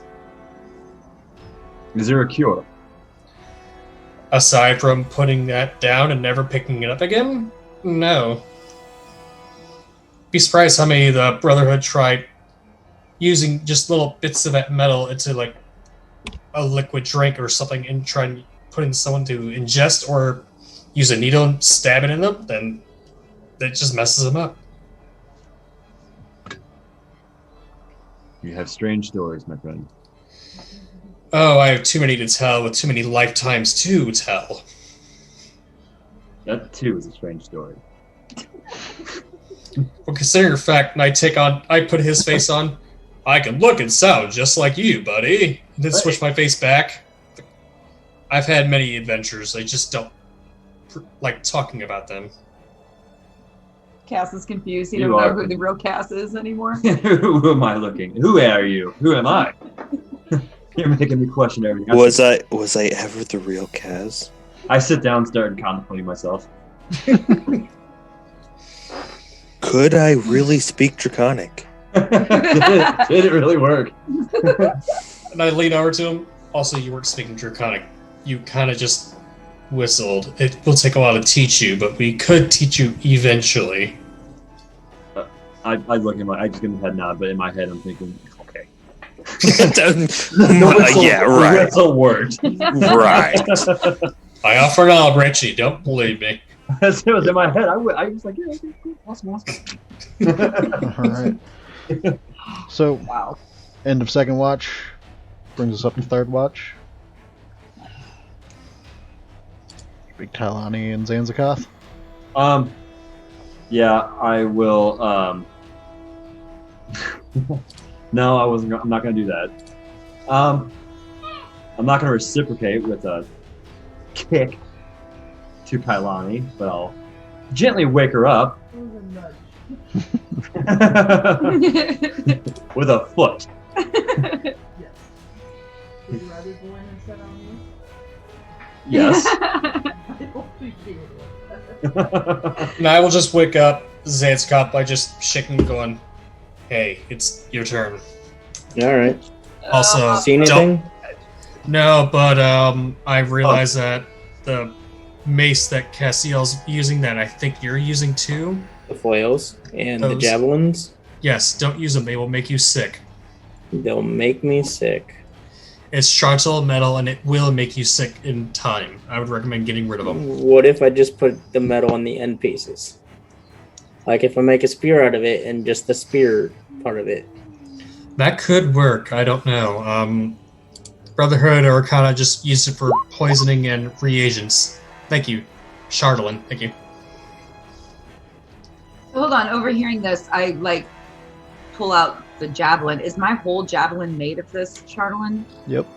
Speaker 5: Is there a cure?
Speaker 4: Aside from putting that down and never picking it up again? No. Be surprised how many the Brotherhood tried using just little bits of that metal into like a liquid drink or something and try and put in someone to ingest or use a needle and stab it in them, then that just messes them up.
Speaker 5: You have strange stories, my friend.
Speaker 4: Oh, I have too many to tell with too many lifetimes to tell.
Speaker 5: That too is a strange story.
Speaker 4: Well, considering the fact when I put his face on, I can look and sound just like you, buddy. And then switch my face back. I've had many adventures. I just don't like talking about them.
Speaker 1: Cass is confused. He
Speaker 5: You
Speaker 1: don't know
Speaker 5: are.
Speaker 1: who the real Cass is anymore.
Speaker 5: Who am I looking? Who are you? Who am I? You're making me question everything.
Speaker 6: Was I ever the real Kaz?
Speaker 5: I sit down and start contemplating myself.
Speaker 6: Could I really speak Draconic?
Speaker 5: Did it really work?
Speaker 4: And I lean over to him. Also, you weren't speaking Draconic. You kind of just whistled. It will take a while to teach you, but we could teach you eventually.
Speaker 5: I look at I just give him a head nod, but in my head I'm thinking, okay.
Speaker 6: Yeah, right.
Speaker 5: Whistle worked.
Speaker 6: Right.
Speaker 4: I offer knowledge, Richie. Don't believe me.
Speaker 5: As it was in my head, I was like, yeah, okay, cool, awesome.
Speaker 3: All right. So,
Speaker 1: Wow.
Speaker 3: end of second watch brings us up to third watch. Big Talani and Zanzakath.
Speaker 5: Yeah, I will. No, I'm not gonna do that. I'm not gonna reciprocate with a kick to Kailani, but I'll gently wake her up with a foot. Yes.
Speaker 4: And I will just wake up Zanskop by just shaking and going, hey, it's your turn.
Speaker 2: All right.
Speaker 4: Also,
Speaker 2: See anything?
Speaker 4: No, but I realize that the mace that Cassiel's using, that I think you're using too.
Speaker 2: The flails and the
Speaker 4: Those.
Speaker 2: javelins.
Speaker 4: Yes, don't use them. They will make you sick.
Speaker 2: They'll make me sick.
Speaker 4: It's charcoal metal, and it will make you sick in time. I would recommend getting rid of them.
Speaker 2: What if I just put the metal on the end pieces? Like if I make a spear out of it and just the spear part of it.
Speaker 4: That could work. I don't know. Brotherhood or Arcana just used it for poisoning and reagents. Thank you. Chardolin, thank you.
Speaker 1: Hold on, overhearing this, I pull out the javelin. Is my whole javelin made of this, Chardolin?
Speaker 3: Yep.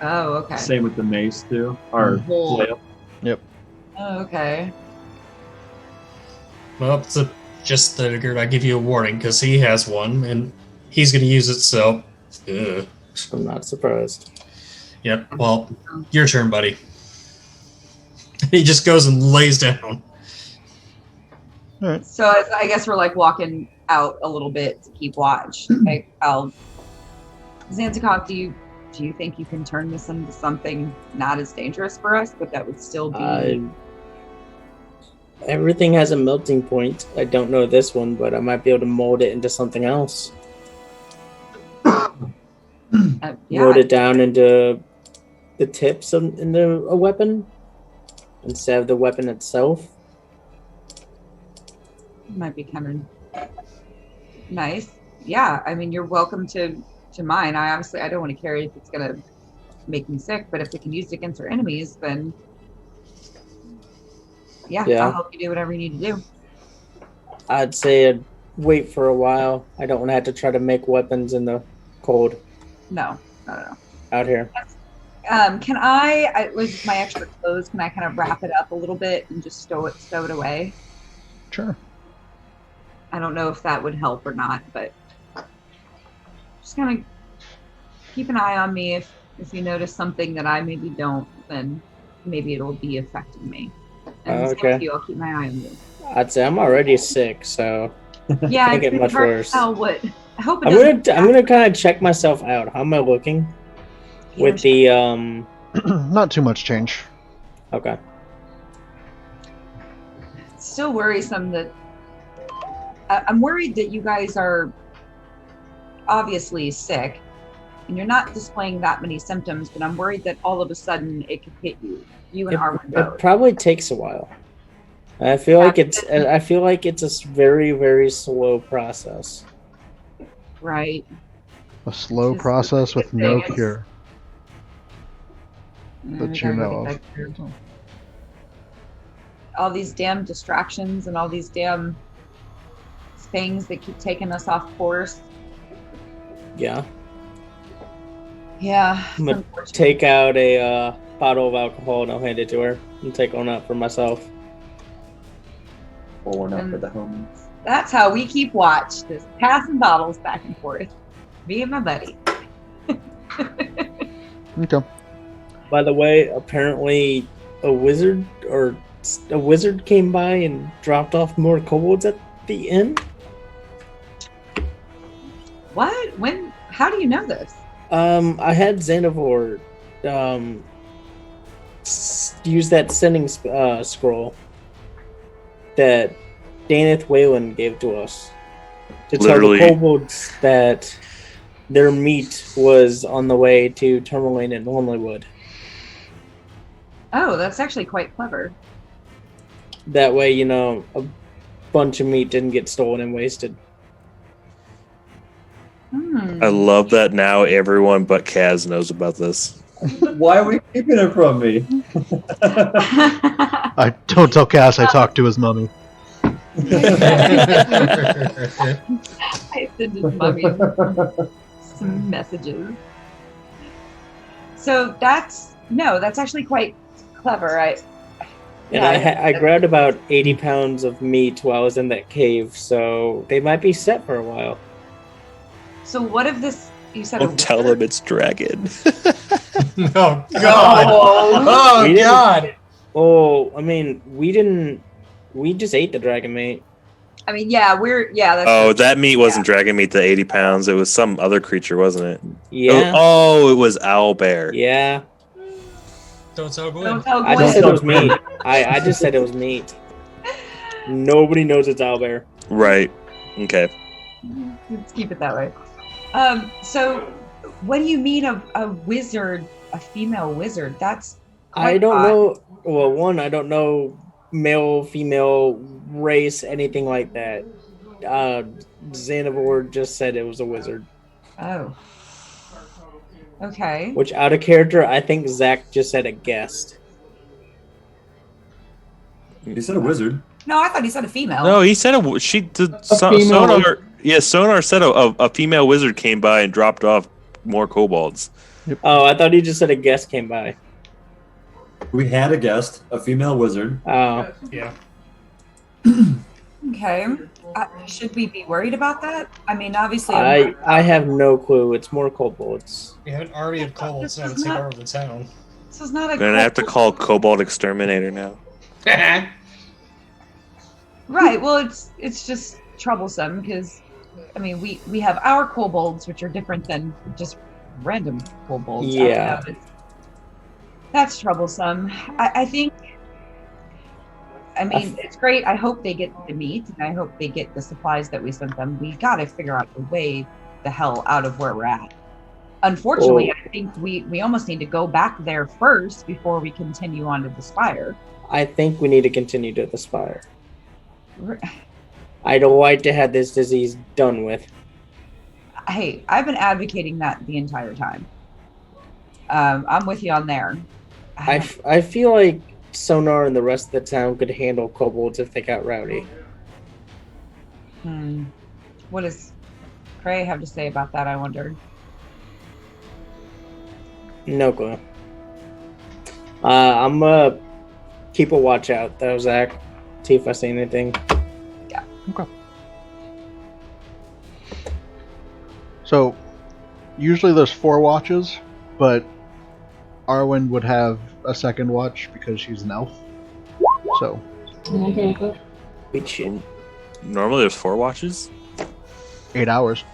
Speaker 1: Oh, okay.
Speaker 5: Same with the mace too. Or
Speaker 1: Whole.
Speaker 5: flail.
Speaker 3: Yep.
Speaker 1: Oh, okay.
Speaker 4: Well, just figured I'd give you a warning, because he has one, and he's going to use it, so... Ugh.
Speaker 2: I'm not surprised.
Speaker 4: Yep, well, your turn, buddy. He just goes and lays down.
Speaker 3: All right.
Speaker 1: So I guess we're walking out a little bit to keep watch. Zanzakov, do you think you can turn this into something not as dangerous for us, but that would still be...
Speaker 2: Everything has a melting point. I don't know this one, but I might be able to mold it into something else.
Speaker 1: yeah,
Speaker 2: Mold it down into the tips into a weapon instead of the weapon itself.
Speaker 1: might be kind of nice. Yeah, I mean, you're welcome to mine. I don't want to carry it if it's going to make me sick, but if we can use it against our enemies, then yeah, I'll help you do whatever you need to do.
Speaker 2: I'd say I'd wait for a while. I don't want to have to try to make weapons in the cold
Speaker 1: No.
Speaker 2: out here.
Speaker 1: Can I with my extra clothes, can I kind of wrap it up a little bit and just stow it away?
Speaker 3: Sure.
Speaker 1: I don't know if that would help or not, but just kind of keep an eye on me. If you notice something that I maybe don't, then maybe it'll be affecting me. And same with you, I'll keep my eye on you.
Speaker 2: I'd say I'm already sick, so
Speaker 1: Yeah,
Speaker 2: can't get
Speaker 1: it's
Speaker 2: much
Speaker 1: hard
Speaker 2: worse.
Speaker 1: to tell what. I hope it doesn't.
Speaker 2: I'm gonna kind of check myself out. How am I looking with the
Speaker 3: Not too much change.
Speaker 2: Okay.
Speaker 1: It's still worrisome that I'm worried that you guys are obviously sick, and you're not displaying that many symptoms, but I'm worried that all of a sudden it could hit you. You and Arwen
Speaker 2: It
Speaker 1: both.
Speaker 2: probably takes a while. I feel like it's a very, very slow process.
Speaker 1: Right.
Speaker 3: A slow
Speaker 1: Just-
Speaker 3: process with no
Speaker 1: it's-
Speaker 3: cure
Speaker 1: We
Speaker 3: that you
Speaker 1: gotta go
Speaker 3: know
Speaker 1: get
Speaker 3: of.
Speaker 1: that cured. All these damn distractions and all these damn things that keep taking us off course.
Speaker 2: Yeah.
Speaker 1: Yeah.
Speaker 2: I'm gonna take out a bottle of alcohol and I'll hand it to her and take one out for myself.
Speaker 5: Pour one out for the homies.
Speaker 1: That's how we keep watch. Just passing bottles back and forth. Me and my buddy.
Speaker 3: Okay.
Speaker 2: By the way, apparently a wizard came by and dropped off more kobolds at the inn.
Speaker 1: What? When? How do you know this?
Speaker 2: I had Xanavor use that sending scroll that Daneth Wayland gave to us to
Speaker 6: Literally.
Speaker 2: tell the kobolds that their meat was on the way to Tourmaline and Lonelywood.
Speaker 1: Oh, that's actually quite clever.
Speaker 2: That way, a bunch of meat didn't get stolen and wasted.
Speaker 6: I love that now everyone but Kaz knows about this.
Speaker 5: Why are we keeping it from me?
Speaker 3: I don't tell Cass I talked to his mummy.
Speaker 1: I sent his mummy some messages. So that's actually quite clever. I
Speaker 2: grabbed about 80 pounds of meat while I was in that cave, so they might be set for a while.
Speaker 1: So what if this? You said.
Speaker 6: Don't tell them it's dragon.
Speaker 4: Oh God! Oh
Speaker 2: We didn't-
Speaker 4: God!
Speaker 2: Oh, I mean, we just ate the dragon meat.
Speaker 1: I mean, yeah, that's.
Speaker 6: Oh, that meat wasn't dragon meat. The 80 pounds. It was some other creature, wasn't it?
Speaker 2: Yeah.
Speaker 6: Oh, it was owlbear.
Speaker 2: Yeah.
Speaker 4: Don't tell Gwen.
Speaker 1: Don't tell
Speaker 2: I
Speaker 1: Gwen.
Speaker 2: just said it was meat. I just said it was meat. Nobody knows it's owlbear.
Speaker 6: Right. Okay.
Speaker 1: Let's keep it that way. So what do you mean a wizard, a female wizard? That's.
Speaker 2: I don't know. Well, one, I don't know male, female, race, anything like that. Xanavor just said it was a wizard.
Speaker 1: Oh. Okay.
Speaker 2: Which, out of character, I think Zach just said a guest.
Speaker 5: He said a wizard.
Speaker 1: No, I thought he said a female.
Speaker 6: No, he said she did.
Speaker 3: female
Speaker 6: Sonar. Yeah, Sonar said a female wizard came by and dropped off more kobolds.
Speaker 2: Oh, I thought he just said a guest came by.
Speaker 5: We had a guest, a female wizard.
Speaker 2: Oh.
Speaker 4: Yeah.
Speaker 1: Okay. Should we be worried about that? I mean, obviously.
Speaker 2: I have no clue. It's more kobolds.
Speaker 4: We have an army of kobolds now to take over the town.
Speaker 1: This is not a.
Speaker 6: I'm gonna have to call Kobold Exterminator now.
Speaker 1: Right. Well, it's just troublesome because, I mean, we have our kobolds, which are different than just random kobolds.
Speaker 2: Yeah.
Speaker 1: That's troublesome. I think. I mean, it's great. I hope they get the meat, and I hope they get the supplies that we sent them. We got to figure out a way the hell out of where we're at. Unfortunately, I think we almost need to go back there first before we continue on to the Spire.
Speaker 2: I think we need to continue to the Spire. I'd like to have this disease done with.
Speaker 1: Hey, I've been advocating that the entire time. I'm with you on there.
Speaker 2: I feel like Sonar and the rest of the town could handle kobolds if they got rowdy.
Speaker 1: What does Cray have to say about that, I wonder?
Speaker 2: No clue. I'm gonna keep a watch out though, Zach. See if I see anything.
Speaker 1: Yeah.
Speaker 3: Okay. So, usually there's 4 watches, but Arwen would have a second watch because she's an elf. So,
Speaker 2: We should.
Speaker 6: Normally there's 4 watches.
Speaker 3: 8 hours.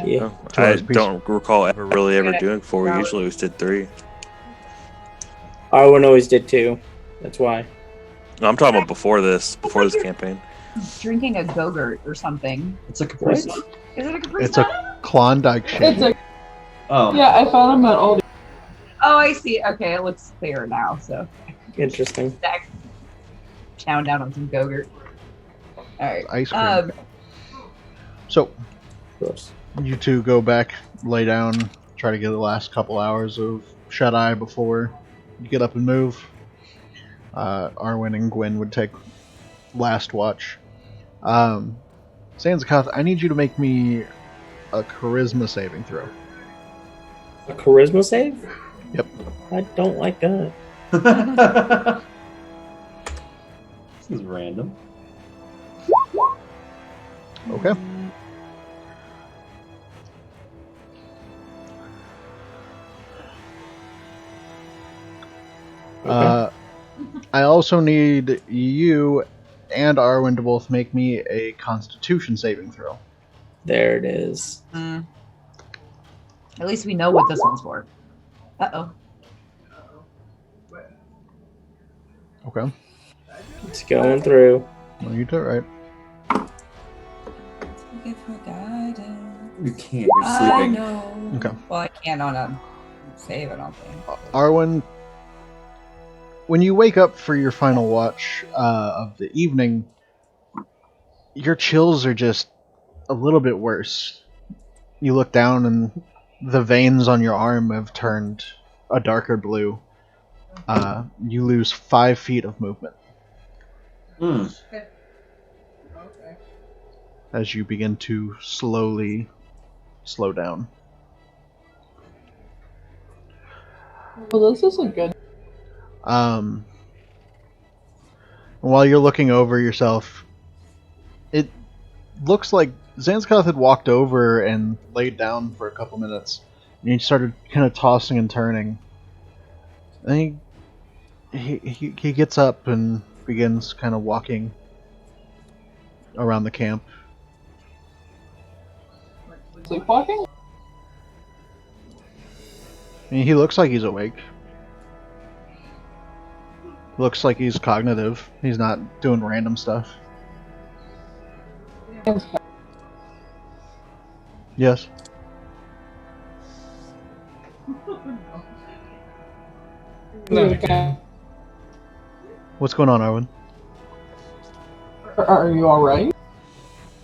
Speaker 2: Yeah.
Speaker 6: Oh,
Speaker 3: 2
Speaker 6: I
Speaker 3: hours apiece.
Speaker 6: don't recall ever doing 4. We usually always did 3.
Speaker 2: Arwen always did 2. That's why.
Speaker 6: No, I'm talking about before this campaign.
Speaker 1: Drinking a Go-Gurt or something.
Speaker 5: It's a Capri Sun.
Speaker 1: Is it a Capri
Speaker 3: It's
Speaker 1: Sun?
Speaker 3: a Klondike shake.
Speaker 7: It's a
Speaker 5: Oh,
Speaker 7: yeah. I found them at Aldi.
Speaker 1: Oh, I see. Okay, it looks clear now. So,
Speaker 2: Interesting.
Speaker 1: chowing down on some Go-Gurt. All right.
Speaker 3: Ice cream. So,
Speaker 2: Gross.
Speaker 3: you two go back, lay down, try to get the last couple hours of shut-eye before you get up and move. Arwen and Gwen would take last watch. Sanzakath, I need you to make me a charisma saving throw.
Speaker 2: A charisma save?
Speaker 3: Yep.
Speaker 2: I don't like that.
Speaker 5: This is random.
Speaker 3: Okay. I also need you and Arwen to both make me a Constitution saving throw.
Speaker 2: There it is.
Speaker 1: At least we know what this one's for. Uh-oh.
Speaker 3: Okay.
Speaker 2: It's going through.
Speaker 3: No, you did it right.
Speaker 1: Give her guidance.
Speaker 5: You can't. You're
Speaker 1: I
Speaker 5: sleeping.
Speaker 1: know.
Speaker 3: Okay.
Speaker 1: Well, I can't on a save, I don't think.
Speaker 3: Arwen, when you wake up for your final watch of the evening, your chills are just a little bit worse. You look down and the veins on your arm have turned a darker blue. You lose 5 feet of movement
Speaker 5: Hmm.
Speaker 3: as you begin to slowly slow down.
Speaker 7: Well, this isn't good.
Speaker 3: While you're looking over yourself, it looks like Zanskoth had walked over and laid down for a couple minutes, and he started kind of tossing and turning. And he gets up and begins kind of walking around the camp.
Speaker 7: Sleepwalking?
Speaker 3: I mean, he looks like he's awake. Looks like he's cognitive. He's not doing random stuff. Yes.
Speaker 7: Okay.
Speaker 3: What's going on, Arwen?
Speaker 7: Are you alright?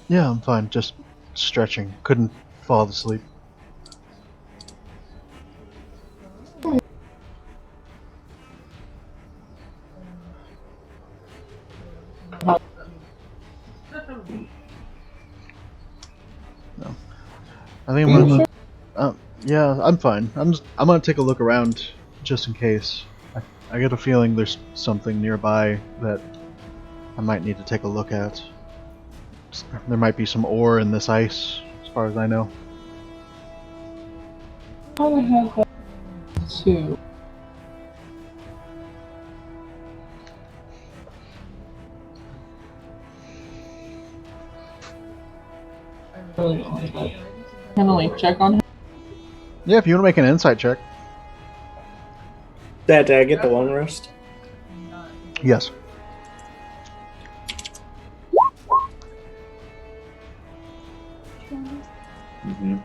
Speaker 3: Yeah, I'm fine. Just stretching. Couldn't fall asleep. No. I think I'm gonna. Yeah, I'm fine. I'm gonna take a look around just in case. I get a feeling there's something nearby that I might need to take a look at. There might be some ore in this ice, as far as I know.
Speaker 7: I would have that too. Can I check on him?
Speaker 3: Yeah, if you want to make an insight check.
Speaker 2: Did I get the long rest?
Speaker 3: Yes.
Speaker 5: Mm-hmm.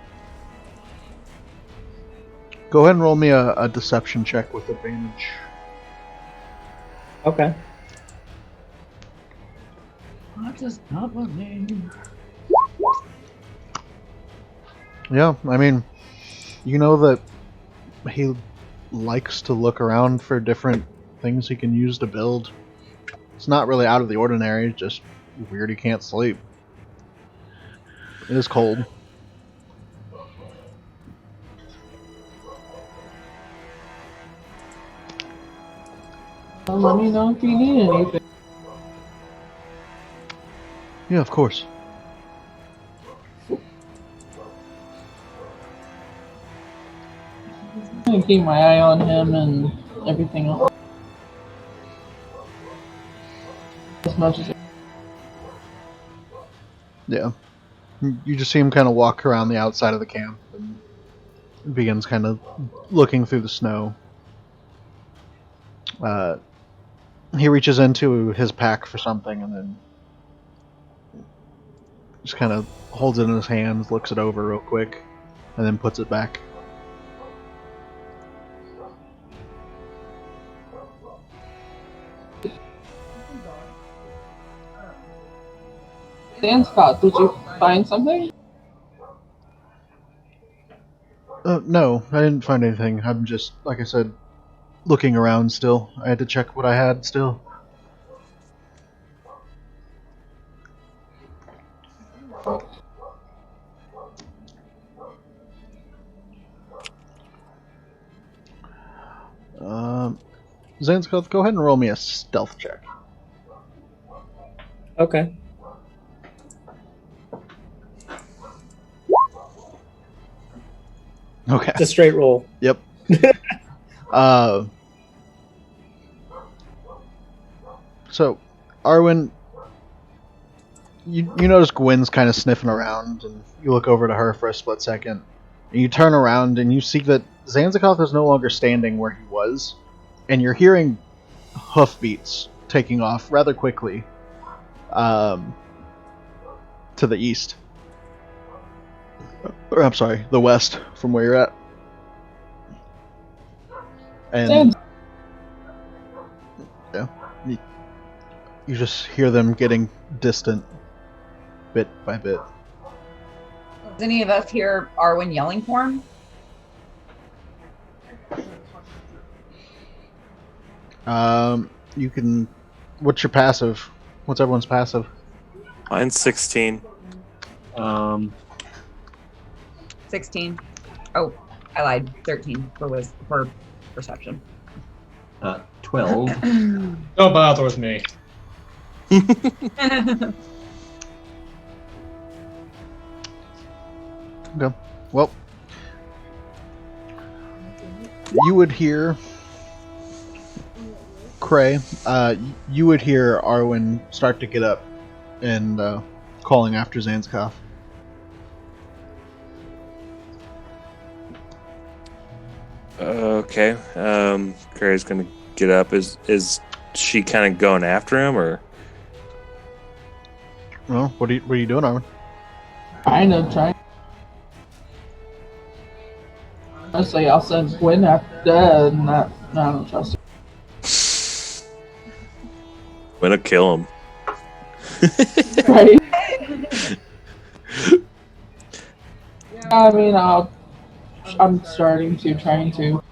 Speaker 3: Go ahead and roll me a deception check with advantage.
Speaker 2: Okay.
Speaker 1: What is happening?
Speaker 3: Yeah, I mean, you know that he likes to look around for different things he can use to build. It's not really out of the ordinary, just weird he can't sleep. It is cold.
Speaker 7: Let me know if you need anything.
Speaker 3: Yeah, of course.
Speaker 7: I'm gonna keep my eye on him and everything else. As much as
Speaker 3: Yeah. You just see him kind of walk around the outside of the camp and begins kind of looking through the snow. He reaches into his pack for something and then just kind of holds it in his hands, looks it over real quick, and then puts it back.
Speaker 7: Dan Scott, did you find something?
Speaker 3: No, I didn't find anything. I'm just, like I said, looking around still. I had to check what I had still. Zanskoth, go ahead and roll me a stealth check.
Speaker 2: Okay.
Speaker 3: Okay.
Speaker 2: It's a straight roll.
Speaker 3: Yep. So, Arwen, you notice Gwen's kind of sniffing around, and you look over to her for a split second, and you turn around and you see that Zanzikoth is no longer standing where he was, and you're hearing hoofbeats taking off rather quickly to the east. Or, I'm sorry, the west from where you're at. And yeah, you just hear them getting distant bit by bit.
Speaker 1: Does any of us hear Arwen yelling for him?
Speaker 3: You can. What's your passive? What's everyone's passive?
Speaker 6: Mine's 16.
Speaker 1: 16. Oh, I lied. 13 for perception.
Speaker 5: 12.
Speaker 4: Don't bother with me.
Speaker 3: Okay. Well, you would hear Cray. You would hear Arwen start to get up and calling after Zanskoth.
Speaker 6: Okay. Carrie's gonna get up. Is she kind of going after him, or?
Speaker 3: Well, what are you doing, Arwen?
Speaker 7: Kind of trying. Honestly, I'll send Gwen after Dad, and I don't trust her.
Speaker 6: I'm gonna kill him.
Speaker 7: Right? I mean, I'm starting to, trying to.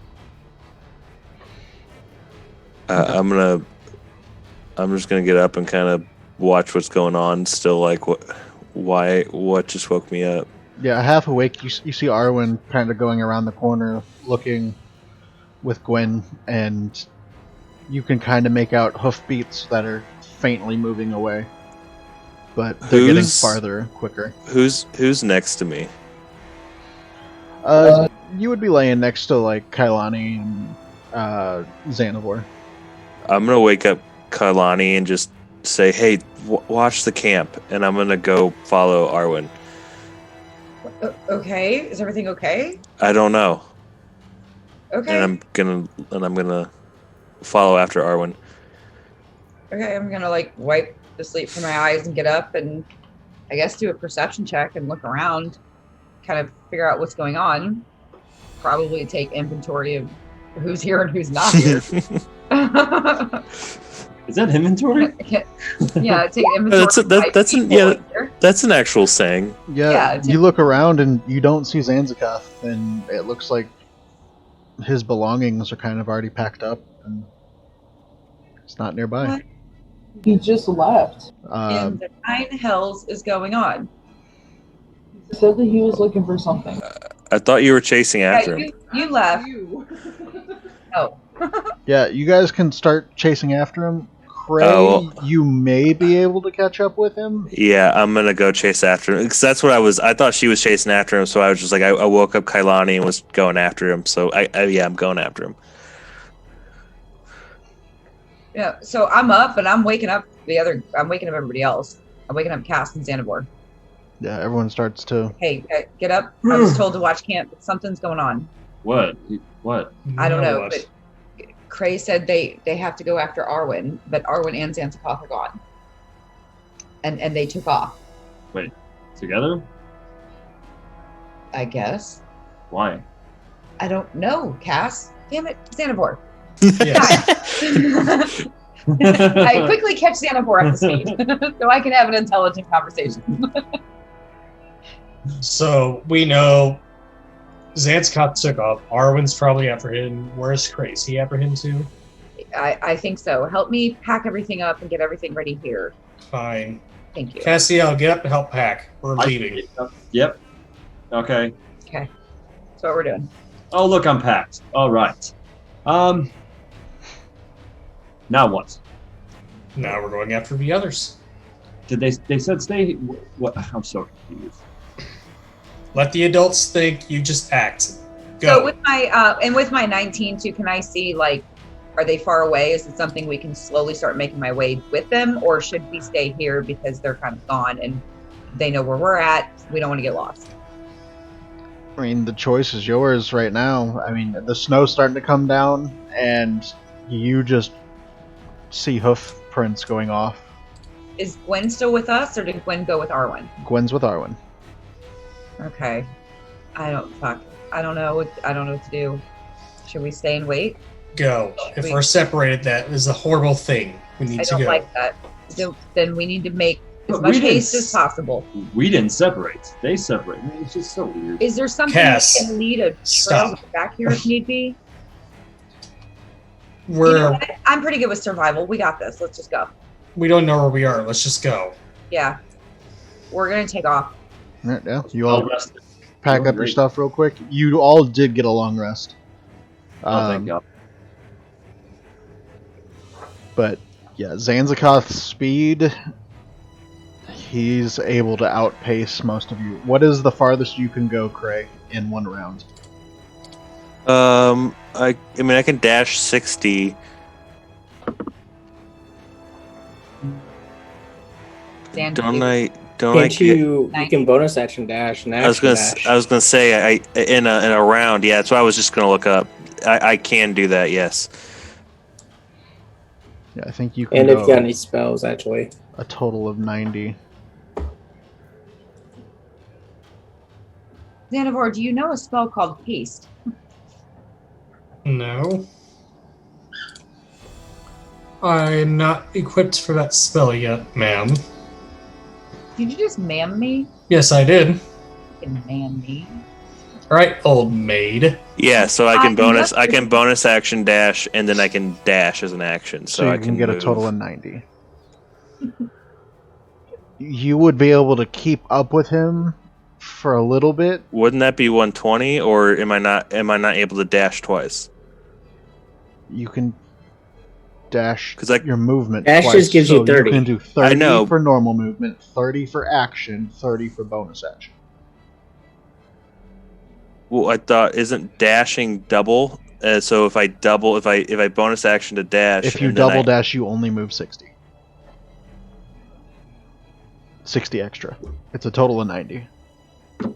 Speaker 6: I'm just gonna get up and kind of watch what's going on. Still, like, what just woke me up?
Speaker 3: Yeah, half awake, you see Arwen kind of going around the corner, looking with Gwen, and you can kind of make out hoofbeats that are faintly moving away, but they're getting farther quicker.
Speaker 6: Who's next to me?
Speaker 3: You would be laying next to like Kailani and Xanavor.
Speaker 6: I'm gonna wake up Kailani and just say, "Hey, watch the camp," and I'm gonna go follow Arwen.
Speaker 1: Okay, is everything okay?
Speaker 6: I don't know.
Speaker 1: Okay.
Speaker 6: And I'm gonna follow after Arwen.
Speaker 1: Okay, I'm gonna like wipe the sleep from my eyes and get up and I guess do a perception check and look around, kind of figure out what's going on. Probably take inventory of who's here and who's not here.
Speaker 5: Is that inventory?
Speaker 1: Yeah, take inventory.
Speaker 6: That's an actual saying.
Speaker 3: Yeah, you look around and you don't see Zanzikoth, and it looks like his belongings are kind of already packed up, and it's not nearby.
Speaker 1: What?
Speaker 7: He just left.
Speaker 1: In the nine hells is going on?
Speaker 7: He said that he was looking for something.
Speaker 6: I thought you were chasing after him.
Speaker 1: You left. Oh.
Speaker 3: Yeah, you guys can start chasing after him. Cray, you may be able to catch up with him.
Speaker 6: Yeah, I'm gonna go chase after him because that's what I thought she was chasing after him, so I was just like, I woke up Kailani and was going after him. So I'm going after him.
Speaker 1: Yeah, so I'm up and I'm waking up everybody else. I'm waking up Cass and Xanavor.
Speaker 3: Yeah, everyone starts to.
Speaker 1: Hey, get up. I was told to watch camp, but something's going on.
Speaker 5: What?
Speaker 1: I don't know, but Cray said they have to go after Arwen, but Arwen and Zanzikoth are gone. And they took off.
Speaker 5: Wait. Together?
Speaker 1: I guess.
Speaker 5: Why?
Speaker 1: I don't know, Cass. Damn it, Xanavor.
Speaker 4: Yes.
Speaker 1: I quickly catch Xanavor up to speed so I can have an intelligent conversation.
Speaker 4: So we know Zanskop took off. Arwen's probably apprehended. Where's Cray? Is he apprehended too?
Speaker 1: I think so. Help me pack everything up and get everything ready here.
Speaker 4: Fine.
Speaker 1: Thank you.
Speaker 4: Cassiel, get up and help pack. We're leaving.
Speaker 5: Yep. Okay.
Speaker 1: Okay. That's what we're doing.
Speaker 5: Oh, look, I'm packed. All right. Now what?
Speaker 4: Now we're going after the others.
Speaker 5: Did they said stay? What? I'm so confused.
Speaker 4: Let the adults think, you just act. Go.
Speaker 1: So with my 19 too, can I see, like, are they far away? Is it something we can slowly start making my way with them, or should we stay here because they're kind of gone and they know where we're at? We don't want to get lost.
Speaker 3: I mean, the choice is yours right now. I mean, the snow's starting to come down, and you just see hoof prints going off.
Speaker 1: Is Gwen still with us, or did Gwen go with Arwen?
Speaker 3: Gwen's with Arwen.
Speaker 1: Okay. I don't know what to do. Should we stay and wait?
Speaker 4: Go. If we're separated, that is a horrible thing. We need
Speaker 1: I
Speaker 4: to
Speaker 1: don't
Speaker 4: go.
Speaker 1: like that. Then we need to make as
Speaker 5: But
Speaker 1: much
Speaker 5: we didn't
Speaker 1: haste as possible.
Speaker 5: We didn't separate. They separated. I mean, it's just so weird.
Speaker 1: Is there something
Speaker 4: Cass,
Speaker 1: we can lead a trail
Speaker 4: stop.
Speaker 1: back here if need be?
Speaker 4: We're
Speaker 1: You know what? I'm pretty good with survival. We got this. Let's just go.
Speaker 4: we don't know where we are. Let's just go.
Speaker 1: Yeah. We're gonna take off.
Speaker 3: Yeah, you
Speaker 5: I'll
Speaker 3: all
Speaker 5: rest.
Speaker 3: pack up your
Speaker 5: Great.
Speaker 3: stuff real quick. You all did get a long rest.
Speaker 5: Oh, thank God.
Speaker 3: But yeah, Zanzikoth's speed, he's able to outpace most of you. What is the farthest you can go, Cray, in one round?
Speaker 6: I mean, I can dash 60.
Speaker 1: Dan,
Speaker 6: Don't I
Speaker 2: Can't
Speaker 6: get?
Speaker 2: you can bonus action dash and
Speaker 6: I was
Speaker 2: action
Speaker 6: gonna
Speaker 2: dash.
Speaker 6: I was gonna say in a round. Yeah, that's what I was just gonna look up. I can do that. Yes.
Speaker 3: Yeah, I think you can
Speaker 2: And
Speaker 3: go
Speaker 2: if you got any spells, actually.
Speaker 3: a total of 90.
Speaker 1: Xanavor, do you know a spell called haste?
Speaker 4: No. I'm not equipped for that spell yet, ma'am.
Speaker 1: Did you just ma'am me?
Speaker 4: Yes, I did.
Speaker 1: Fucking ma'am me.
Speaker 4: All right, old maid.
Speaker 6: Yeah, so I can bonus. I
Speaker 1: nothing.
Speaker 6: can bonus action dash, and then I can dash as an action.
Speaker 3: So
Speaker 6: I
Speaker 3: you can get
Speaker 6: move.
Speaker 3: a total of 90. You would be able to keep up with him for a little bit.
Speaker 6: Wouldn't that be 120, or am I not? Am I not able to dash twice?
Speaker 3: You can dash
Speaker 6: 'Cause, like,
Speaker 3: your movement
Speaker 2: dash
Speaker 3: twice.
Speaker 2: just gives you
Speaker 3: So
Speaker 2: 30.
Speaker 3: You can do 30
Speaker 6: I know.
Speaker 3: for normal movement, 30 for action, 30 for bonus action.
Speaker 6: Well, I thought isn't dashing double. So if I bonus action to dash,
Speaker 3: If you
Speaker 6: and then
Speaker 3: double dash, you only move 60. 60 extra. It's a total of 90.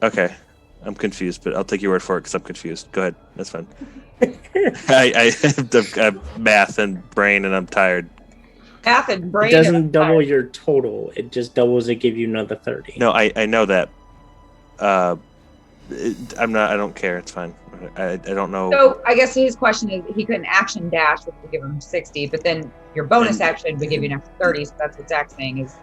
Speaker 6: Okay, I'm confused, but I'll take your word for it because I'm confused. Go ahead, that's fine. I have math and brain, and I'm tired.
Speaker 1: Math and brain.
Speaker 2: It doesn't
Speaker 1: and
Speaker 2: double
Speaker 1: fire.
Speaker 2: your total. It just doubles it, give you another 30.
Speaker 6: No, I know that. I'm not. I don't care. It's fine. I don't know.
Speaker 1: So I guess his question is, he couldn't action dash, which would give him 60, but then your bonus action would give you an extra 30. So that's what Zach's saying is.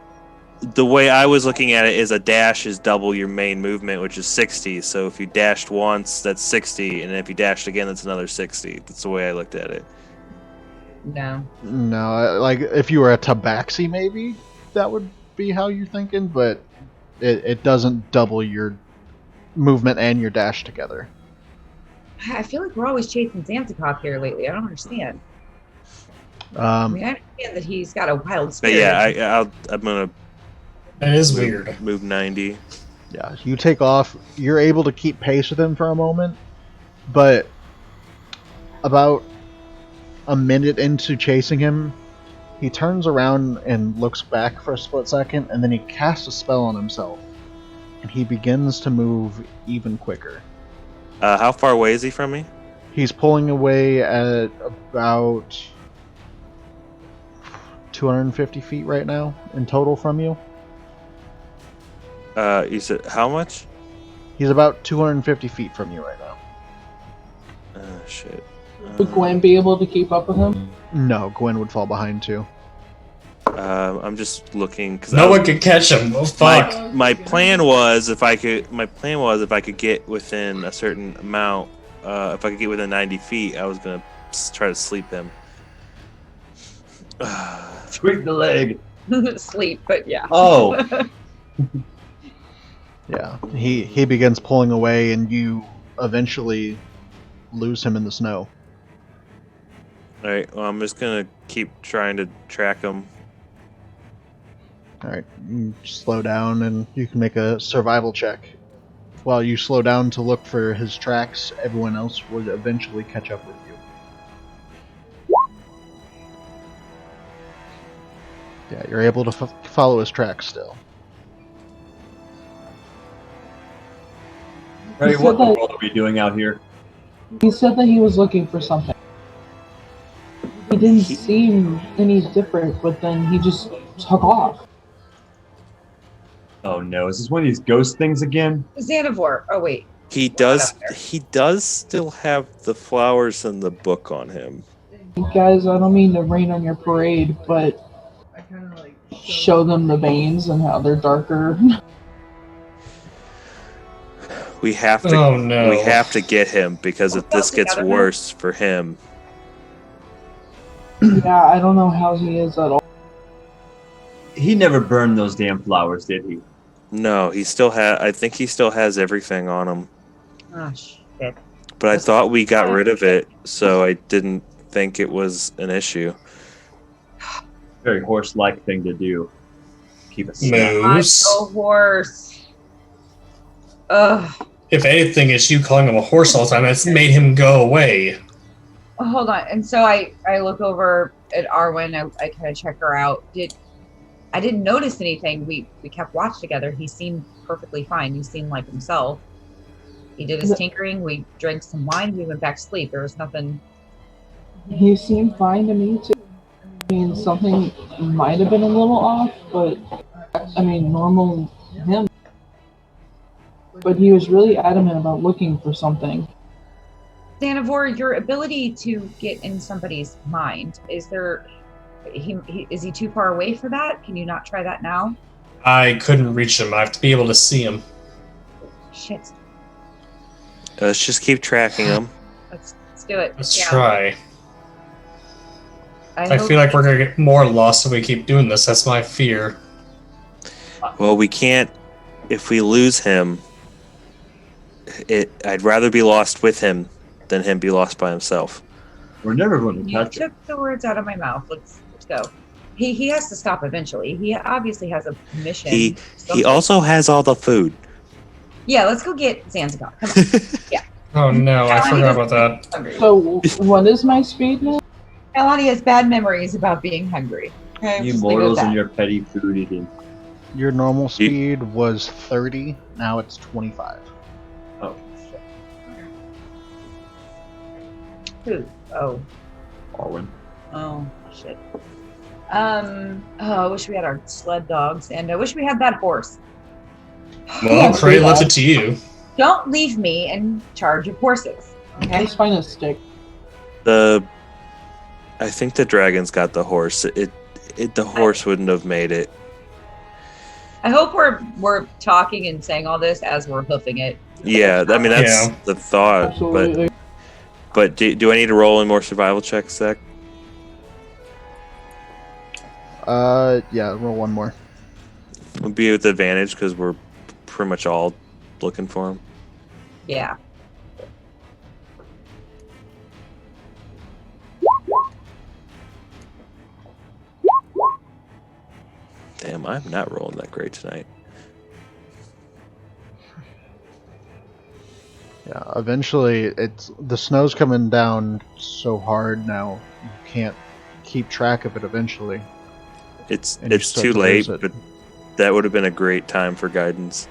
Speaker 6: The way I was looking at it is a dash is double your main movement, which is 60. So if you dashed once, that's 60, and if you dashed again, that's another 60. That's the way I looked at it.
Speaker 1: No.
Speaker 3: No, like if you were a tabaxi, maybe that would be how you're thinking, but it doesn't double your movement and your dash together.
Speaker 1: I feel like we're always chasing Zanzikoth here lately. I don't understand. I mean, I understand that he's got a wild
Speaker 6: But
Speaker 1: spirit.
Speaker 6: yeah, I'm gonna
Speaker 4: That is weird.
Speaker 6: move 90.
Speaker 3: Yeah, you take off. You're able to keep pace with him for a moment, but about a minute into chasing him, he turns around and looks back for a split second, and then he casts a spell on himself, and he begins to move even quicker.
Speaker 6: How far away is he from me?
Speaker 3: He's pulling away at about 250 feet right now in total from you.
Speaker 6: You said how much?
Speaker 3: He's about 250 feet from you right now.
Speaker 6: Shit.
Speaker 7: Would Gwen be able to keep up with him?
Speaker 3: No, Gwen would fall behind too.
Speaker 6: I'm just looking because
Speaker 4: No one could catch him. Oh, fuck.
Speaker 6: my plan was if I could get within a certain amount, if I could get within 90 feet, I was gonna try to sleep him.
Speaker 5: Sweep the leg.
Speaker 1: Sleep, but yeah.
Speaker 5: Oh.
Speaker 3: Yeah, he begins pulling away, and you eventually lose him in the snow.
Speaker 6: All right, well, I'm just gonna keep trying to track him.
Speaker 3: All right, you slow down, and you can make a survival check. While you slow down to look for his tracks, everyone else would eventually catch up with you. Yeah, you're able to follow his tracks still.
Speaker 5: Ray, what the world are we doing out here?
Speaker 7: He said that he was looking for something. He didn't seem any different, but then he just took off.
Speaker 5: Oh no, is this one of these ghost things again?
Speaker 1: Xanavor. Oh wait.
Speaker 6: He does still have the flowers and the book on him.
Speaker 7: Guys, I don't mean to rain on your parade, but show them the veins and how they're darker.
Speaker 6: We have to.
Speaker 4: Oh, no.
Speaker 6: We have to get him because if this gets
Speaker 1: Together,
Speaker 6: worse for him,
Speaker 7: Yeah, I don't know how he is at all.
Speaker 5: He never burned those damn flowers, did he?
Speaker 6: no, he still has. I think he still has everything on him.
Speaker 1: Oh shit.
Speaker 6: But I thought we got rid of it, so I didn't think it was an issue.
Speaker 5: Very horse-like thing to do. Keep it
Speaker 4: Moose.
Speaker 1: A horse. Ugh.
Speaker 4: If anything, it's you calling him a horse all the time. That's made him go away.
Speaker 1: Oh, hold on. And so I look over at Arwen. I kind of check her out. I didn't notice anything. We kept watch together. He seemed perfectly fine. He seemed like himself. He did his tinkering. We drank some wine. We went back to sleep. There was nothing.
Speaker 7: He seemed fine to me, too. I mean, something might have been a little off, but, I mean, normal him. But he was really adamant about looking for something.
Speaker 1: Xanavor, your ability to get in somebody's mind, is he too far away for that? Can you not try that now?
Speaker 4: I couldn't reach him. I have to be able to see him.
Speaker 1: Shit.
Speaker 6: Let's just keep tracking him.
Speaker 1: Let's do it.
Speaker 4: Let's
Speaker 1: Yeah.
Speaker 4: try. I
Speaker 1: hope-
Speaker 4: feel like we're going to get more lost if we keep doing this. That's my fear.
Speaker 6: Well, we can't. If we lose him, I'd rather be lost with him than him be lost by himself.
Speaker 5: We're never going to
Speaker 1: You
Speaker 5: touch it.
Speaker 1: took the words out of my mouth. Let's go. He has to stop eventually. He obviously has a mission.
Speaker 6: He
Speaker 1: Something.
Speaker 6: also has all the food.
Speaker 1: Yeah, let's go get Zanzibar. Come on.
Speaker 4: Oh no, I forgot about that.
Speaker 1: Hungry.
Speaker 7: So, what is my speed now?
Speaker 1: Elani has bad memories about being hungry. Okay,
Speaker 5: You
Speaker 1: just leave it at
Speaker 5: mortals
Speaker 1: that.
Speaker 5: and your petty food eating.
Speaker 3: Your normal speed was 30, now it's 25.
Speaker 5: Oh, shit.
Speaker 1: Who? Oh.
Speaker 5: Arwen.
Speaker 1: Oh, shit. I wish we had our sled dogs, and I wish we had that horse.
Speaker 4: Well, Cray left it to you.
Speaker 1: Don't leave me in charge of horses. Okay?
Speaker 7: Just find a stick.
Speaker 6: I think the dragon's got the horse. The horse wouldn't have made it.
Speaker 1: I hope we're talking and saying all this as we're hoofing it.
Speaker 6: Yeah, I mean that's
Speaker 4: Yeah.
Speaker 6: the thought.
Speaker 7: Absolutely.
Speaker 6: But do I need to roll in more survival checks, Zach?
Speaker 3: Yeah, roll one more.
Speaker 6: Would be with advantage because we're pretty much all looking for him.
Speaker 1: Yeah.
Speaker 6: Damn, I'm not rolling that great tonight.
Speaker 3: Yeah, eventually the snow's coming down so hard now you can't keep track of it eventually.
Speaker 6: It's
Speaker 3: And you
Speaker 6: it's
Speaker 3: start
Speaker 6: too
Speaker 3: to
Speaker 6: late,
Speaker 3: lose it.
Speaker 6: but that would have been a great time for guidance.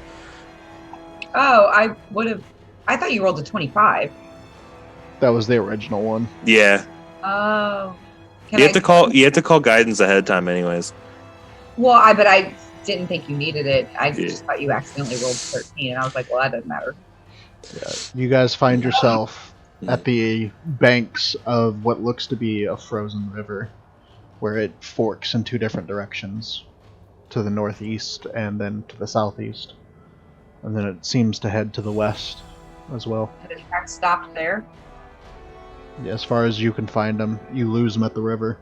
Speaker 1: Oh, I thought you rolled a 25.
Speaker 3: That was the original one.
Speaker 6: Yeah,
Speaker 1: Oh.
Speaker 6: you have to call guidance ahead of time, anyways.
Speaker 1: Well, but I didn't think you needed it. I just thought you accidentally rolled 13, and I was like, well, that doesn't matter.
Speaker 3: Yeah, you guys find yourself at the banks of what looks to be a frozen river, where it forks in two different directions, to the northeast and then to the southeast. And then it seems to head to the west as well.
Speaker 1: And the track stopped there.
Speaker 3: As far as you can find them, you lose them at the river.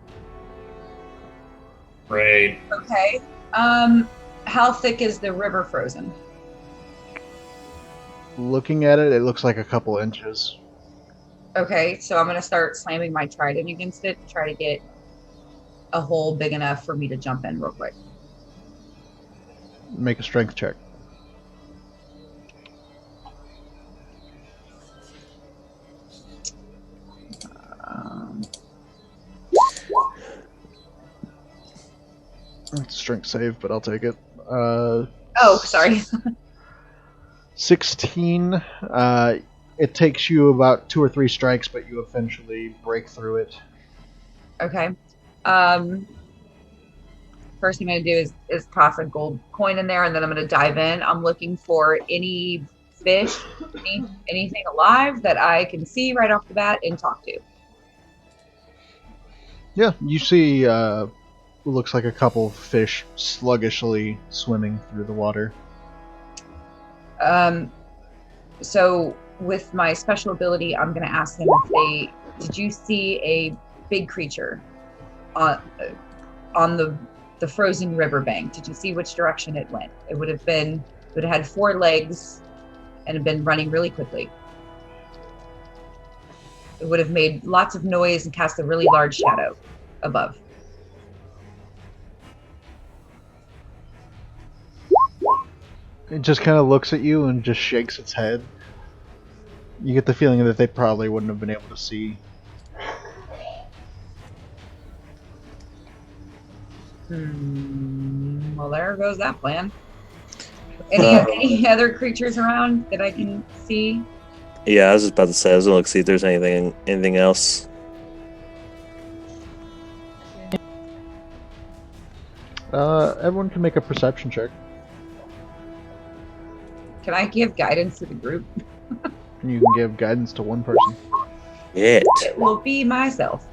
Speaker 4: Right.
Speaker 1: Okay. How thick is the river frozen?
Speaker 3: Looking at it, it looks like a couple inches.
Speaker 1: Okay, so I'm gonna start slamming my trident against it to try to get a hole big enough for me to jump in real quick.
Speaker 3: Make a strength check. It's a strength save, but I'll take it.
Speaker 1: Oh, sorry.
Speaker 3: 16. It takes you about 2 or 3 strikes, but you eventually break through it.
Speaker 1: Okay. First thing I'm gonna do is toss a gold coin in there, and then I'm gonna dive in. I'm looking for any fish, anything alive that I can see right off the bat and talk to.
Speaker 3: Yeah, you see what looks like a couple fish sluggishly swimming through the water.
Speaker 1: So with my special ability, I'm gonna ask them if did you see a big creature on the frozen riverbank? Did you see which direction it went? It would have had 4 legs and had been running really quickly. It would have made lots of noise and cast a really large shadow above.
Speaker 3: It just kind of looks at you and just shakes its head. You get the feeling that they probably wouldn't have been able to see.
Speaker 1: Well, there goes that plan. Any other creatures around that I can see?
Speaker 6: Yeah, I was just about to say, I was gonna look see if there's anything else.
Speaker 3: Everyone can make a perception check.
Speaker 1: Can I give guidance to the group?
Speaker 3: You can give guidance to one person.
Speaker 6: It.
Speaker 1: It will be myself.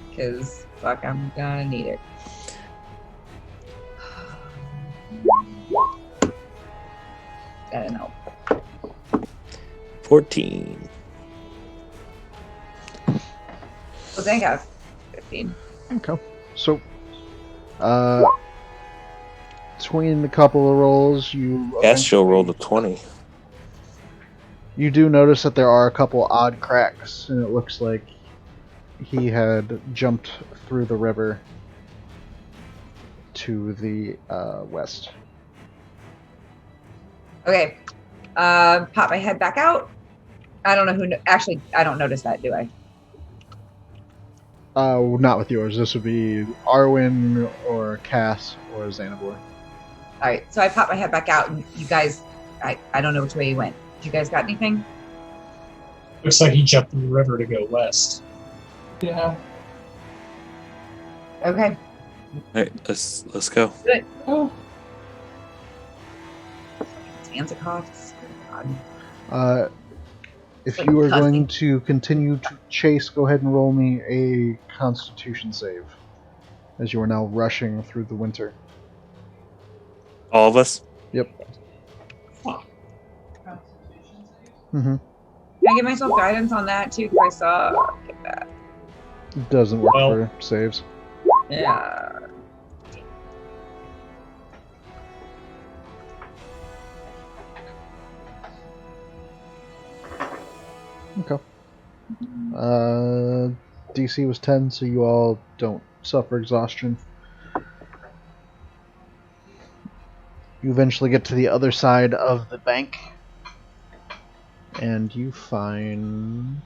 Speaker 1: Because, fuck, I'm gonna need it. I don't know.
Speaker 6: 14.
Speaker 1: I think I have 15.
Speaker 3: Okay. So, between a couple of rolls, you
Speaker 6: Astro rolled a 20.
Speaker 3: You do notice that there are a couple odd cracks, and it looks like he had jumped through the river to the west.
Speaker 1: Okay. Pop my head back out. I don't know who... Actually, I don't notice that, do I?
Speaker 3: Not with yours. This would be Arwen or Cass or Xanabor.
Speaker 1: Alright, so I pop my head back out, and you guys... I don't know which way you went. You guys got anything?
Speaker 4: Looks like he jumped in the river to go west.
Speaker 7: Yeah.
Speaker 1: Okay.
Speaker 6: Alright, let's go.
Speaker 7: Oh.
Speaker 1: Tanzikoffs.
Speaker 3: If
Speaker 1: Like
Speaker 3: you are
Speaker 1: cussing.
Speaker 3: going to continue to chase, go ahead and roll me a Constitution save, as you are now rushing through the winter.
Speaker 6: All of us?
Speaker 3: Yep. Mm-hmm.
Speaker 1: Can I give myself guidance on that, too? Because I saw... Get that.
Speaker 3: It doesn't work
Speaker 4: Well-
Speaker 3: for saves.
Speaker 1: Yeah.
Speaker 3: Okay. DC was 10, so you all don't suffer exhaustion. You eventually get to the other side of the bank, and you find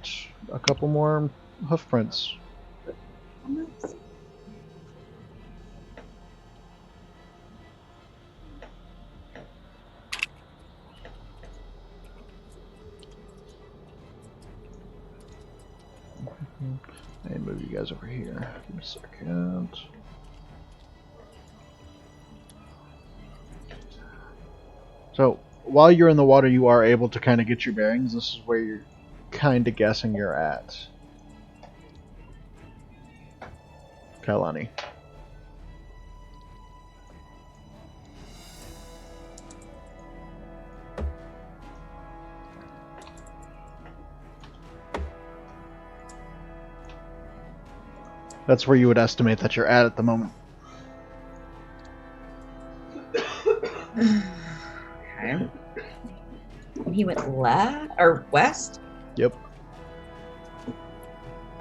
Speaker 3: a couple more hoof prints. Let me move you guys over here. Give me a second. So while you're in the water, you are able to kind of get your bearings. This is where you're kind of guessing you're at. Kailani. That's where you would estimate that you're at the moment.
Speaker 1: Okay. And he went left or west?
Speaker 3: Yep.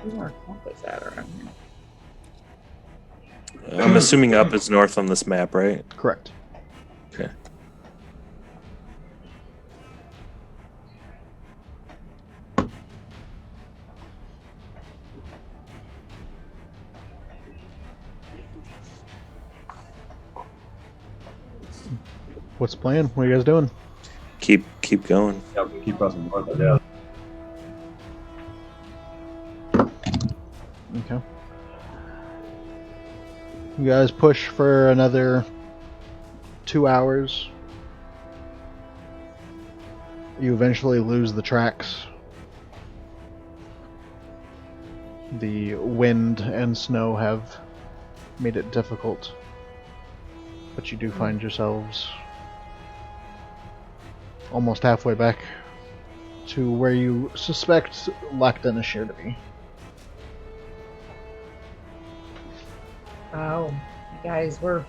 Speaker 1: Where's our compass at around here?
Speaker 6: I'm assuming up is north on this map, right?
Speaker 3: Correct.
Speaker 6: Okay.
Speaker 3: What's the plan? What are you guys doing?
Speaker 6: Keep going.
Speaker 5: Yeah, we keep pressing north. Yeah.
Speaker 3: Okay. You guys push for another 2 hours. You eventually lose the tracks. The wind and snow have made it difficult, but you do find yourselves almost halfway back to where you suspect Lacton is sure to be.
Speaker 1: Oh, guys, we're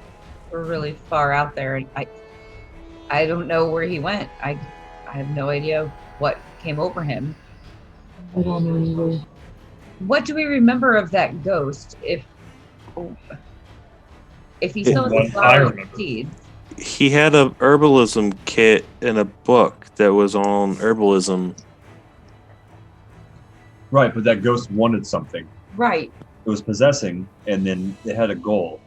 Speaker 1: really far out there, and I don't know where he went. I have no idea what came over him.
Speaker 7: I don't remember.
Speaker 1: What do we remember of that ghost? If he still has
Speaker 4: What
Speaker 1: the
Speaker 4: I
Speaker 1: flowers and
Speaker 4: remember.
Speaker 1: seeds.
Speaker 6: He had a herbalism kit in a book that was on herbalism.
Speaker 5: Right, but that ghost wanted something.
Speaker 1: Right.
Speaker 5: It was possessing, and then it had a goal.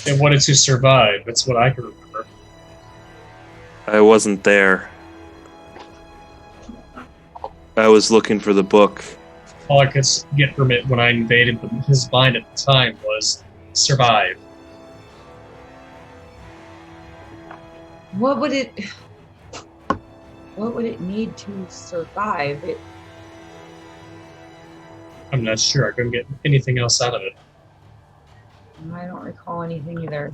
Speaker 4: It wanted to survive. That's what I can remember.
Speaker 6: I wasn't there. I was looking for the book.
Speaker 4: All I could get from it when I invaded his mind at the time was survive.
Speaker 1: What would it need to survive?
Speaker 4: I'm not sure. I couldn't get anything else out of it.
Speaker 1: I don't recall anything either.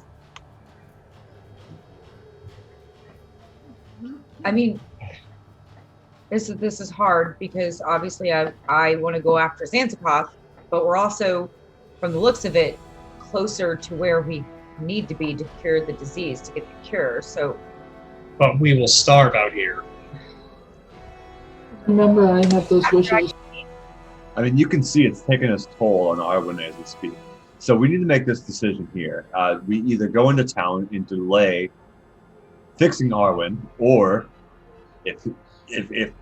Speaker 1: I mean, this is hard because obviously I want to go after Zanzibar, but we're also, from the looks of it, closer to where we need to be to cure the disease, to get the cure. So,
Speaker 4: But we will starve out here.
Speaker 7: Remember, I have those wishes.
Speaker 5: I mean, you can see it's taking its toll on Arwen as we speak. So we need to make this decision here. We either go into town and delay fixing Arwen, or if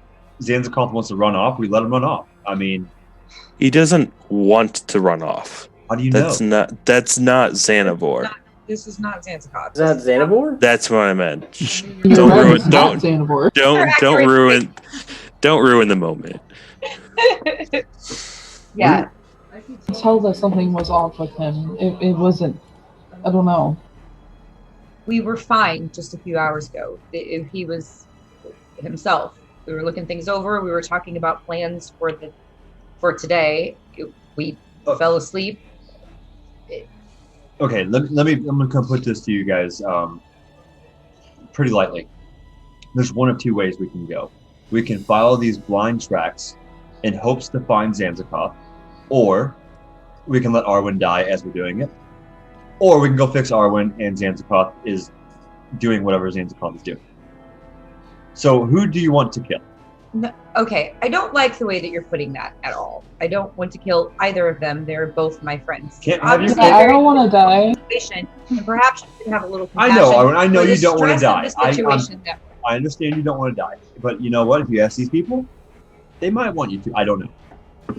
Speaker 5: Zanzibar wants to run off, we let him run off. I mean,
Speaker 6: He doesn't want to run off.
Speaker 5: how do you
Speaker 6: That's
Speaker 5: know?
Speaker 6: not Xanavor.
Speaker 1: this is not Zanzibar.
Speaker 2: Is that Xanavor?
Speaker 6: That's what I meant.
Speaker 7: You're
Speaker 6: Don't
Speaker 7: right,
Speaker 6: ruin
Speaker 7: it's not Xanavor.
Speaker 6: don't ruin the moment.
Speaker 1: Yeah.
Speaker 7: I could tell that something was off with him. It wasn't. I don't know.
Speaker 1: We were fine just a few hours ago. He was himself. We were looking things over. We were talking about plans for today. We fell asleep.
Speaker 5: Okay, I'm gonna come put this to you guys pretty lightly. There's one of two ways we can go. We can follow these blind tracks in hopes to find Zanzibar, or we can let Arwen die as we're doing it, or we can go fix Arwen and Zanzibar is doing whatever Zanzibar is doing. So who do you want to kill?
Speaker 1: No, okay, I don't like the way that you're putting that at all. I don't want to kill either of them. They're both my friends.
Speaker 5: Can't have your
Speaker 1: Obviously,
Speaker 7: Yeah, I
Speaker 1: very
Speaker 7: don't want to die.
Speaker 1: patient, and perhaps you should have a little
Speaker 5: I
Speaker 1: compassion.
Speaker 5: know, Arwen, I know
Speaker 1: for
Speaker 5: you
Speaker 1: the
Speaker 5: don't want to
Speaker 1: stress of
Speaker 5: die.
Speaker 1: the situation that
Speaker 5: I understand you don't want to die, but you know what? If you ask these people, they might want you to. I don't know.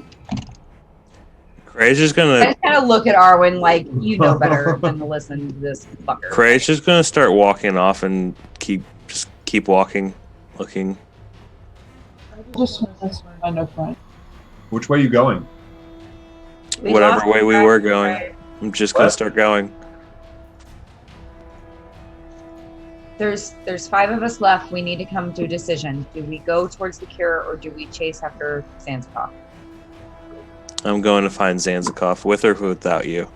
Speaker 6: Cray's just
Speaker 1: I
Speaker 6: gonna
Speaker 1: just kind of look at Arwen like, you know better than to listen to this fucker.
Speaker 6: Cray's just gonna start walking off and keep walking, looking.
Speaker 7: I just want to find a friend.
Speaker 5: Which way are you going?
Speaker 1: We
Speaker 6: Whatever
Speaker 1: lost
Speaker 6: way we
Speaker 1: track
Speaker 6: were
Speaker 1: of
Speaker 6: going.
Speaker 1: where-
Speaker 6: I'm just gonna
Speaker 5: What?
Speaker 6: start going.
Speaker 1: There's 5 of us left. We need to come to a decision. Do we go towards the cure or do we chase after Zanzibar?
Speaker 6: I'm going to find Zanzikov with or without you.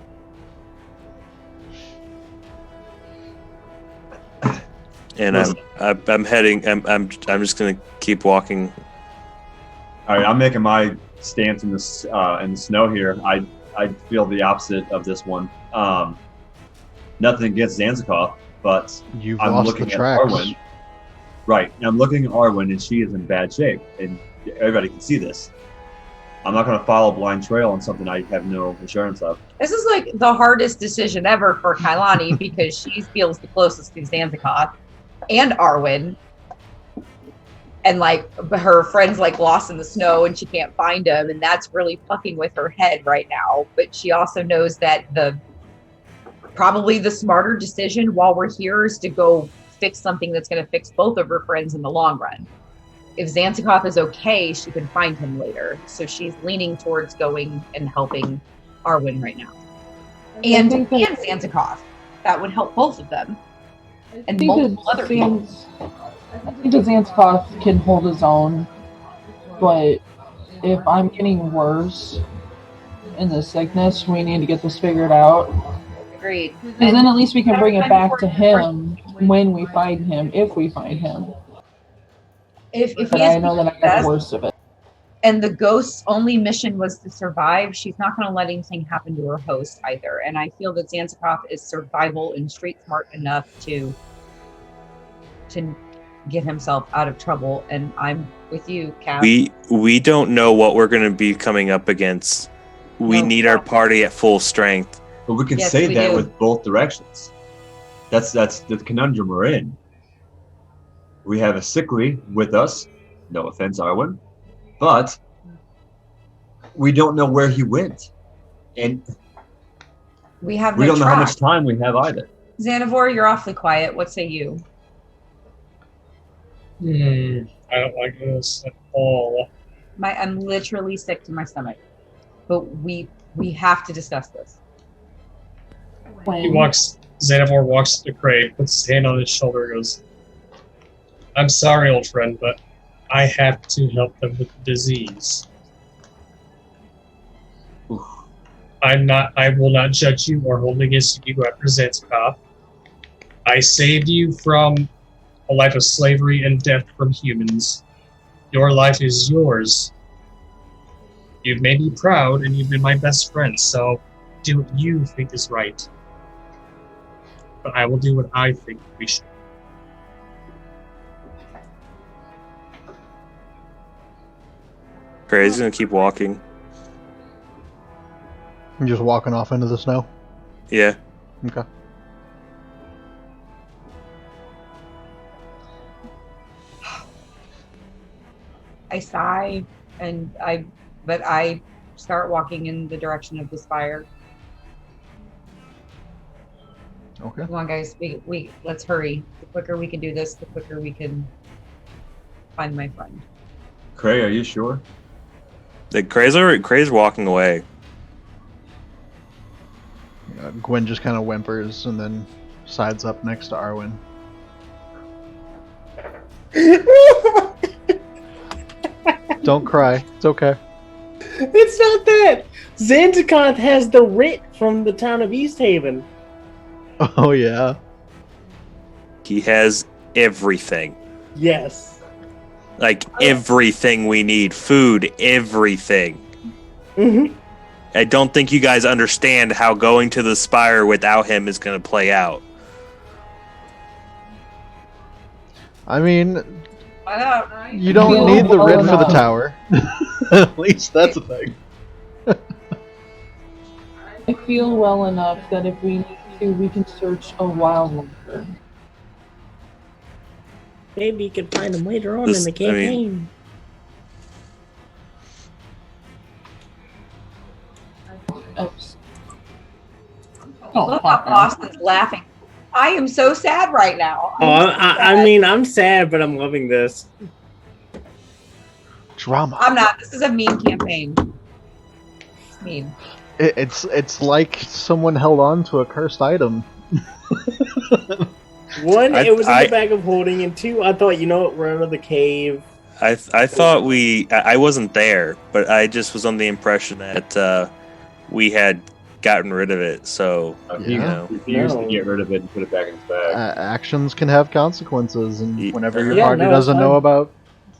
Speaker 6: And I'm heading. I'm just gonna keep walking.
Speaker 5: All right, I'm making my stance in the snow here. I feel the opposite of this one. Nothing against Zanzikov, but
Speaker 3: You've
Speaker 5: I'm
Speaker 3: lost
Speaker 5: looking
Speaker 3: the
Speaker 5: at
Speaker 3: tracks.
Speaker 5: Arwen. Right, I'm looking at Arwen, and she is in bad shape, and everybody can see this. I'm not going to follow a blind trail on something I have no assurance of.
Speaker 1: This is like the hardest decision ever for Kailani because she feels the closest to Zanzibar and Arwen. And like her friend's like lost in the snow and she can't find him, and that's really fucking with her head right now. But she also knows that probably the smarter decision while we're here is to go fix something that's going to fix both of her friends in the long run. If Zanzikov is okay, she can find him later. So she's leaning towards going and helping Arwen right now. And Zanzikov. That would help both of them. And multiple other people.
Speaker 7: I think that Zanzikov can hold his own, but if I'm getting worse in the sickness, we need to get this figured out.
Speaker 1: Agreed.
Speaker 7: Because then at least we can bring it back to him when we find him, if we find him.
Speaker 1: If
Speaker 7: But I know that I got the worst of it.
Speaker 1: And the ghost's only mission was to survive, she's not going to let anything happen to her host either. And I feel that Zanzikov is survival and street smart enough to get himself out of trouble. And I'm with you, Cav.
Speaker 6: We don't know what we're going to be coming up against. We need our party at full strength.
Speaker 5: But we can say that with both directions. That's the conundrum we're in. We have a sickly with us. No offense, Arwen. But we don't know where he went. And
Speaker 1: we don't
Speaker 5: know how much time we have either.
Speaker 1: Xanavor, you're awfully quiet. What say you?
Speaker 4: I don't like this at all.
Speaker 1: I'm literally sick to my stomach. But we have to discuss this.
Speaker 4: Xanavor walks to Craig, puts his hand on his shoulder, and goes, I'm sorry, old friend, but I have to help them with the disease. I will not judge you or hold against you after Zanzikov. I saved you from a life of slavery and death from humans. Your life is yours. You've made me proud, and you've been my best friend, so do what you think is right. But I will do what I think we should.
Speaker 6: Craig's gonna keep walking.
Speaker 3: I'm just walking off into the snow?
Speaker 6: Yeah.
Speaker 3: Okay.
Speaker 1: I sigh but I start walking in the direction of the spire.
Speaker 3: Okay.
Speaker 1: Come on, guys. We let's hurry. The quicker we can do this, the quicker we can find my friend.
Speaker 5: Cray, are you sure?
Speaker 6: Cray's walking away.
Speaker 3: Gwen just kind of whimpers and then sides up next to Arwen. Don't cry. It's okay.
Speaker 2: It's not that. Zanzikov has the writ from the town of East Haven.
Speaker 3: Oh, yeah.
Speaker 6: He has everything.
Speaker 2: Yes.
Speaker 6: Like, everything we need. Food, everything.
Speaker 2: Mm-hmm.
Speaker 6: I don't think you guys understand how going to the Spire without him is going to play out.
Speaker 3: I mean, you
Speaker 7: Yeah,
Speaker 3: don't need the writ for the
Speaker 7: enough.
Speaker 3: tower. At least that's a thing.
Speaker 7: I feel well enough that if we need to, we can search a while longer.
Speaker 2: Maybe you can find him later on in the campaign.
Speaker 1: Look how Austin's laughing. I am so sad right now.
Speaker 2: I mean, I'm sad, but I'm loving this.
Speaker 3: Drama.
Speaker 1: I'm not. This is a mean campaign. It's mean.
Speaker 3: It's like someone held on to a cursed item.
Speaker 2: One, it was in
Speaker 6: I-
Speaker 2: the bag of holding, and two, I thought, you know what, we're out of the cave.
Speaker 6: I thought I wasn't there, but I just was on the impression that we had gotten rid of it. So
Speaker 5: He
Speaker 6: you know,
Speaker 5: refused to
Speaker 2: No.
Speaker 5: get rid of it and put it back in his bag.
Speaker 3: Actions can have consequences, and
Speaker 6: Ye-
Speaker 3: whenever your
Speaker 2: Yeah,
Speaker 3: party
Speaker 2: no,
Speaker 3: doesn't
Speaker 2: it's
Speaker 3: know
Speaker 2: fine.
Speaker 3: about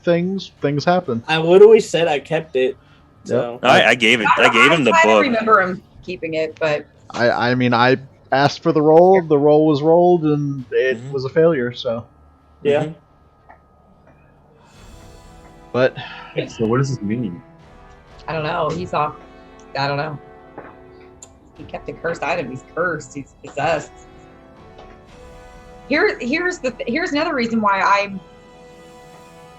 Speaker 3: things happen.
Speaker 2: I literally said I kept it. So
Speaker 6: no, I gave it. I gave him the
Speaker 1: I
Speaker 6: book.
Speaker 1: remember him keeping it, but
Speaker 3: I mean, I asked for the roll, the roll was rolled, and it
Speaker 6: Mhm.
Speaker 3: was a failure, so.
Speaker 2: yeah.
Speaker 6: Mhm.
Speaker 3: But
Speaker 5: So what does this mean?
Speaker 1: I don't know. He's off. I don't know. He kept a cursed item. He's cursed. He's possessed. Here's another reason why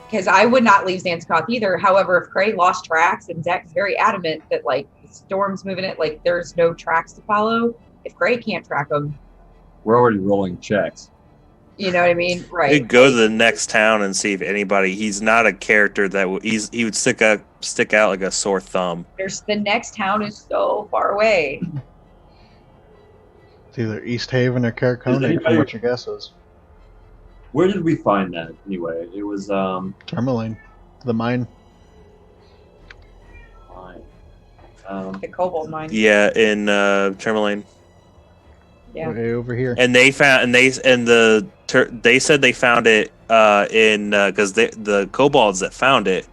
Speaker 1: because I would not leave Zanskoth either. However, if Cray lost tracks and Zach's very adamant that like the storm's moving it, like there's no tracks to follow. If Cray can't track them,
Speaker 5: We're already rolling checks.
Speaker 1: you know what I mean?
Speaker 6: You
Speaker 1: Right.
Speaker 6: could go to the next town and see if anybody. He's not a character that he would stick out like a sore thumb.
Speaker 1: There's the next town is so far away.
Speaker 3: it's either East Haven or
Speaker 5: Does
Speaker 3: Caracone,
Speaker 5: anybody-
Speaker 3: from what your guess is.
Speaker 5: Where did we find that anyway? It was
Speaker 3: Tourmaline. The mine.
Speaker 5: fine.
Speaker 1: The kobold mine.
Speaker 6: Yeah, in Tourmaline.
Speaker 1: Yeah.
Speaker 3: Way over here.
Speaker 6: And they found they said they found it in because the kobolds that found it,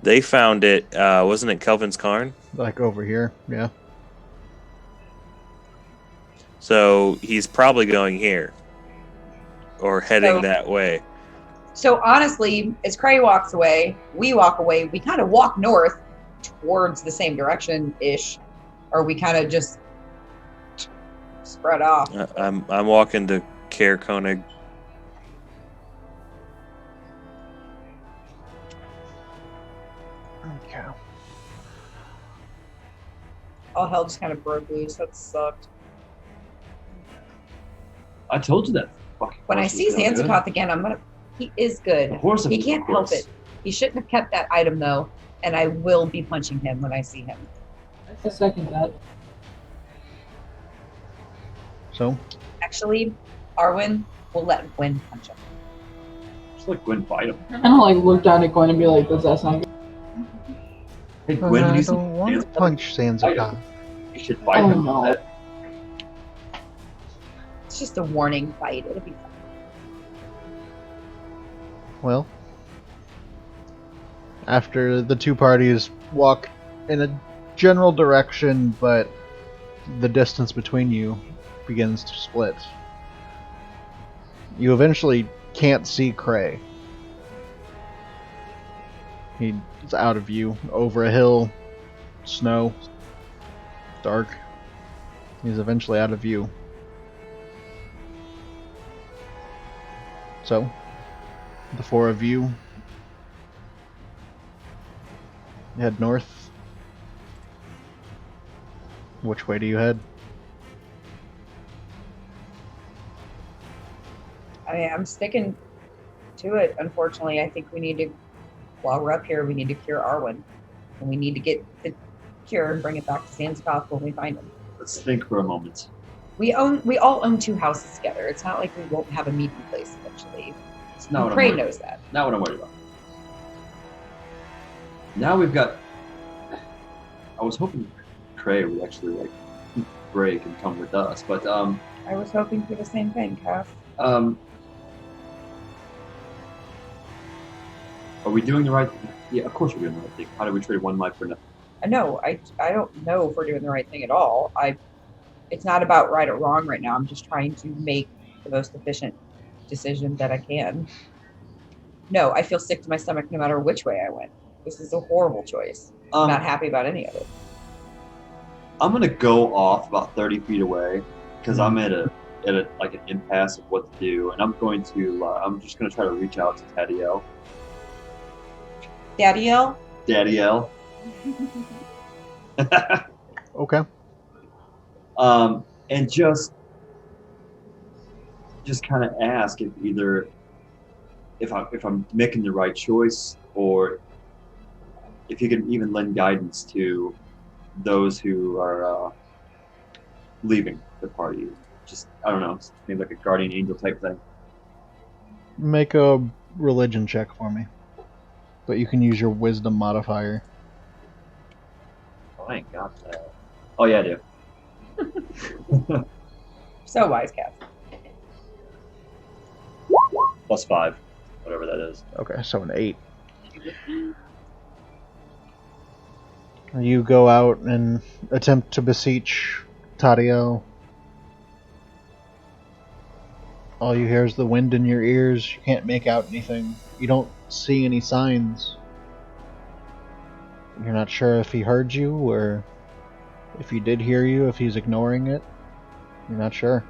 Speaker 6: they found it wasn't it Kelvin's Cairn?
Speaker 3: Like over here, yeah.
Speaker 6: So he's probably going here or heading
Speaker 1: So-
Speaker 6: that way.
Speaker 1: So honestly, as Cray walks away, we walk away. We kind of walk north towards the same direction ish, or we kind of just spread off.
Speaker 6: I'm walking to Caer Konig.
Speaker 3: Okay.
Speaker 1: All hell just kind of broke loose. That sucked.
Speaker 5: I told you that. Fucking
Speaker 1: When I
Speaker 5: horse
Speaker 1: see
Speaker 5: was no good.
Speaker 1: Zanskoth again, he is good.
Speaker 5: The horse
Speaker 1: He
Speaker 5: was
Speaker 1: can't
Speaker 5: the horse.
Speaker 1: help it. He shouldn't have kept that item though, and I will be punching him when I see him.
Speaker 7: I second that.
Speaker 3: So,
Speaker 1: Actually, Arwen will let Gwen punch him.
Speaker 5: Just let Gwen fight him.
Speaker 7: I don't like look down at Gwen and be like, "Does that sound good?"
Speaker 5: Hey, Gwen,
Speaker 3: I
Speaker 5: you
Speaker 3: don't want to punch Zanzibar.
Speaker 5: should fight
Speaker 7: Oh,
Speaker 5: him.
Speaker 7: no.
Speaker 1: It's just a warning fight. It'll be fine.
Speaker 3: Well, after the two parties walk in a general direction, but the distance between you begins to split, you eventually can't see Cray. He's out of view, over a hill, snow, dark. He's eventually out of view. So, the four of you head north. Which way do you head?
Speaker 1: I mean, I'm sticking to it. Unfortunately, I think we need to, while we're up here, we need to cure Arwen, and we need to get the cure and bring it back to Zanskoth when we find him.
Speaker 5: Let's think for a moment.
Speaker 1: We all own two houses together. It's not like we won't have a meeting place eventually.
Speaker 5: It's not what
Speaker 1: Cray
Speaker 5: I'm worried
Speaker 1: knows that.
Speaker 5: Not what I'm worried about. Now we've got. I was hoping Cray would actually like break and come with us, but
Speaker 1: I was hoping for the same thing, Cass.
Speaker 5: are we doing the right thing? Yeah, of course we're doing the right thing. How do we trade one life for nothing?
Speaker 1: No, I don't know if we're doing the right thing at all. It's not about right or wrong right now. I'm just trying to make the most efficient decision that I can. No, I feel sick to my stomach no matter which way I went. This is a horrible choice. I'm not happy about any of it.
Speaker 5: I'm gonna go off about 30 feet away because I'm at a like an impasse of what to do, and I'm going to I'm just gonna try to reach out to Tadiel.
Speaker 1: Daddy-el?
Speaker 5: Daddy-el.
Speaker 3: Okay.
Speaker 5: And just kind of ask if I'm making the right choice, or if you can even lend guidance to those who are leaving the party. just I don't know, maybe like a guardian angel type thing.
Speaker 3: Make a religion check for me. But you can use your wisdom modifier.
Speaker 5: Oh, I ain't got that. Oh yeah, I do.
Speaker 1: So wise, Cass.
Speaker 5: +5, whatever that is.
Speaker 3: Okay, so an 8. You go out and attempt to beseech Tadio. All you hear is the wind in your ears. You can't make out anything. You don't see any signs. You're not sure if he heard you or if he did hear you, if he's ignoring it. You're not sure.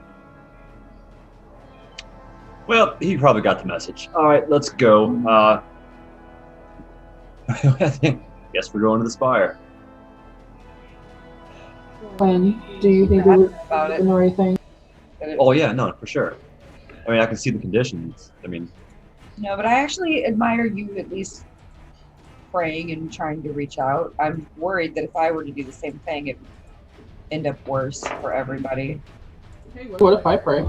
Speaker 5: Well, he probably got the message. All right, let's go. Guess we're going to the spire.
Speaker 7: When do you think we were
Speaker 1: About it.
Speaker 7: doing the right thing?
Speaker 5: Oh yeah, no, for sure. I mean, I can see the conditions. I mean,
Speaker 1: No, but I actually admire you at least praying and trying to reach out. I'm worried that if I were to do the same thing, it would end up worse for everybody.
Speaker 7: Hey, what if I pray?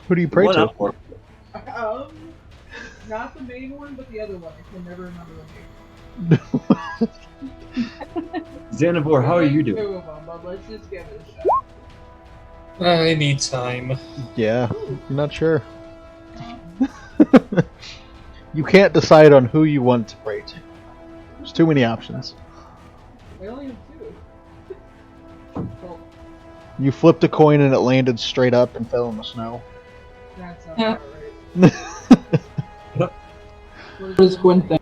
Speaker 3: Who do you pray
Speaker 5: what
Speaker 3: to?
Speaker 5: up for?
Speaker 7: Not the main one, but the other one. I can never remember the name.
Speaker 5: Xanavor, how are you doing?
Speaker 7: Two of them, but let's just give it a shot.
Speaker 4: I need time.
Speaker 3: Yeah, you're not sure. You can't decide on who you want to pray to. There's too many options.
Speaker 7: We only have two. Well,
Speaker 3: You flipped a coin and it landed straight up and fell in the snow.
Speaker 7: that's not
Speaker 1: Yeah.
Speaker 7: right. What does Gwen think?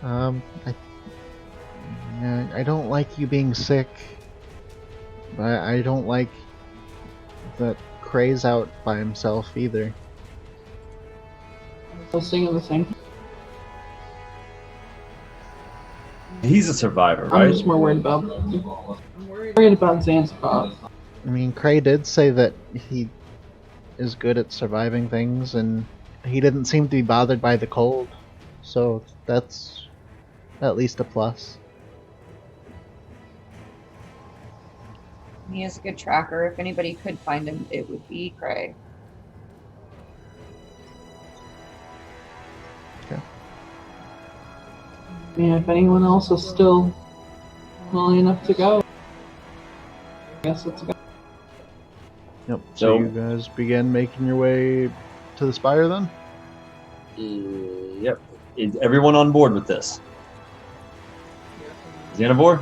Speaker 3: I don't like you being sick. I don't like that Cray's out by himself either.
Speaker 7: We'll sing the same.
Speaker 5: He's a survivor,
Speaker 7: I'm
Speaker 5: right?
Speaker 7: just more worried about. I'm worried about Zanzibar.
Speaker 3: I mean, Cray did say that he is good at surviving things, and he didn't seem to be bothered by the cold. So that's at least a plus.
Speaker 1: He is a good tracker. If anybody could find him, it would be Cray.
Speaker 7: I mean, if anyone else is still willing enough to go, I guess let's go.
Speaker 3: Yep. So
Speaker 5: So-
Speaker 3: you guys begin making your way to the spire then?
Speaker 5: Yep. Is everyone on board with this? Xanavor?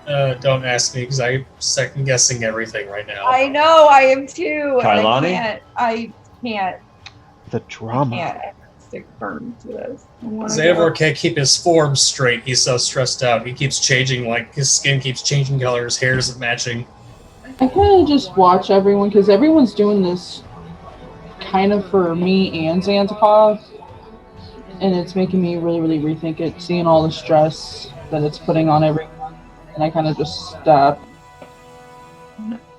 Speaker 4: Don't ask me because I'm second guessing everything right now.
Speaker 1: I know, I am too. and
Speaker 5: Kailani?
Speaker 1: I can't.
Speaker 3: The drama.
Speaker 1: I can't. I stick firm to this. I wanna
Speaker 4: Xanavor
Speaker 1: go.
Speaker 4: can't keep his form straight. He's so stressed out. He keeps changing, like his skin keeps changing colors, hair isn't matching.
Speaker 7: I kind of just watch everyone because everyone's doing this kind of for me and Zanzibar, and it's making me really, really rethink it. Seeing all the stress that it's putting on everyone, and I kind of just stop.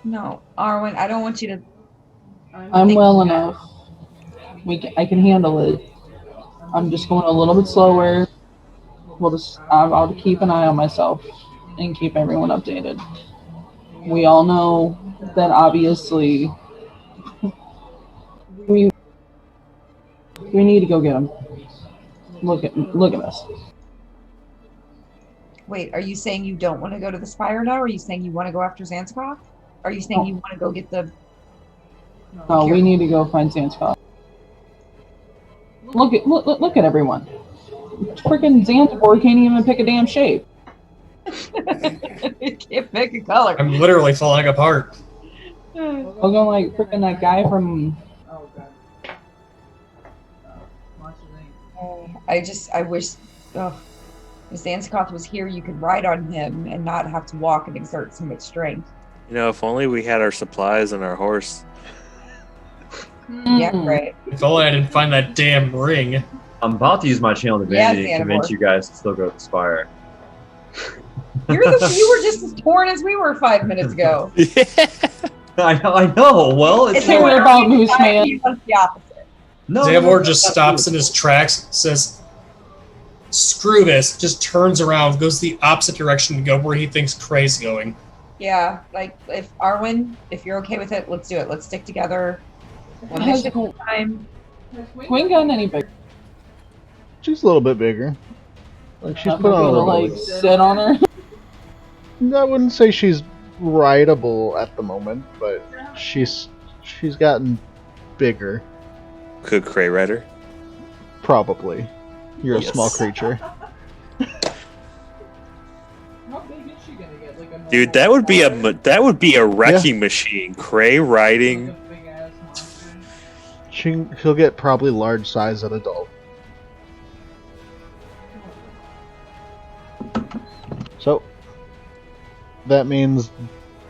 Speaker 1: No, Arwen, I don't want you to.
Speaker 7: I'm well enough. I can handle it. I'm just going a little bit slower. I'll keep an eye on myself and keep everyone updated. We all know that obviously we need to go get him. Look at us.
Speaker 1: Wait, are you saying you don't want to go to the Spire now? Or are you saying you want to go after Zanzibar? Are you saying you want to go get the?
Speaker 7: No, we need to go find Zanzibar. Look at everyone. Freaking Zanzibar can't even pick a damn shape.
Speaker 1: You can't pick a color.
Speaker 4: I'm literally falling apart.
Speaker 7: Looking like freaking that guy from.
Speaker 1: I wish. Oh, if Zanzibar was here, you could ride on him and not have to walk and exert so much strength.
Speaker 6: You know, if only we had our supplies and our horse.
Speaker 1: Yeah, right.
Speaker 4: If only I didn't find that damn ring.
Speaker 5: I'm about to use my channel to
Speaker 1: Yes,
Speaker 5: vanity to convince
Speaker 1: Xanavor.
Speaker 5: you guys to still go to the spire.
Speaker 1: You were just as torn as we were 5 minutes ago.
Speaker 5: I know. Well, it's
Speaker 7: It's Hey, what about Moose Man?
Speaker 1: He wants the opposite.
Speaker 5: no.
Speaker 4: Xanavor just stops in his tracks, says, "Screw this," just turns around, goes the opposite direction to go where he thinks Cray's going.
Speaker 1: Yeah, like if Arwen, if you're okay with it, let's do it. Let's stick together. One
Speaker 7: Has
Speaker 1: mission at a time.
Speaker 7: Queen gotten any bigger?
Speaker 3: She's a little bit bigger. Like she's
Speaker 7: Not
Speaker 3: put on a
Speaker 7: gonna
Speaker 3: little
Speaker 7: like
Speaker 3: bit.
Speaker 7: sit on her.
Speaker 3: I wouldn't say she's rideable at the moment, but she's gotten bigger.
Speaker 6: Could Cray ride her?
Speaker 3: Probably. You're a
Speaker 6: Yes.
Speaker 3: small creature.
Speaker 7: How big is she gonna get? Like a
Speaker 6: Dude, that would be a wrecking machine. Cray riding.
Speaker 7: big ass monster.
Speaker 3: He'll get probably large size at adult. So that means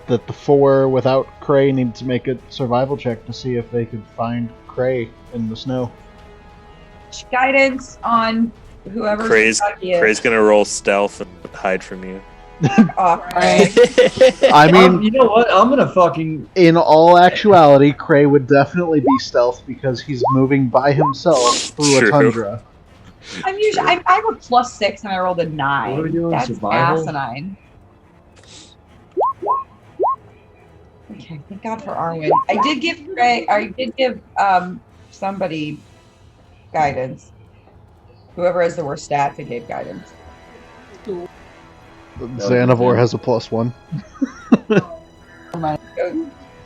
Speaker 3: that the 4 without Cray need to make a survival check to see if they could find Cray in the snow.
Speaker 1: Guidance on whoever's
Speaker 6: Cray's
Speaker 1: lucky is.
Speaker 6: Cray's gonna roll stealth and hide from you.
Speaker 1: Off.
Speaker 3: I mean,
Speaker 5: you know what? I'm gonna fucking.
Speaker 3: in all actuality, Cray would definitely be stealth because he's moving by himself through
Speaker 6: True.
Speaker 3: a tundra.
Speaker 1: I'm usually I have a +6 and I rolled a 9.
Speaker 5: What are we doing,
Speaker 1: That's
Speaker 5: survival?
Speaker 1: asinine. Okay, thank God for Arwen. I did give somebody guidance. Whoever has the worst stats, I gave guidance.
Speaker 3: Xanavor has a +1.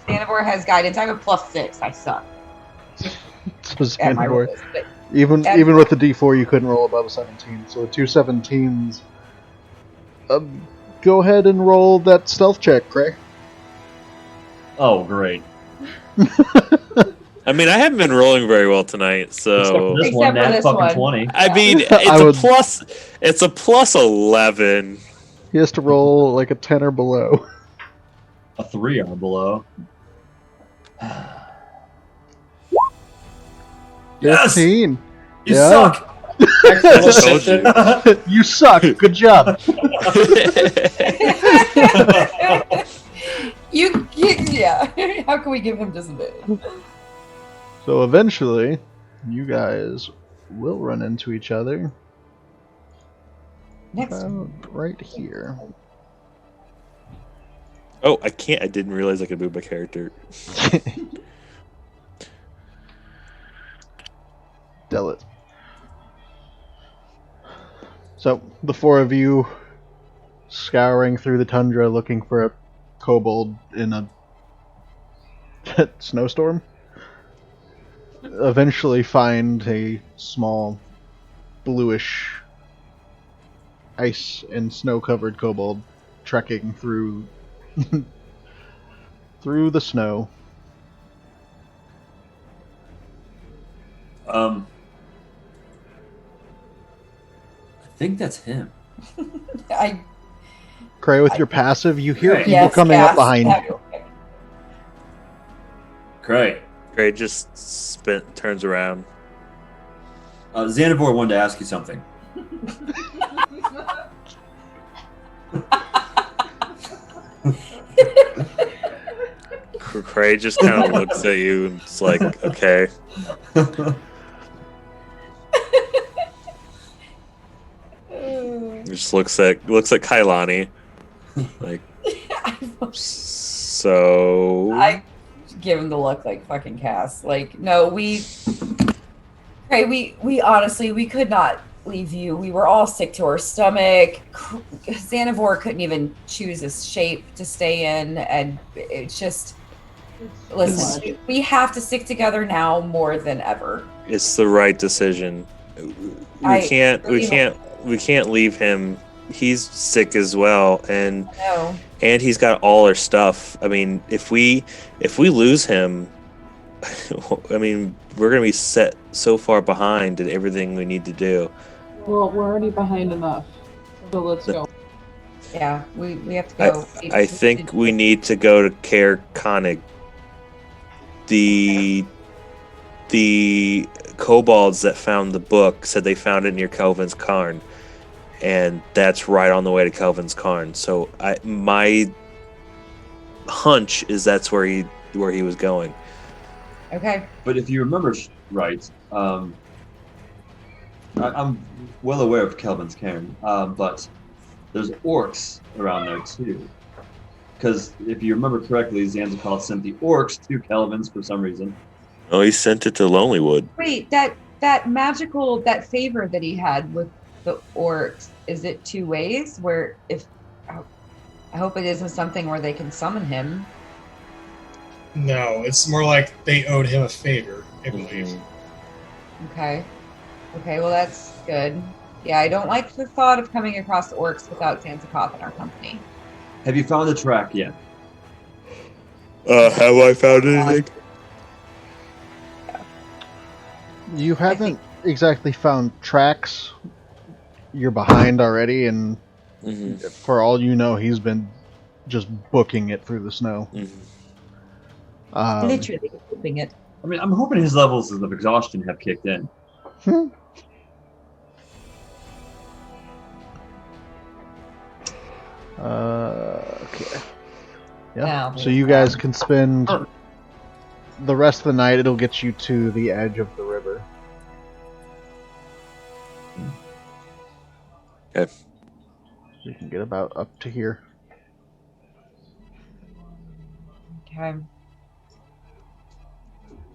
Speaker 1: Xanavor has guidance. I have a +6. I suck
Speaker 3: So
Speaker 1: at my
Speaker 3: Xanavor,
Speaker 1: rolls. But
Speaker 3: even with the D4, you couldn't roll above a 17. So 2 17s. Go ahead and roll that stealth check, Cray.
Speaker 5: Oh, great.
Speaker 6: I mean, I haven't been rolling very well tonight, so
Speaker 5: Except for this
Speaker 1: Except
Speaker 5: one,
Speaker 1: for
Speaker 5: that
Speaker 1: this
Speaker 5: fucking
Speaker 1: one.
Speaker 5: 20.
Speaker 6: I mean,
Speaker 3: I would-
Speaker 6: it's a plus 11.
Speaker 3: He has to roll like a 10 or below.
Speaker 5: A 3 or below. Yes!
Speaker 3: 15.
Speaker 5: You
Speaker 3: Yeah.
Speaker 5: suck!
Speaker 6: I told you.
Speaker 3: You suck. Good job.
Speaker 1: yeah. How can we give him disadvantage?
Speaker 3: So eventually, you guys will run into each other
Speaker 1: Next.
Speaker 3: right here.
Speaker 6: Oh, I can't. I didn't realize I could move my character.
Speaker 3: Dell it. So, the 4 of you scouring through the tundra looking for a kobold in a snowstorm eventually find a small bluish ice and snow covered kobold trekking through through the snow.
Speaker 5: I think that's him.
Speaker 3: Cray, with your passive, you hear
Speaker 5: Yes,
Speaker 3: people coming up behind
Speaker 1: yes.
Speaker 3: you.
Speaker 5: Great.
Speaker 6: Cray just turns around.
Speaker 5: Xanavor wanted to ask you something.
Speaker 6: Cray just kind of looks at you and it's like, okay. Just looks at Kailani. Like, so.
Speaker 1: I give him the look like fucking Cass. Like, no, we honestly, we could not leave you. We were all sick to our stomach. Xanavor couldn't even choose a shape to stay in, and it's just. Listen, we have to stick together now more than ever.
Speaker 6: It's the right decision. We can't leave him. He's sick as well, and
Speaker 1: No.
Speaker 6: he's got all our stuff. I mean, if we lose him, I mean, we're gonna be set so far behind in everything we need to do.
Speaker 7: Well, we're already behind enough. So let's go.
Speaker 1: Yeah, we have to go.
Speaker 6: I think we need to go to Caer Konig. The kobolds that found the book said they found it near Kelvin's Cairn, and that's right on the way to Kelvin's Cairn. So my hunch is that's where he was going.
Speaker 1: Okay.
Speaker 5: But if you remember right, I'm well aware of Kelvin's Cairn, but there's orcs around there too. Because if you remember correctly, Zanzibar sent the orcs to Kelvin's for some reason.
Speaker 6: Oh, he sent it to Lonelywood.
Speaker 1: Wait, that magical favor that he had with the orcs, is it two ways? Where if I hope it isn't something where they can summon him.
Speaker 4: No, it's more like they owed him a favor, I believe.
Speaker 6: Mhm.
Speaker 1: Okay. Okay, well that's good. Yeah, I don't like the thought of coming across the orcs without Zanzibar in our company.
Speaker 5: Have you found the track yet?
Speaker 6: Have I found anything?
Speaker 3: You haven't exactly found tracks. You're behind already, and
Speaker 6: Mm-hmm.
Speaker 3: for all you know, he's been just booking it through the snow.
Speaker 6: Mm-hmm.
Speaker 1: Literally hoping it.
Speaker 5: I mean, I'm hoping his levels of exhaustion have kicked in.
Speaker 3: Okay. Yeah.
Speaker 1: Now,
Speaker 3: So you guys can spend the rest of the night. It'll get you to the edge of the river.
Speaker 6: Okay.
Speaker 3: You can get about up to here.
Speaker 1: Okay.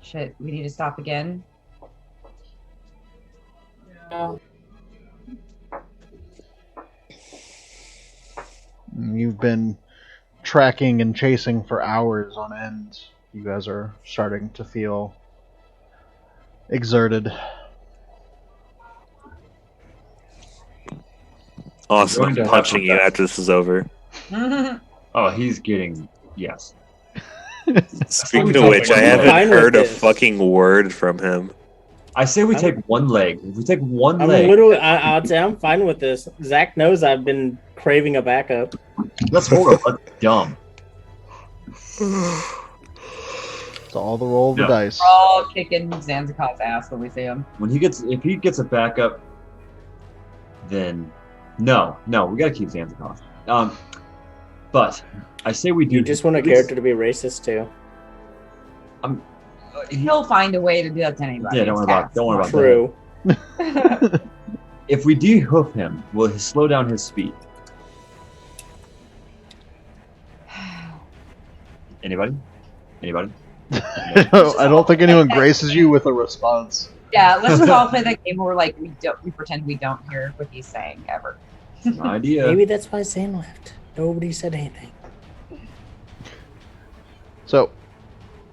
Speaker 1: Shit, we need to stop again.
Speaker 7: Yeah.
Speaker 3: You've been tracking and chasing for hours on end. You guys are starting to feel exerted.
Speaker 6: Awesome.
Speaker 5: Going
Speaker 6: I'm
Speaker 5: to have
Speaker 6: punching you
Speaker 5: some
Speaker 6: after this is over.
Speaker 5: Oh, he's getting yes.
Speaker 6: Speaking of which, I
Speaker 2: I'm
Speaker 6: haven't
Speaker 2: fine with
Speaker 6: heard a
Speaker 2: this.
Speaker 6: fucking word from him.
Speaker 5: I say we
Speaker 2: I'm-
Speaker 5: take one leg. If we take one
Speaker 2: I'm
Speaker 5: leg,
Speaker 2: literally. I'd say I'm fine with this. Zach knows I've been craving a backup.
Speaker 5: that's horrible. That's dumb.
Speaker 3: It's all the roll of the
Speaker 5: No.
Speaker 3: dice.
Speaker 1: We're all kicking Zanzibar's ass when we see him.
Speaker 5: If he gets a backup, then no, we gotta keep Zanzibar. But I say we do.
Speaker 2: You just want a
Speaker 5: at least-
Speaker 2: character to be racist too.
Speaker 1: He'll find a way to do that to anybody.
Speaker 5: Yeah, don't worry about
Speaker 2: True.
Speaker 1: that.
Speaker 5: If we dehoof him, will he slow down his speed? Anybody?
Speaker 3: I don't think anyone graces you with a response.
Speaker 1: Yeah, let's just all play that game where we pretend we don't hear what he's saying ever.
Speaker 5: No idea.
Speaker 2: Maybe that's why Zane left. Nobody said anything.
Speaker 3: So,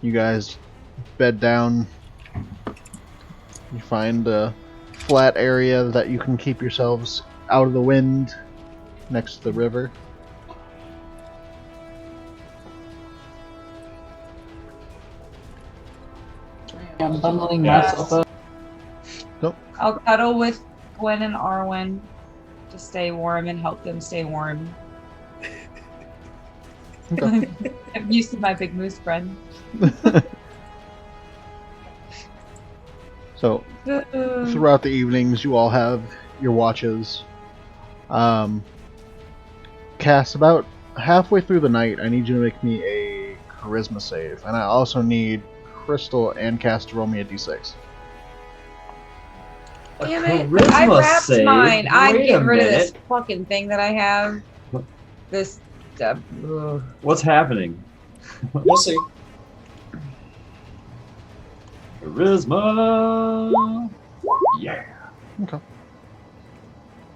Speaker 3: you guys bed down. You find a flat area that you can keep yourselves out of the wind next to the river.
Speaker 7: I'm bundling
Speaker 1: Yes.
Speaker 7: myself up.
Speaker 1: I'll cuddle with Gwen and Arwen to stay warm and help them stay warm.
Speaker 3: Okay.
Speaker 1: I'm used to my big moose friend.
Speaker 3: So, throughout the evenings, you all have your watches. Cass, about halfway through the night, I need you to make me a charisma save. And I also need Crystal and Cass to roll me a d6.
Speaker 1: Damn it!
Speaker 5: Charisma
Speaker 1: I wrapped
Speaker 5: save?
Speaker 1: mine. I'm
Speaker 5: Wait a
Speaker 1: getting rid of this
Speaker 5: minute.
Speaker 1: fucking thing that I have. This.
Speaker 5: What's happening?
Speaker 4: We'll see.
Speaker 5: Charisma. Yeah.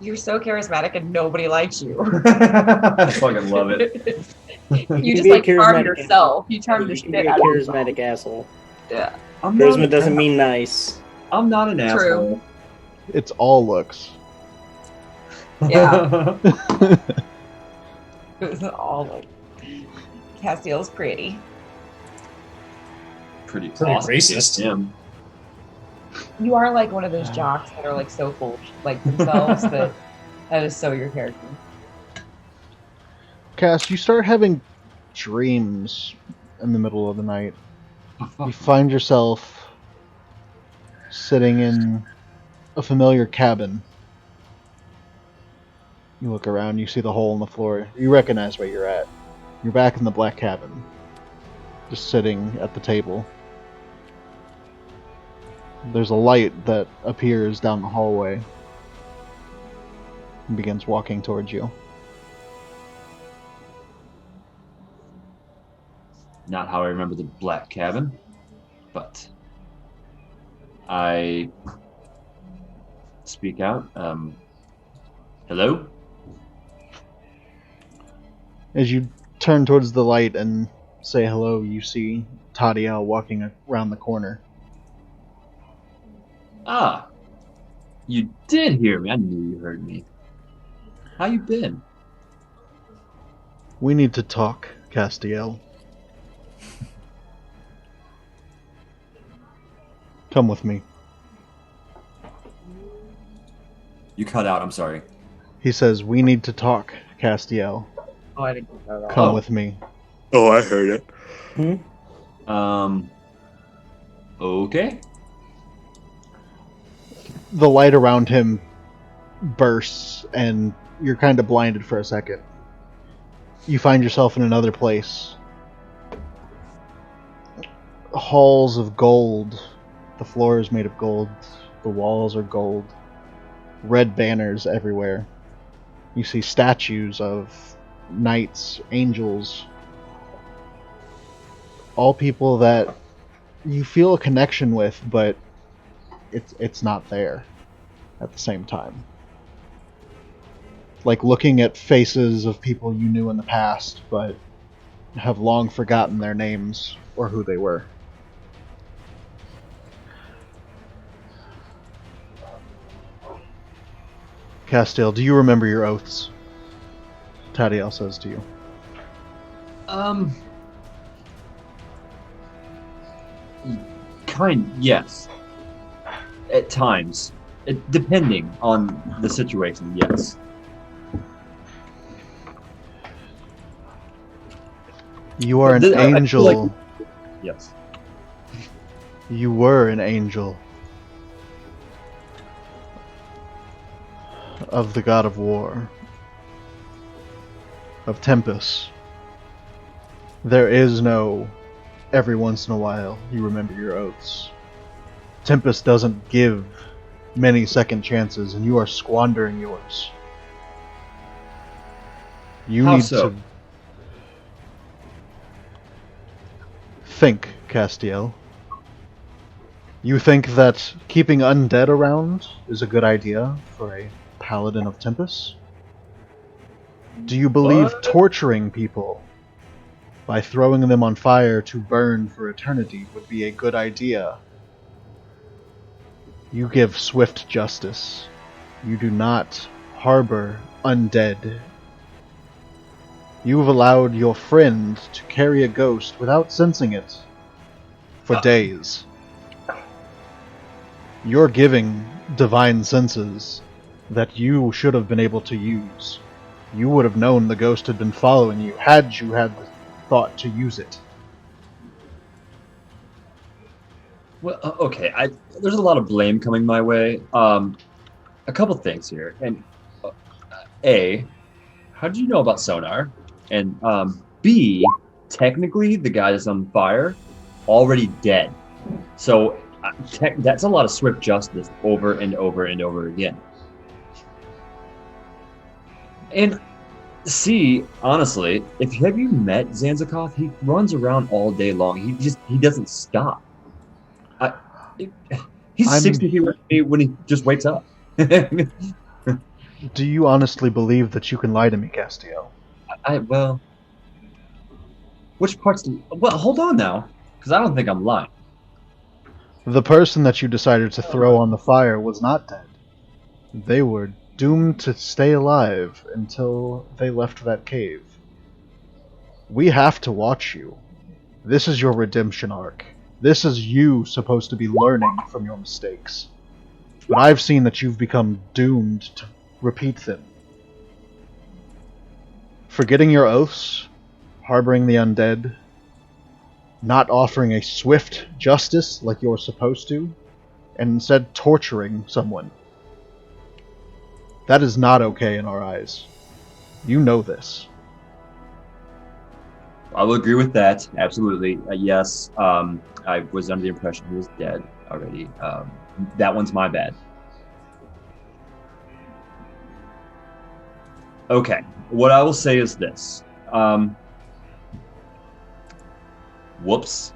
Speaker 1: You're so charismatic and nobody likes you.
Speaker 5: I fucking love it.
Speaker 1: You
Speaker 2: can
Speaker 1: just
Speaker 2: be a
Speaker 1: like charm
Speaker 2: charismatic
Speaker 1: yourself. You charm the
Speaker 2: You can
Speaker 1: shit
Speaker 2: be a
Speaker 1: out of yourself.
Speaker 2: charismatic asshole.
Speaker 1: Yeah.
Speaker 5: I'm not
Speaker 2: Charisma
Speaker 5: an
Speaker 2: doesn't
Speaker 5: ass-
Speaker 2: mean nice.
Speaker 5: I'm not an
Speaker 1: True.
Speaker 5: asshole.
Speaker 3: It's all looks.
Speaker 1: Yeah. It was all like Castiel's pretty.
Speaker 5: Pretty
Speaker 4: Pretty
Speaker 5: awesome.
Speaker 4: racist.
Speaker 5: Him.
Speaker 1: You are like one of those jocks that are like so full of like themselves that is so your character.
Speaker 3: Cass, you start having dreams in the middle of the night. You find yourself sitting in a familiar cabin. You look around, you see the hole in the floor. You recognize where you're at. You're back in the black cabin, just sitting at the table. There's a light that appears down the hallway and begins walking towards you.
Speaker 5: not how I remember the black cabin, but I speak out. Hello?
Speaker 3: As you turn towards the light and say hello, you see Tadiel walking around the corner.
Speaker 5: Ah, you did hear me. I knew you heard me. How you been?
Speaker 3: We need to talk, Castiel. Come with me.
Speaker 5: You cut out, I'm sorry.
Speaker 3: He says, we need to talk, Castiel.
Speaker 2: Oh, I didn't get that at all.
Speaker 3: Come with me.
Speaker 6: Oh, I heard it.
Speaker 5: Okay.
Speaker 3: The light around him bursts, and you're kind of blinded for a second. You find yourself in another place. Halls of gold. The floor is made of gold. The walls are gold. Red banners everywhere. You see statues of knights, angels, all people that you feel a connection with, but it's not there at the same time. Like looking at faces of people you knew in the past, but have long forgotten their names or who they were. Castiel, do you remember your oaths? Tadiel says to you.
Speaker 5: Yes. At times. Depending on the situation, yes.
Speaker 3: You are an
Speaker 5: I feel
Speaker 3: angel.
Speaker 5: like- Yes.
Speaker 3: You were an angel of the god of war, of Tempest. There is no every once in a while you remember your oaths. Tempest doesn't give many second chances, and you are squandering yours. You
Speaker 5: How
Speaker 3: need
Speaker 5: so?
Speaker 3: to think, Castiel. You think that keeping undead around is a good idea for a paladin of Tempest? Do you believe
Speaker 5: What?
Speaker 3: torturing people by throwing them on fire to burn for eternity would be a good idea? You give swift justice. You do not harbor undead. You've allowed your friend to carry a ghost without sensing it for days. You're giving divine senses that you should have been able to use. You would have known the ghost had been following you had you had the thought to use it.
Speaker 5: Well, okay. There's a lot of blame coming my way. A couple things here. And A, how did you know about sonar? And B, technically the guy that's on fire already dead. So that's a lot of swift justice over and over and over again. And C, honestly, have you met Zanzikov? He runs around all day long. He doesn't stop. He's
Speaker 3: I'm-
Speaker 5: 60 feet with me when he just wakes up.
Speaker 3: Do you honestly believe that you can lie to me, Castiel?
Speaker 5: Well, which parts? Well, hold on now, because I don't think I'm lying.
Speaker 3: The person that you decided to throw on the fire was not dead. They were doomed to stay alive until they left that cave. We have to watch you. This is your redemption arc. This is you supposed to be learning from your mistakes. But I've seen that you've become doomed to repeat them. Forgetting your oaths, harboring the undead, not offering a swift justice like you're supposed to, and instead torturing someone. That is not okay in our eyes. You know this.
Speaker 5: I will agree with that. Absolutely. Yes. I was under the impression he was dead already. That one's my bad. Okay. What I will say is this. whoops.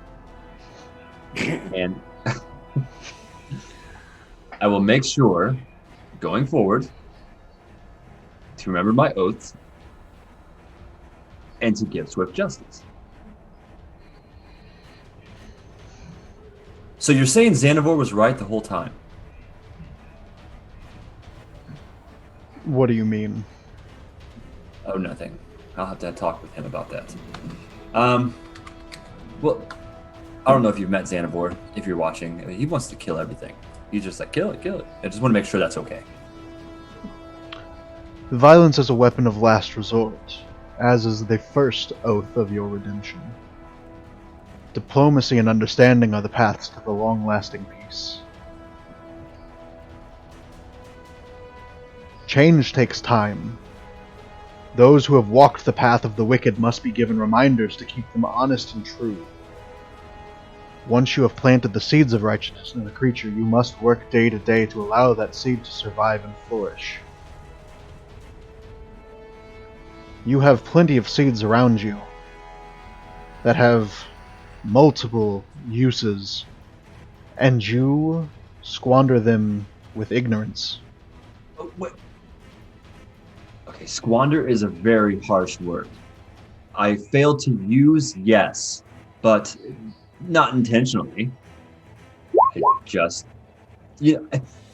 Speaker 5: And I will make sure, going forward, to remember my oaths and to give swift justice. So you're saying Xanavor was right the whole time?
Speaker 3: What do you mean?
Speaker 5: Oh, nothing. I'll have to talk with him about that. Well, I don't know if you've met Xanavor, if you're watching. He wants to kill everything. He's just like, kill it, kill it. I just want to make sure that's okay.
Speaker 3: Violence is a weapon of last resort, as is the first oath of your redemption. Diplomacy and understanding are the paths to the long-lasting peace. Change takes time. Those who have walked the path of the wicked must be given reminders to keep them honest and true. Once you have planted the seeds of righteousness in a creature, you must work day to day to allow that seed to survive and flourish. You have plenty of seeds around you that have multiple uses, and you squander them with ignorance.
Speaker 5: Oh, wait. Okay, squander is a very harsh word. I failed to use, yes, but not intentionally. I just,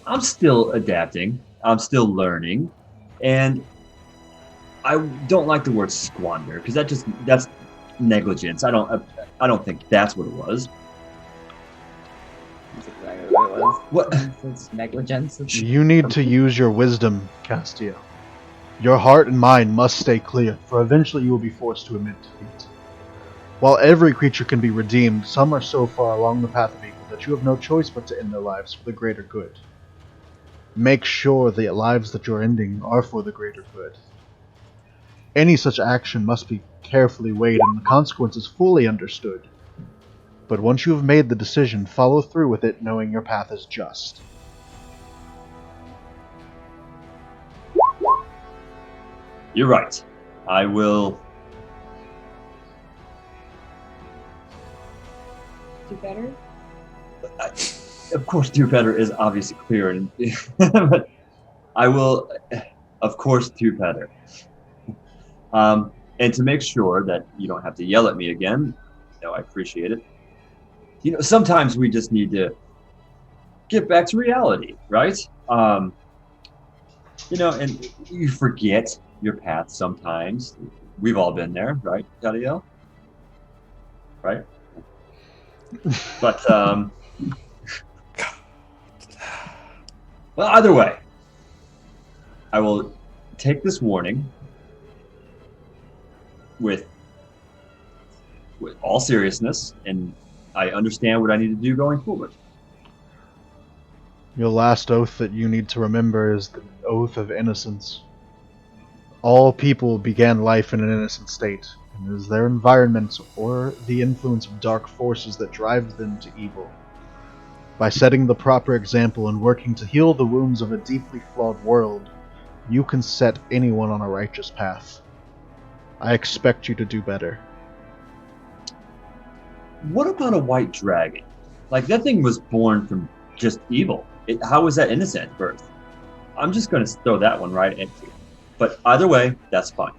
Speaker 5: I'm still adapting. I'm still learning, and I don't like the word squander because that's negligence. I don't think that's what it was.
Speaker 1: That's exactly what it was.
Speaker 5: What?
Speaker 1: It's negligence.
Speaker 3: You need to use your wisdom, Castillo. Your heart and mind must stay clear, for eventually you will be forced to admit defeat. While every creature can be redeemed, some are so far along the path of evil that you have no choice but to end their lives for the greater good. Make sure the lives that you're ending are for the greater good. Any such action must be carefully weighed and the consequences fully understood. But once you have made the decision, follow through with it knowing your path is just.
Speaker 5: You're right. I will
Speaker 1: Do better?
Speaker 5: of course do better is obviously clear, and but I will of course do better. And to make sure that you don't have to yell at me again, I appreciate it. Sometimes we just need to get back to reality, right? And you forget your path sometimes. We've all been there, right, Gadiel? Right? But, well, either way, I will take this warning with all seriousness, and I understand what I need to do going forward.
Speaker 3: Your last oath that you need to remember is the oath of innocence. All people began life in an innocent state, and it is their environment or the influence of dark forces that drives them to evil. By setting the proper example and working to heal the wounds of a deeply flawed world, you can set anyone on a righteous path. I expect you to do better.
Speaker 5: What about a white dragon? Like, that thing was born from just evil. How was that innocent at birth? I'm just going to throw that one right at you. But either way, that's fine.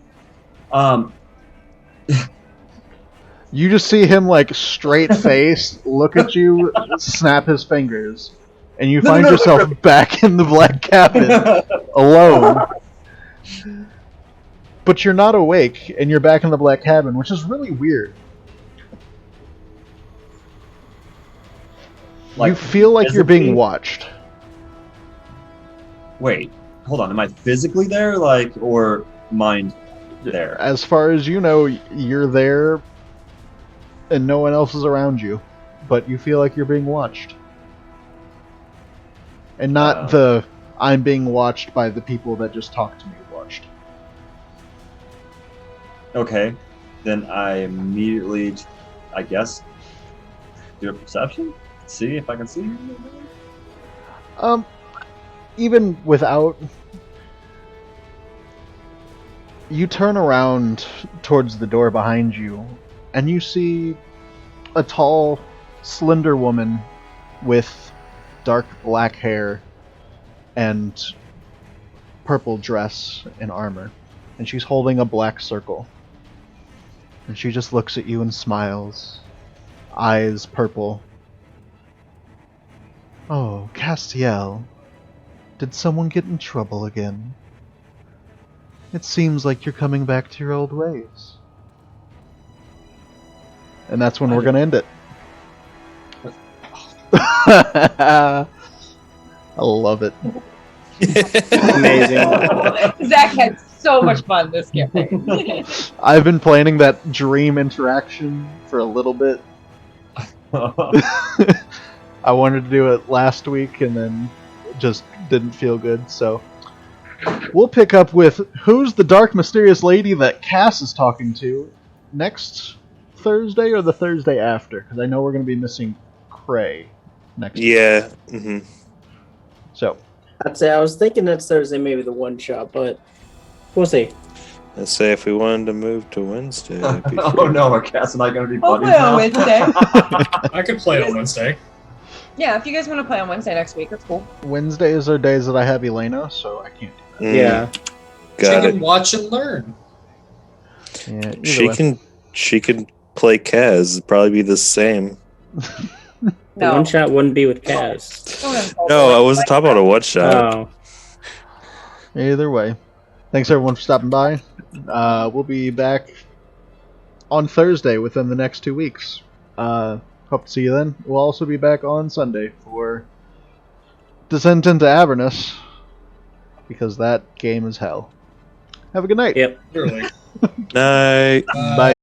Speaker 3: You just see him, straight face, look at you, snap his fingers, and you find yourself back in the black cabin, alone. But you're not awake, and you're back in the black cabin, which is really weird. You feel like you're being watched.
Speaker 5: Wait, hold on. Am I physically there, or mind there?
Speaker 3: As far as you know, you're there, and no one else is around you. But you feel like you're being watched. And not the, I'm being watched by the people that just talked to me watched.
Speaker 5: Okay, then I immediately, I guess, do a perception? See if I can see you.
Speaker 3: Even without, you turn around towards the door behind you, and you see a tall, slender woman with dark black hair and purple dress and armor. And she's holding a black circle. And she just looks at you and smiles. Eyes purple. Oh, Castiel. Did someone get in trouble again? It seems like you're coming back to your old ways. And that's when we're going to end it. I love it.
Speaker 2: Amazing.
Speaker 1: Zach had so much fun this campaign.
Speaker 3: I've been planning that dream interaction for a little bit. I wanted to do it last week and then just didn't feel good, so we'll pick up with who's the dark mysterious lady that Cass is talking to next Thursday or the Thursday after, because I know we're going to be missing Cray next week.
Speaker 6: Yeah. Mm-hmm.
Speaker 3: So
Speaker 2: I'd say I was thinking that's Thursday, maybe the one shot, but we'll see.
Speaker 6: Let's say if we wanted to move to Wednesday. that'd be
Speaker 5: Oh
Speaker 6: free.
Speaker 5: no, are Cass and I going to be
Speaker 1: We'll
Speaker 5: buddies
Speaker 1: play on
Speaker 5: now?
Speaker 1: Wednesday.
Speaker 4: I could play on Wednesday.
Speaker 1: Yeah, if you guys want to play on Wednesday next week, that's cool.
Speaker 3: Wednesdays are days that I have Elena, so I can't do
Speaker 6: Mm,
Speaker 2: Yeah.
Speaker 6: Got
Speaker 4: She
Speaker 6: it.
Speaker 4: can watch and learn.
Speaker 3: that. Yeah, either
Speaker 6: She
Speaker 3: way.
Speaker 6: can play Kaz. It'd probably be the same.
Speaker 2: The
Speaker 1: No.
Speaker 2: one shot wouldn't be with Kaz.
Speaker 1: Don't insult
Speaker 6: No,
Speaker 1: her.
Speaker 6: I wasn't talking about a one shot.
Speaker 2: Oh.
Speaker 3: Either way. Thanks everyone for stopping by. We'll be back on Thursday within the next 2 weeks. Hope to see you then. We'll also be back on Sunday for Descent into Avernus, because that game is hell. Have a good night.
Speaker 2: Yep.
Speaker 4: Really.
Speaker 6: Night.
Speaker 3: Bye.